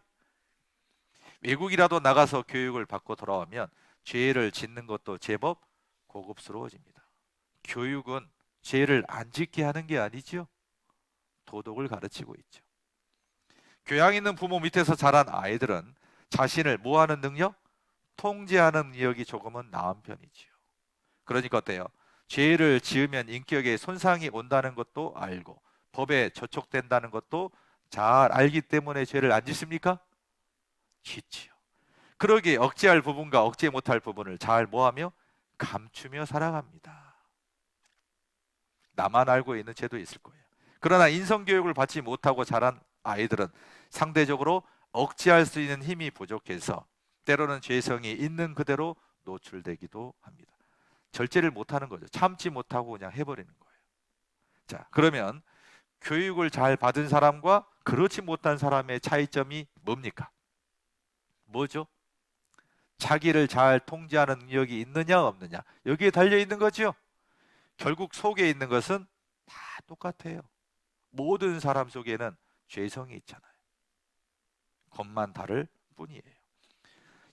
외국이라도 나가서 교육을 받고 돌아오면 죄를 짓는 것도 제법 고급스러워집니다. 교육은 죄를 안 짓게 하는 게 아니죠. 도덕을 가르치고 있죠. 교양 있는 부모 밑에서 자란 아이들은 자신을 뭐하는 능력? 통제하는 능력이 조금은 나은 편이지요. 그러니까 어때요? 죄를 지으면 인격에 손상이 온다는 것도 알고 법에 저촉된다는 것도 잘 알기 때문에 죄를 안 짓습니까? 짓지요. 그러기에 억제할 부분과 억제 못할 부분을 잘 뭐하며? 감추며 살아갑니다. 나만 알고 있는 죄도 있을 거예요. 그러나 인성교육을 받지 못하고 자란 아이들은 상대적으로 억제할 수 있는 힘이 부족해서 때로는 죄성이 있는 그대로 노출되기도 합니다. 절제를 못하는 거죠. 참지 못하고 그냥 해버리는 거예요. 자, 그러면 교육을 잘 받은 사람과 그렇지 못한 사람의 차이점이 뭡니까? 뭐죠? 자기를 잘 통제하는 능력이 있느냐 없느냐, 여기에 달려있는 거죠. 결국 속에 있는 것은 다 똑같아요. 모든 사람 속에는 죄성이 있잖아요. 겉만 다를 뿐이에요.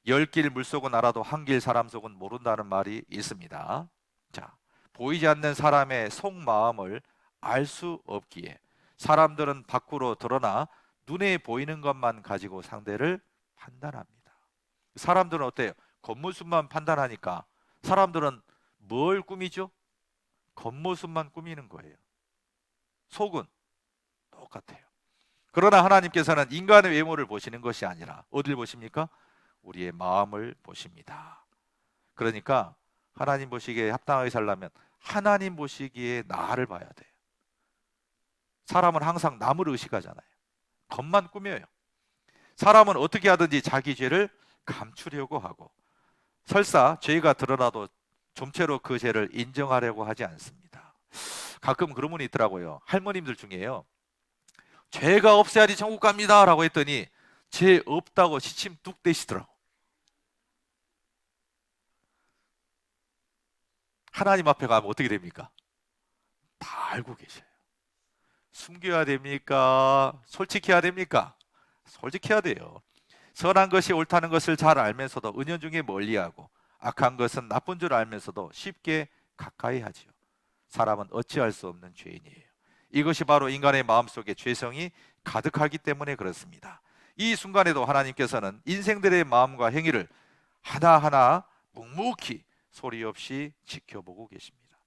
10길 물속은 알아도 한 길 사람 속은 모른다는 말이 있습니다. 자, 보이지 않는 사람의 속마음을 알 수 없기에 사람들은 밖으로 드러나 눈에 보이는 것만 가지고 상대를 판단합니다. 사람들은 어때요? 겉모습만 판단하니까 사람들은 뭘 꾸미죠? 겉모습만 꾸미는 거예요. 속은 똑같아요. 그러나 하나님께서는 인간의 외모를 보시는 것이 아니라 어딜 보십니까? 우리의 마음을 보십니다. 그러니까 하나님 보시기에 합당하게 살려면 하나님 보시기에 나를 봐야 돼요. 사람은 항상 남을 의식하잖아요. 겉만 꾸며요. 사람은 어떻게 하든지 자기 죄를 감추려고 하고 설사 죄가 드러나도 좀채로 그 죄를 인정하려고 하지 않습니다. 가끔 그런 분이 있더라고요. 할머님들 중에요. 죄가 없어야지 천국 갑니다 라고 했더니 죄 없다고 시침 뚝 떼시더라고. 하나님 앞에 가면 어떻게 됩니까? 다 알고 계셔요. 숨겨야 됩니까? 솔직해야 됩니까? 솔직해야 돼요. 선한 것이 옳다는 것을 잘 알면서도 은연중에 멀리하고 악한 것은 나쁜 줄 알면서도 쉽게 가까이 하지요. 사람은 어찌할 수 없는 죄인이에요. 이것이 바로 인간의 마음속에 죄성이 가득하기 때문에 그렇습니다. 이 순간에도 하나님께서는 인생들의 마음과 행위를 하나하나 묵묵히 소리 없이 지켜보고 계십니다.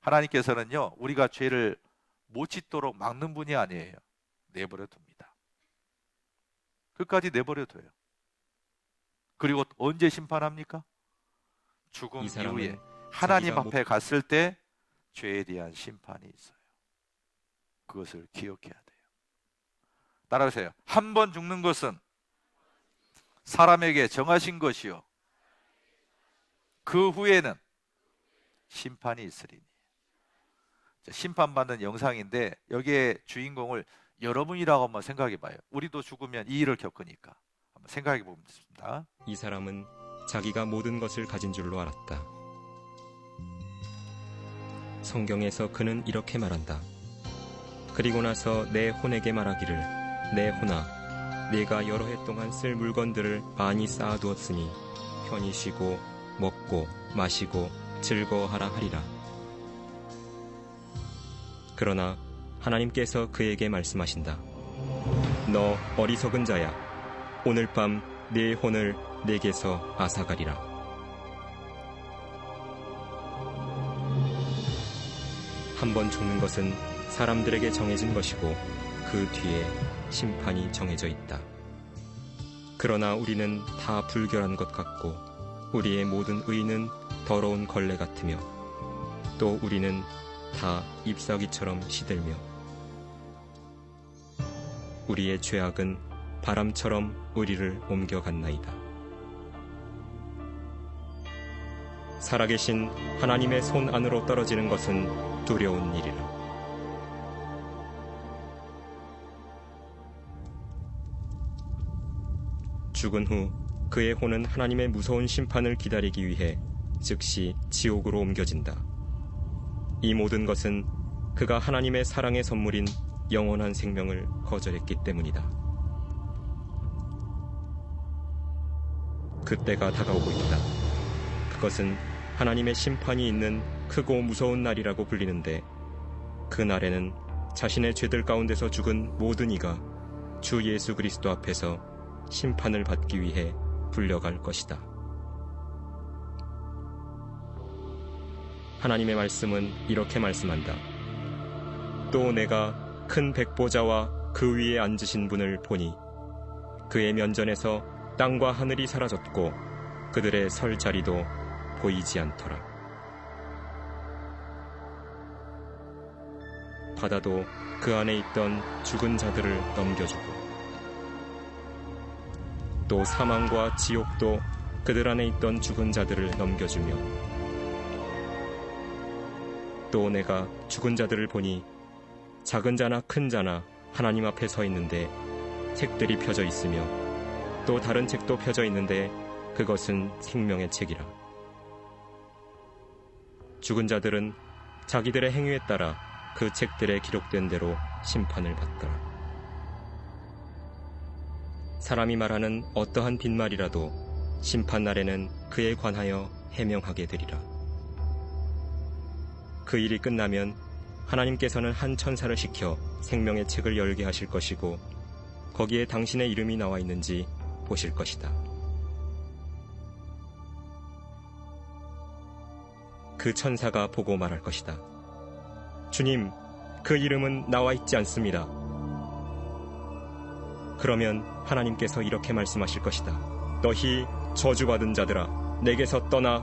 하나님께서는요, 우리가 죄를 못 짓도록 막는 분이 아니에요. 내버려 둡니다. 끝까지 내버려 둬요. 그리고 언제 심판합니까? 죽음 이후에 하나님 앞에 갔을 때 죄에 대한 심판이 있어요. 그것을 기억해야 돼요. 따라하세요. 한 번 죽는 것은 사람에게 정하신 것이요 그 후에는 심판이 있으리니. 심판받는 영상인데 여기에 주인공을 여러분이라고 한번 생각해 봐요. 우리도 죽으면 이 일을 겪으니까 한번 생각해 보면 됩니다. 이 사람은 자기가 모든 것을 가진 줄로 알았다. 성경에서 그는 이렇게 말한다. 그리고 나서 내 혼에게 말하기를 내 혼아 네가 여러 해 동안 쓸 물건들을 많이 쌓아두었으니 편히 쉬고 먹고 마시고 즐거워하라 하리라. 그러나 하나님께서 그에게 말씀하신다. 너 어리석은 자야. 오늘 밤 네 혼을 내게서 앗아가리라. 한 번 죽는 것은 사람들에게 정해진 것이고 그 뒤에 심판이 정해져 있다. 그러나 우리는 다 불결한 것 같고 우리의 모든 의는 더러운 걸레 같으며 또 우리는 다 잎사귀처럼 시들며 우리의 죄악은 바람처럼 우리를 옮겨갔나이다. 살아계신 하나님의 손 안으로 떨어지는 것은 두려운 일이라. 죽은 후 그의 혼은 하나님의 무서운 심판을 기다리기 위해 즉시 지옥으로 옮겨진다. 이 모든 것은 그가 하나님의 사랑의 선물인 영원한 생명을 거절했기 때문이다. 그때가 다가오고 있다. 그것은 하나님의 심판이 있는 크고 무서운 날이라고 불리는데 그 날에는 자신의 죄들 가운데서 죽은 모든 이가 주 예수 그리스도 앞에서 심판을 받기 위해 불려갈 것이다. 하나님의 말씀은 이렇게 말씀한다. 또 내가 큰 백보자와 그 위에 앉으신 분을 보니 그의 면전에서 땅과 하늘이 사라졌고 그들의 설 자리도 보이지 않더라. 바다도 그 안에 있던 죽은 자들을 넘겨주고 또 사망과 지옥도 그들 안에 있던 죽은 자들을 넘겨주며 또 내가 죽은 자들을 보니 작은 자나 큰 자나 하나님 앞에 서 있는데 책들이 펴져 있으며 또 다른 책도 펴져 있는데 그것은 생명의 책이라. 죽은 자들은 자기들의 행위에 따라 그 책들에 기록된 대로 심판을 받더라. 사람이 말하는 어떠한 빈말이라도 심판날에는 그에 관하여 해명하게 되리라. 그 일이 끝나면 하나님께서는 한 천사를 시켜 생명의 책을 열게 하실 것이고 거기에 당신의 이름이 나와 있는지 보실 것이다. 그 천사가 보고 말할 것이다. 주님, 그 이름은 나와 있지 않습니다. 그러면 하나님께서 이렇게 말씀하실 것이다. 너희 저주받은 자들아, 내게서 떠나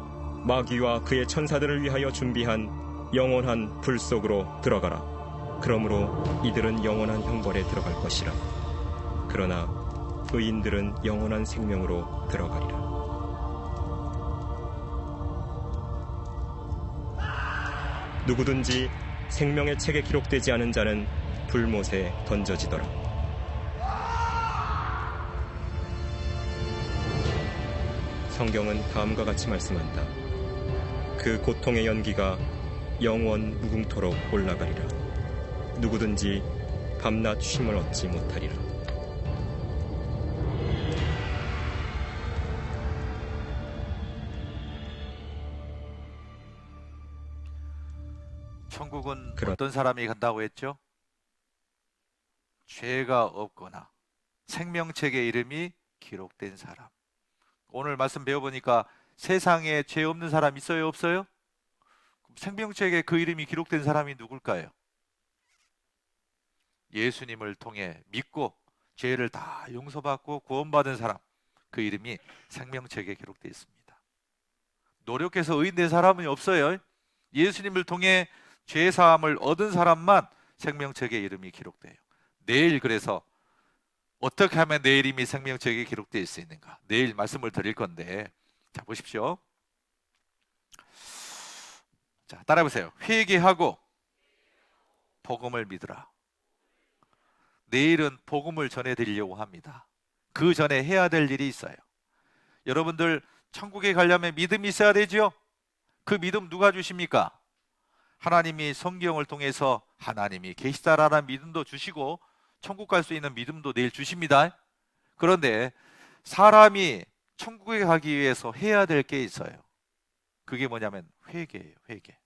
마귀와 그의 천사들을 위하여 준비한 영원한 불 속으로 들어가라. 그러므로 이들은 영원한 형벌에 들어갈 것이라. 그러나 의인들은 영원한 생명으로 들어가리라. 누구든지 생명의 책에 기록되지 않은 자는 불못에 던져지더라. 성경은 다음과 같이 말씀한다. 그 고통의 연기가 영원 무궁토록 올라가리라. 누구든지 밤낮 쉼을 얻지 못하리라. 천국은 어떤 사람이 간다고 했죠? 죄가 없거나 생명책에 이름이 기록된 사람. 오늘 말씀 배워보니까 세상에 죄 없는 사람 있어요, 없어요? 생명책에 그 이름이 기록된 사람이 누굴까요? 예수님을 통해 믿고 죄를 다 용서받고 구원받은 사람, 그 이름이 생명책에 기록되어 있습니다. 노력해서 의인된 사람은 없어요. 예수님을 통해 죄사함을 얻은 사람만 생명책에 이름이 기록돼요. 내일 그래서 어떻게 하면 내 이름이 생명책에 기록되어 있을 수 있는가? 내일 말씀을 드릴 건데, 자 보십시오. 자 따라해보세요. 회개하고 복음을 믿으라. 내일은 복음을 전해드리려고 합니다. 그 전에 해야 될 일이 있어요. 여러분들 천국에 가려면 믿음이 있어야 되죠? 그 믿음 누가 주십니까? 하나님이 성경을 통해서 하나님이 계시다라는 믿음도 주시고 천국 갈 수 있는 믿음도 내일 주십니다. 그런데 사람이 천국에 가기 위해서 해야 될 게 있어요. 그게 뭐냐면 회개예요. 회개.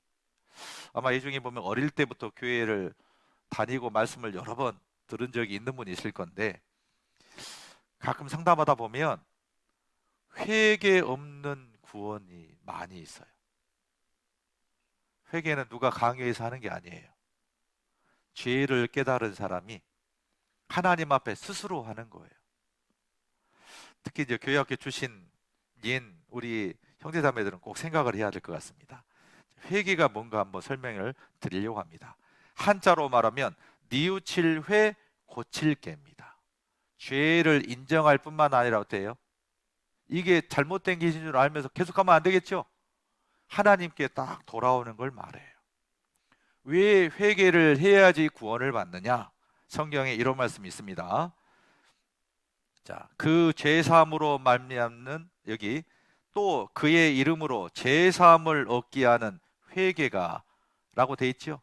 아마 이 중에 보면 어릴 때부터 교회를 다니고 말씀을 여러 번 들은 적이 있는 분이 있을 건데, 가끔 상담하다 보면 회개 없는 구원이 많이 있어요. 회개는 누가 강요해서 하는 게 아니에요. 죄를 깨달은 사람이 하나님 앞에 스스로 하는 거예요. 특히 이제 교회학교 출신인 우리 형제자매들은 꼭 생각을 해야 될 것 같습니다. 회개가 뭔가 한번 설명을 드리려고 합니다. 한자로 말하면 뉘우칠 회 고칠 개입니다. 죄를 인정할 뿐만 아니라 어때요? 이게 잘못된 것인 줄 알면서 계속하면 안 되겠죠? 하나님께 딱 돌아오는 걸 말해요. 왜 회개를 해야지 구원을 받느냐? 성경에 이런 말씀이 있습니다. 자, 그 죄사함으로 말미암는, 여기 또 그의 이름으로 죄사함을 얻게 하는 회개가 라고 돼 있죠.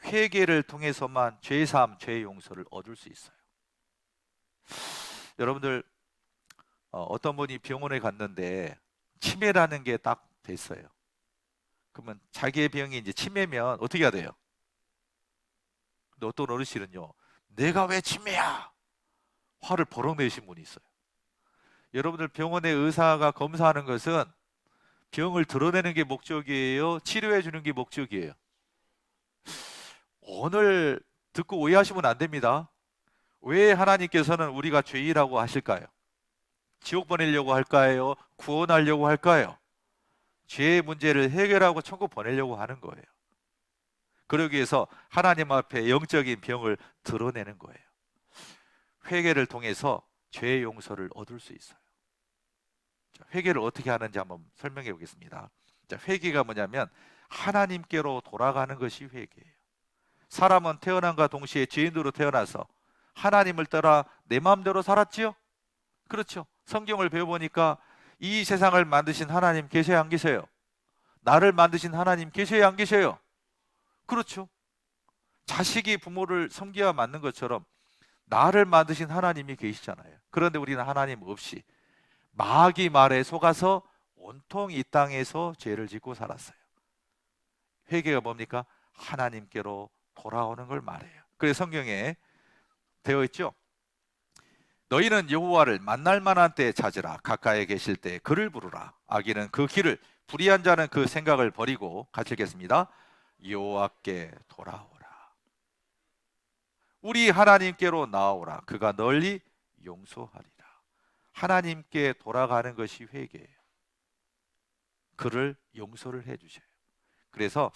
회개를 통해서만 죄사함, 죄 용서를 얻을 수 있어요. 여러분들 어떤 분이 병원에 갔는데 치매라는 게 딱 됐어요. 그러면 자기의 병이 이제 치매면 어떻게 해야 돼요? 근데 어떤 어르신은요, 내가 왜 치매야? 화를 버럭 내신 분이 있어요. 여러분들 병원의 의사가 검사하는 것은 병을 드러내는 게 목적이에요? 치료해 주는 게 목적이에요? 오늘 듣고 오해하시면 안 됩니다. 왜 하나님께서는 우리가 죄인이라고 하실까요? 지옥 보내려고 할까요? 구원하려고 할까요? 죄의 문제를 해결하고 천국 보내려고 하는 거예요. 그러기 위해서 하나님 앞에 영적인 병을 드러내는 거예요. 회개를 통해서 죄의 용서를 얻을 수 있어요. 자, 회개를 어떻게 하는지 한번 설명해 보겠습니다. 자, 회개가 뭐냐면 하나님께로 돌아가는 것이 회개예요. 사람은 태어남과 동시에 죄인으로 태어나서 하나님을 따라 내 마음대로 살았지요? 그렇죠. 성경을 배워보니까 이 세상을 만드신 하나님 계셔야 안 계셔요? 나를 만드신 하나님 계셔야 안 계셔요? 그렇죠. 자식이 부모를 섬겨야 맞는 것처럼 나를 만드신 하나님이 계시잖아요. 그런데 우리는 하나님 없이 마귀 말에 속아서 온통 이 땅에서 죄를 짓고 살았어요. 회개가 뭡니까? 하나님께로 돌아오는 걸 말해요. 그래서 성경에 되어 있죠. 너희는 여호와를 만날 만한 때에 찾으라. 가까이 계실 때 그를 부르라. 악인은 그 길을, 불의한 자는 그 생각을 버리고, 같이 읽겠습니다. 여호와께 돌아오라. 우리 하나님께로 나오라. 그가 널리 용서하리라. 하나님께 돌아가는 것이 회개예요. 그를 용서를 해주셔요. 그래서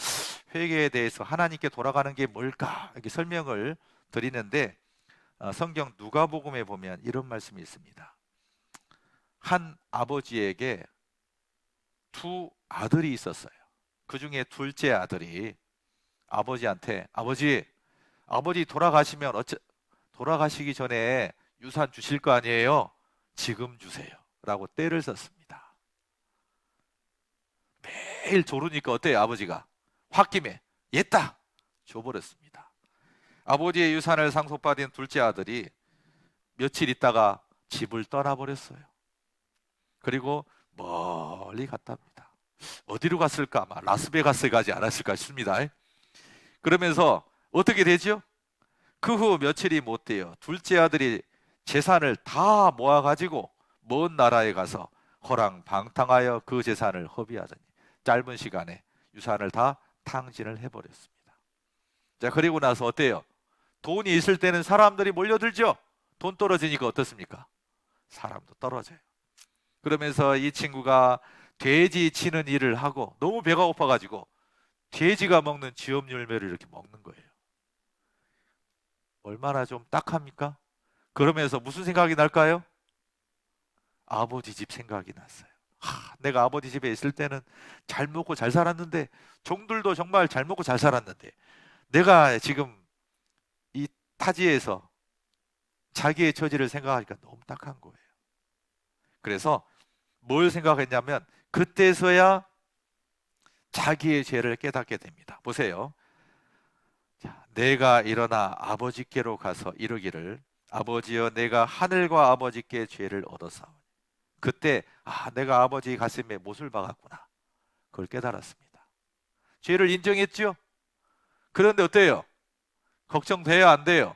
회개에 대해서 하나님께 돌아가는 게 뭘까? 이렇게 설명을 드리는데, 성경 누가복음에 보면 이런 말씀이 있습니다. 한 아버지에게 두 아들이 있었어요. 그 중에 둘째 아들이 아버지한테, 아버지 돌아가시면 돌아가시기 전에 유산 주실 거 아니에요? 지금 주세요 라고 떼를 썼습니다. 매일 조르니까 어때요? 아버지가 홧김에 옛다 줘버렸습니다. 아버지의 유산을 상속받은 둘째 아들이 며칠 있다가 집을 떠나버렸어요. 그리고 멀리 갔답니다. 어디로 갔을까? 아마 라스베가스에 가지 않았을까 싶습니다. 그러면서 어떻게 되죠? 그 후 며칠이 못 돼요. 둘째 아들이 재산을 다 모아가지고 먼 나라에 가서 허랑방탕하여 그 재산을 허비하더니 짧은 시간에 유산을 다 탕진을 해버렸습니다. 자, 그리고 나서 어때요? 돈이 있을 때는 사람들이 몰려들죠. 돈 떨어지니까 어떻습니까? 사람도 떨어져요. 그러면서 이 친구가 돼지 치는 일을 하고 너무 배가 고파가지고 돼지가 먹는 쥐엄 열매를 이렇게 먹는 거예요. 얼마나 좀 딱합니까? 그러면서 무슨 생각이 날까요? 아버지 집 생각이 났어요. 내가 아버지 집에 있을 때는 잘 먹고 잘 살았는데, 종들도 정말 잘 먹고 잘 살았는데, 내가 지금 이 타지에서 자기의 처지를 생각하니까 너무 딱한 거예요. 그래서 뭘 생각했냐면 그때서야 자기의 죄를 깨닫게 됩니다. 보세요. 자, 내가 일어나 아버지께로 가서 이르기를, 아버지여 내가 하늘과 아버지께 죄를 얻었사오니. 그때 내가 아버지 가슴에 못을 박았구나. 그걸 깨달았습니다. 죄를 인정했죠? 그런데 어때요? 걱정돼요? 안 돼요?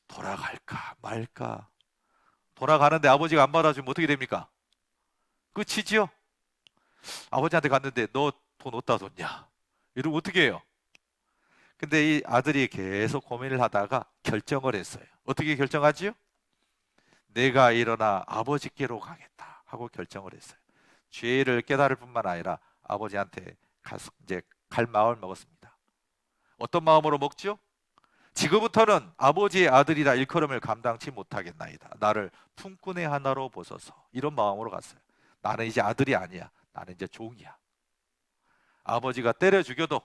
돌아갈까 말까. 돌아가는데 아버지가 안 받아주면 어떻게 됩니까? 끝이지요? 아버지한테 갔는데 너 돈 어디다 뒀냐? 이러면 어떻게 해요? 근데 이 아들이 계속 고민을 하다가 결정을 했어요. 어떻게 결정하지요? 내가 일어나 아버지께로 가겠다 하고 결정을 했어요. 죄를 깨달을 뿐만 아니라 아버지한테 이제 갈 마음을 먹었습니다. 어떤 마음으로 먹죠? 지금부터는 아버지의 아들이라 일컬음을 감당치 못하겠나이다. 나를 품꾼의 하나로 보소서. 이런 마음으로 갔어요. 나는 이제 아들이 아니야. 나는 이제 종이야. 아버지가 때려 죽여도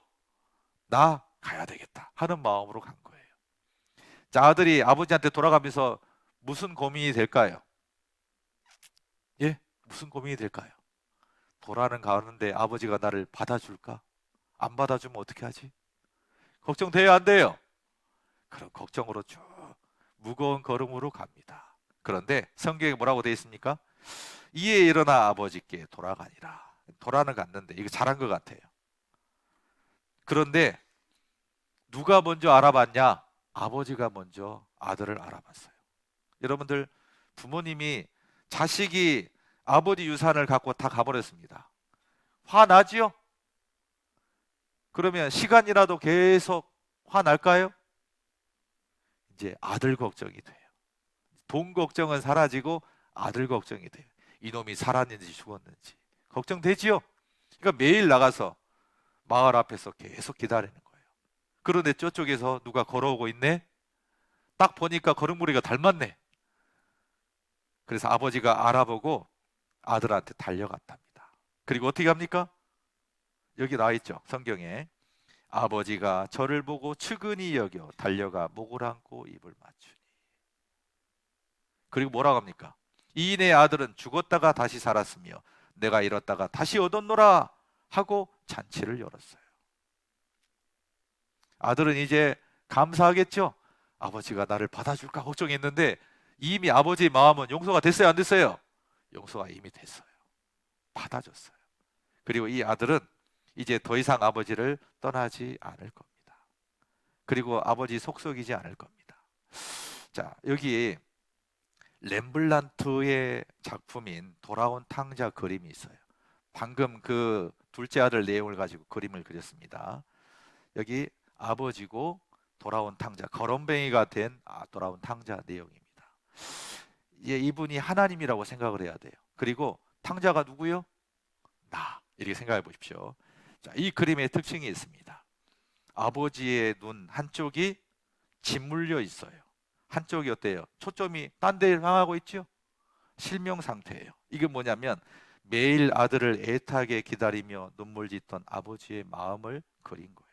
나 가야 되겠다 하는 마음으로 간 거예요. 자, 아들이 아버지한테 돌아가면서 무슨 고민이 될까요? 예? 무슨 고민이 될까요? 돌아는 가는데 아버지가 나를 받아줄까? 안 받아주면 어떻게 하지? 걱정돼요, 안 돼요? 그런 걱정으로 쭉 무거운 걸음으로 갑니다. 그런데 성경에 뭐라고 되어 있습니까? 이에 일어나 아버지께 돌아가니라. 돌아는 갔는데 이거 잘한 것 같아요. 그런데 누가 먼저 알아봤냐? 아버지가 먼저 아들을 알아봤어요. 여러분들, 부모님이 자식이 아버지 유산을 갖고 다 가버렸습니다. 화나지요? 그러면 시간이라도 계속 화날까요? 이제 아들 걱정이 돼요. 돈 걱정은 사라지고 아들 걱정이 돼요. 이놈이 살았는지 죽었는지 걱정되지요? 그러니까 매일 나가서 마을 앞에서 계속 기다리는 거예요. 그런데 저쪽에서 누가 걸어오고 있네? 딱 보니까 걸음무리가 닮았네. 그래서 아버지가 알아보고 아들한테 달려갔답니다. 그리고 어떻게 합니까? 여기 나와 있죠, 성경에. 아버지가 저를 보고 측은히 여겨 달려가 목을 안고 입을 맞추니. 그리고 뭐라고 합니까? 이인의 아들은 죽었다가 다시 살았으며 내가 잃었다가 다시 얻었노라 하고 잔치를 열었어요. 아들은 이제 감사하겠죠? 아버지가 나를 받아줄까 걱정했는데 이미 아버지의 마음은 용서가 됐어요, 안 됐어요? 용서가 이미 됐어요. 받아줬어요. 그리고 이 아들은 이제 더 이상 아버지를 떠나지 않을 겁니다. 그리고 아버지 속썩이지 않을 겁니다. 자, 여기 렘블란트의 작품인 돌아온 탕자 그림이 있어요. 방금 그 둘째 아들 내용을 가지고 그림을 그렸습니다. 여기 아버지고 돌아온 탕자, 거렁뱅이가 된 돌아온 탕자 내용입니다. 이분이 하나님이라고 생각을 해야 돼요. 그리고 탕자가 누구요? 나. 이렇게 생각해 보십시오. 자, 이 그림의 특징이 있습니다. 아버지의 눈 한쪽이 짓물려 있어요. 한쪽이 어때요? 초점이 딴 데 향하고 있죠? 실명 상태예요. 이게 뭐냐면 매일 아들을 애타게 기다리며 눈물 짓던 아버지의 마음을 그린 거예요.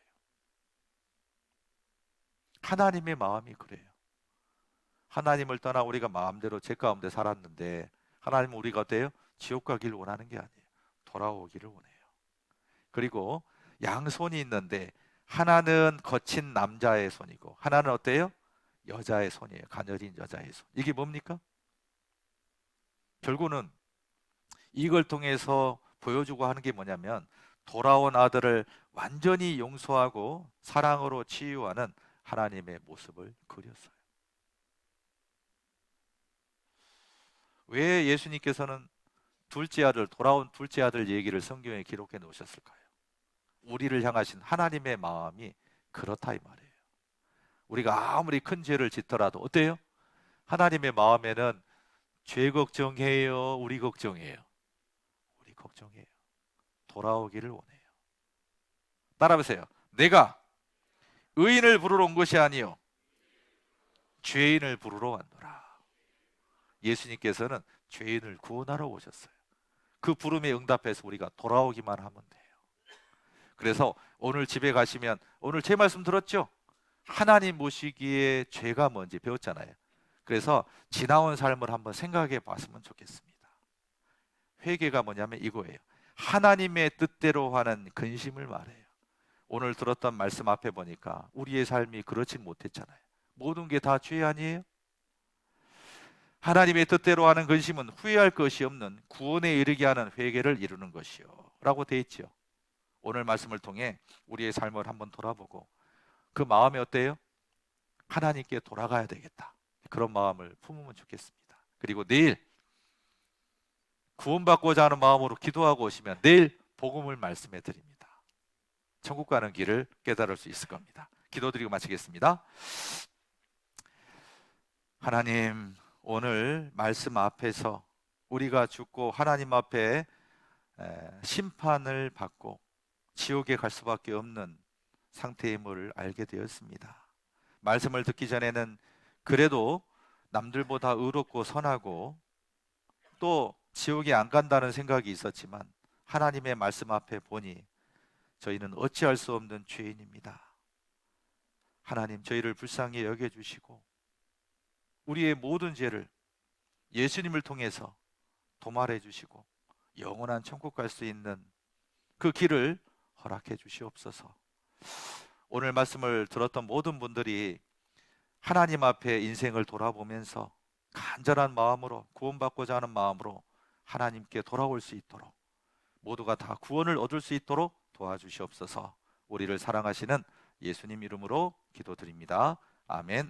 하나님의 마음이 그래요. 하나님을 떠나 우리가 마음대로 제 가운데 살았는데 하나님은 우리가 어때요? 지옥 가기를 원하는 게 아니에요. 돌아오기를 원해요. 그리고 양손이 있는데 하나는 거친 남자의 손이고 하나는 어때요? 여자의 손이에요. 가녀린 여자의 손. 이게 뭡니까? 결국은 이걸 통해서 보여주고 하는 게 뭐냐면 돌아온 아들을 완전히 용서하고 사랑으로 치유하는 하나님의 모습을 그렸어요. 왜 예수님께서는 돌아온 둘째 아들 얘기를 성경에 기록해 놓으셨을까요? 우리를 향하신 하나님의 마음이 그렇다 이 말이에요. 우리가 아무리 큰 죄를 짓더라도 어때요? 하나님의 마음에는 죄 걱정해요? 우리 걱정해요? 우리 걱정해요. 돌아오기를 원해요. 따라하세요. 내가 의인을 부르러 온 것이 아니요 죄인을 부르러 왔노라. 예수님께서는 죄인을 구원하러 오셨어요. 그 부름에 응답해서 우리가 돌아오기만 하면 돼요. 그래서 오늘 집에 가시면 오늘 제 말씀 들었죠? 하나님 모시기에 죄가 뭔지 배웠잖아요. 그래서 지나온 삶을 한번 생각해 봤으면 좋겠습니다. 회개가 뭐냐면 이거예요. 하나님의 뜻대로 하는 근심을 말해요. 오늘 들었던 말씀 앞에 보니까 우리의 삶이 그렇지 못했잖아요. 모든 게 다 죄 아니에요? 하나님의 뜻대로 하는 근심은 후회할 것이 없는 구원에 이르게 하는 회개를 이루는 것이요 라고 되어 있죠. 오늘 말씀을 통해 우리의 삶을 한번 돌아보고 그 마음이 어때요? 하나님께 돌아가야 되겠다. 그런 마음을 품으면 좋겠습니다. 그리고 내일 구원받고자 하는 마음으로 기도하고 오시면 내일 복음을 말씀해 드립니다. 천국 가는 길을 깨달을 수 있을 겁니다. 기도드리고 마치겠습니다. 하나님, 오늘 말씀 앞에서 우리가 죽고 하나님 앞에 심판을 받고 지옥에 갈 수밖에 없는 상태임을 알게 되었습니다. 말씀을 듣기 전에는 그래도 남들보다 의롭고 선하고 또 지옥에 안 간다는 생각이 있었지만 하나님의 말씀 앞에 보니 저희는 어찌할 수 없는 죄인입니다. 하나님, 저희를 불쌍히 여겨주시고 우리의 모든 죄를 예수님을 통해서 도말해 주시고 영원한 천국 갈 수 있는 그 길을 허락해 주시옵소서. 오늘 말씀을 들었던 모든 분들이 하나님 앞에 인생을 돌아보면서 간절한 마음으로 구원받고자 하는 마음으로 하나님께 돌아올 수 있도록 모두가 다 구원을 얻을 수 있도록 도와주시옵소서. 우리를 사랑하시는 예수님 이름으로 기도드립니다. 아멘.